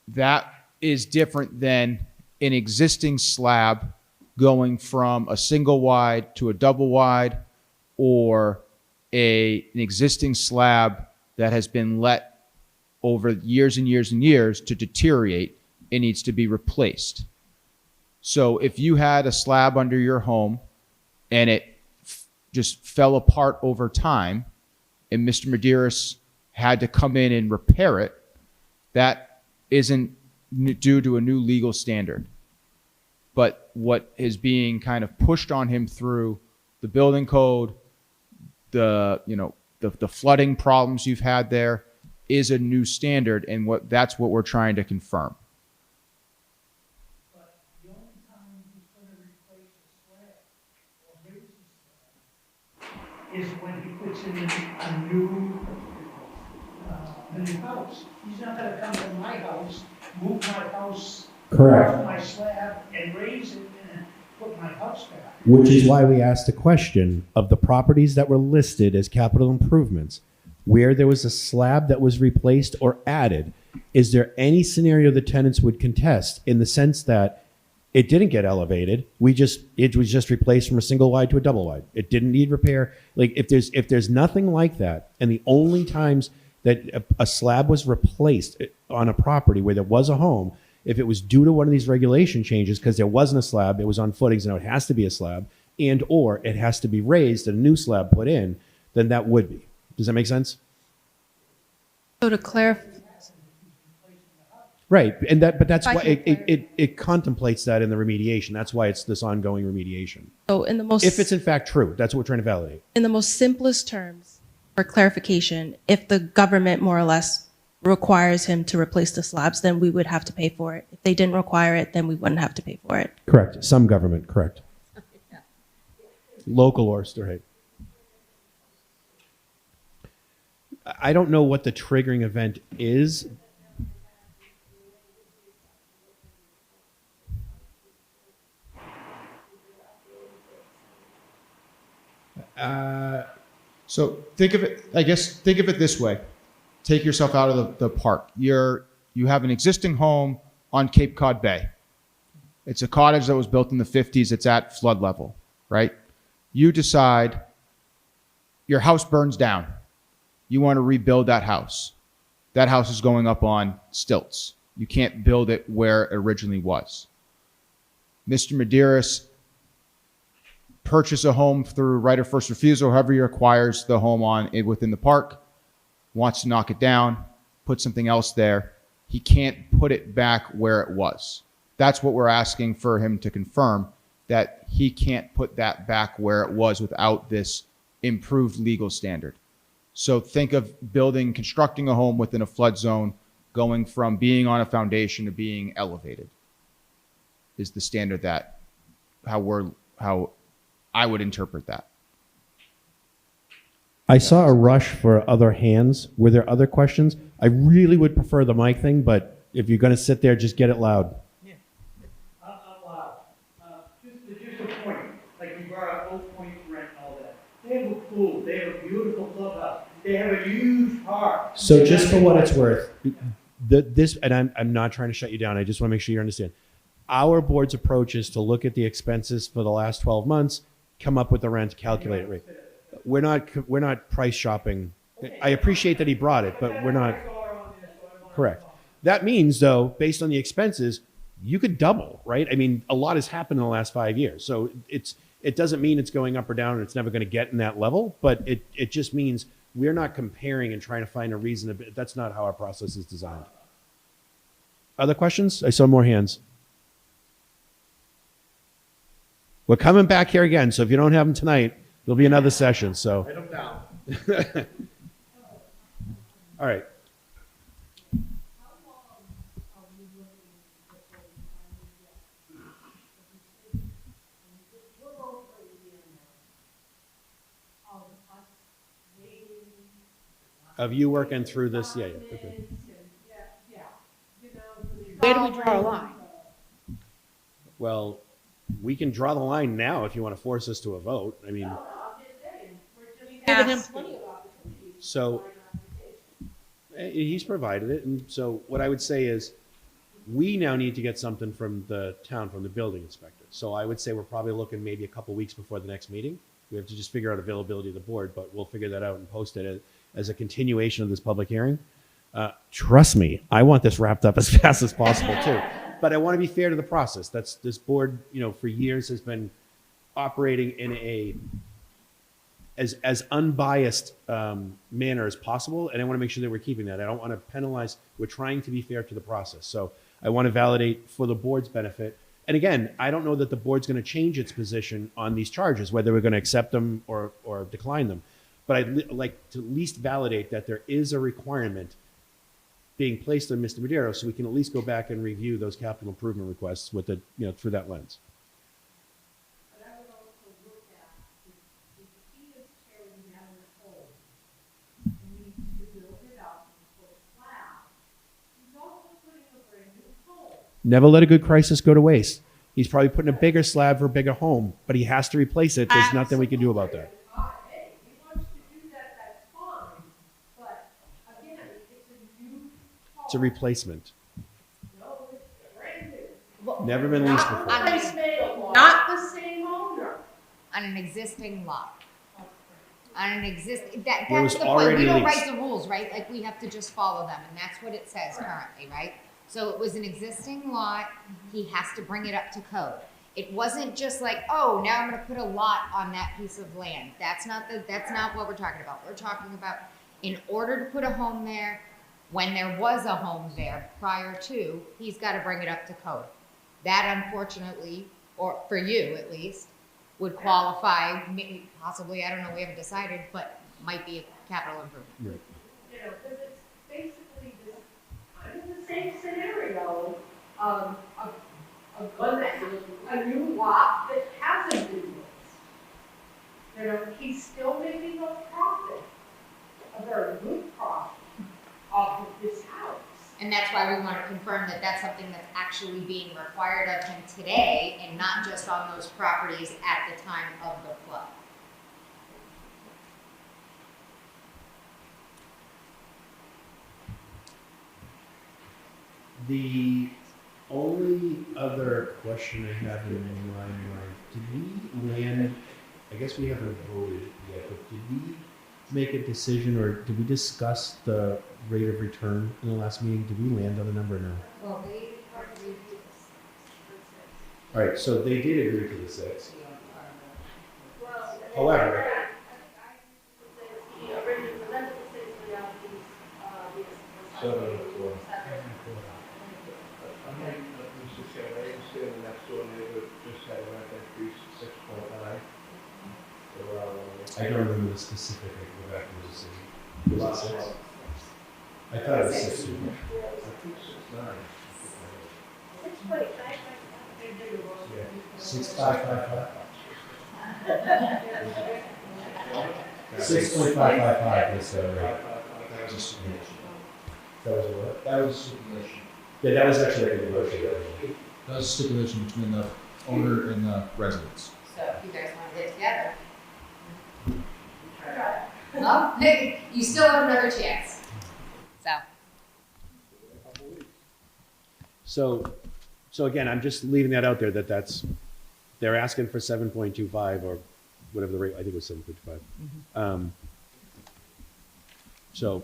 That is different than an existing slab going from a single wide to a double wide, or an existing slab that has been let over years and years and years to deteriorate and needs to be replaced. So if you had a slab under your home and it just fell apart over time and Mr. Medeiros had to come in and repair it, that isn't due to a new legal standard. But what is being kind of pushed on him through the building code, the flooding problems you've had there, is a new standard, and that's what we're trying to confirm. But the only time he's going to replace the slab or raise the slab is when he puts in a new house. He's not going to come to my house, move my house, off my slab, and raise it and put my house back. Which is why we asked the question of the properties that were listed as capital improvements, where there was a slab that was replaced or added. Is there any scenario the tenants would contest in the sense that it didn't get elevated? It was just replaced from a single wide to a double wide. It didn't need repair. Like if there's nothing like that, and the only times that a slab was replaced on a property where there was a home If it was due to one of these regulation changes, because there wasn't a slab, it was on footings, now it has to be a slab, and or it has to be raised and a new slab put in, then that would be. Does that make sense? So to clarify, Right, and but that's If I why can it contemplates that in the remediation. That's why it's this ongoing remediation. so in the most If it's in fact true, that's what we're trying to validate. in the most simplest terms, for clarification, if the government more or less requires him to replace the slabs, then we would have to pay for it. If they didn't require it, then we wouldn't have to pay for it. Correct. Some government, correct. Local or state. I don't know what the triggering event is. So think of it, I guess, think of it this way. Take yourself out of the park. You have an existing home on Cape Cod Bay. It's a cottage that was built in the 50s. It's at flood level, right? You decide your house burns down. You want to rebuild that house. That house is going up on stilts. You can't build it where it originally was. Mr. Medeiros purchase a home through right of first refusal, however he acquires the home on it within the park, wants to knock it down, put something else there. He can't put it back where it was. That's what we're asking for him to confirm, that he can't put that back where it was without this improved legal standard. So think of constructing a home within a flood zone, going from being on a foundation to being elevated is the standard that how I would interpret that. I saw a rush for other hands. Were there other questions? I really would prefer the mic thing, but if you're going to sit there, just get it loud. Just a point, like you brought up Oak Point rent and all that. They have a pool, they have a beautiful clubhouse, they have a huge park. So just for what it's worth, and I'm not trying to shut you down. I just want to make sure you understand. Our board's approach is to look at the expenses for the last 12 months, come up with the rent, calculate it rate. We're not price shopping. I appreciate that he brought it, but we're not. Correct. That means, though, based on the expenses, you could double, right? I mean, a lot has happened in the last 5 years. So it doesn't mean it's going up or down and it's never going to get in that level, but it just means we're not comparing and trying to find a reason. That's not how our process is designed. Other questions? I saw more hands. We're coming back here again, so if you don't have them tonight, there'll be another session. So, Write them down. all right. Of you working through this, yeah. Okay. Where do we draw a line? Well, we can draw the line now if you want to force us to a vote. I mean, Giving him plenty of opportunities. so he's provided it, and so what I would say is, we now need to get something from the town, from the building inspector. So I would say we're probably looking maybe a couple weeks before the next meeting. We have to just figure out availability of the board, but we'll figure that out and post it as a continuation of this public hearing. Trust me, I want this wrapped up as fast as possible too. But I want to be fair to the process. That's this board, for years has been operating in as unbiased manner as possible, and I want to make sure that we're keeping that. I don't want to penalize. We're trying to be fair to the process. So I want to validate for the board's benefit. And again, I don't know that the board's going to change its position on these charges, whether we're going to accept them or decline them. But I'd like to at least validate that there is a requirement being placed on Mr. Medeiros, so we can at least go back and review those capital improvement requests with through that lens. But I would also look at, if he is tearing down the hole, and needs to build it up and put a slab, he's also putting a brand new hole. Never let a good crisis go to waste. He's probably putting a bigger slab for a bigger home, but he has to replace it. There's nothing we can do about that. Hey, he wants to do that, that's fine, but again, it's a new hole. It's a replacement. No, it's brand new. Never been leased before. Not the same owner. On an existing lot. On an existing, Where it that's was the point. already We don't leased. write the rules, right? Like, we have to just follow them, and that's what it says currently, right? So it was an existing lot, he has to bring it up to code. It wasn't just like, oh, now I'm gonna put a lot on that piece of land. That's not what we're talking about. We're talking about, in order to put a home there, when there was a home there prior to, he's gotta bring it up to code. That unfortunately, or for you at least, would qualify, maybe, possibly, I don't know, we haven't decided, but might be a capital improvement. You know, because it's basically this, kind of the same scenario of a new lot that hasn't been built. You know, he's still making a profit, a very good profit off of this house. And that's why we want to confirm that that's something that's actually being required of him today and not just on those properties at the time of the flood. The only other question I have in my mind, did we land, I guess we haven't voted yet, but did we make a decision or did we discuss the rate of return in the last meeting? Did we land on the number or no? Well, they agreed to this. All right, so they did agree to the 6. Well, However, he originally presented the six without these. 7 and 4. I might, Mr. Chairman, I understand the next door neighbor just had a rent increase 6.9. So, I don't remember the specific, I can go back to the decision. Was it 6? I thought it was 6 too. I think 6.9. 6.555. 6.555 is the rate. That was a stipulation. That was what? That was a stipulation. Yeah, that was actually like a negotiation. That was a stipulation between the owner and the residents. So if you guys want to get together. Well, hey, you still have another chance. So again, I'm just leaving that out there that they're asking for 7.25 or whatever the rate, I think it was 7.25. So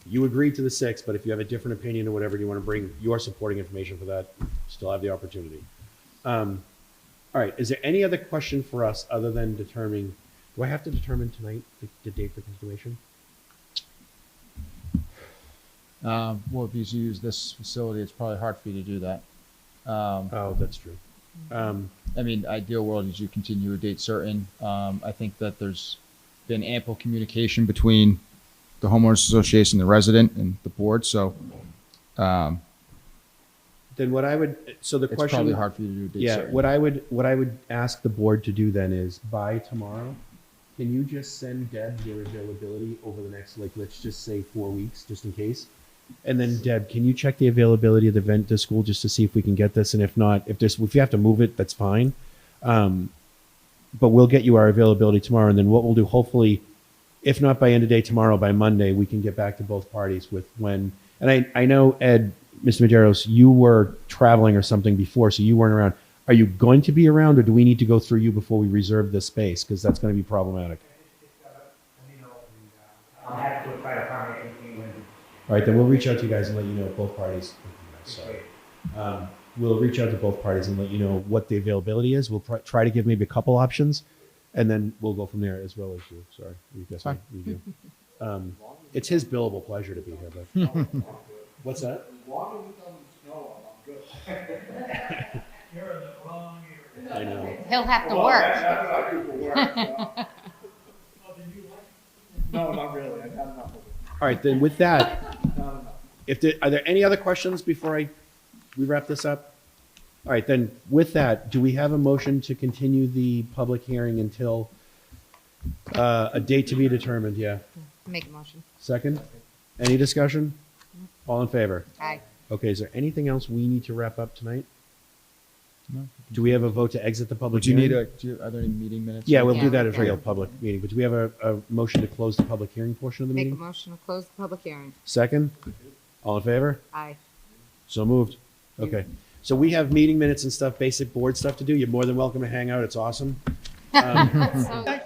you agreed to the 6, but if you have a different opinion or whatever, you want to bring your supporting information for that, still have the opportunity. All right, is there any other question for us other than determining, do I have to determine tonight the date for continuation? Well, if you use this facility, it's probably hard for you to do that. Oh, that's true. I mean, ideal world is you continue a date certain. I think that there's been ample communication between the homeowners association, the resident, and the board. So, Then what I would, so the it's question. probably hard for you to do a date Yeah, certain. what I would ask the board to do then is by tomorrow, can you just send Deb your availability over the next, like, let's just say 4 weeks, just in case? And then Deb, can you check the availability of the event to school just to see if we can get this? And if not, if you have to move it, that's fine. But we'll get you our availability tomorrow. And then what we'll do, hopefully, if not by end of day tomorrow, by Monday, we can get back to both parties with when, and I know Ed, Mr. Maderos, you were traveling or something before, so you weren't around. Are you going to be around, or do we need to go through you before we reserve this space? Because that's going to be problematic. I'll have to try to find anything when. All right, then we'll reach out to you guys and let you know both parties. Sorry. We'll reach out to both parties and let you know what the availability is. We'll try to give maybe a couple options, and then we'll go from there as well as you. Sorry, you guys. Fine. You do. It's his billable pleasure to be here, but what's that? As long as it doesn't snow, I'm good. You're in the wrong area. I know. He'll have to Well, work. that's what I do for work. No, not really. I've had enough of it. All right, then with that, Not enough. are there any other questions before we wrap this up? All right, then with that, do we have a motion to continue the public hearing until a date to be determined? Yeah. Make a motion. Second? Any discussion? All in favor? Aye. Okay, is there anything else we need to wrap up tonight? No? Do we have a vote to exit the public Would you hearing? need are there any meeting minutes? Yeah, we'll Yeah, do that we as a can. real public meeting, but do we have a motion to close the public hearing portion of the Make a meeting? motion to close the public hearing. Second? All in favor? Aye. So moved. Okay. So we have meeting minutes and stuff, basic board stuff to do. You're more than welcome to hang out. It's awesome. So-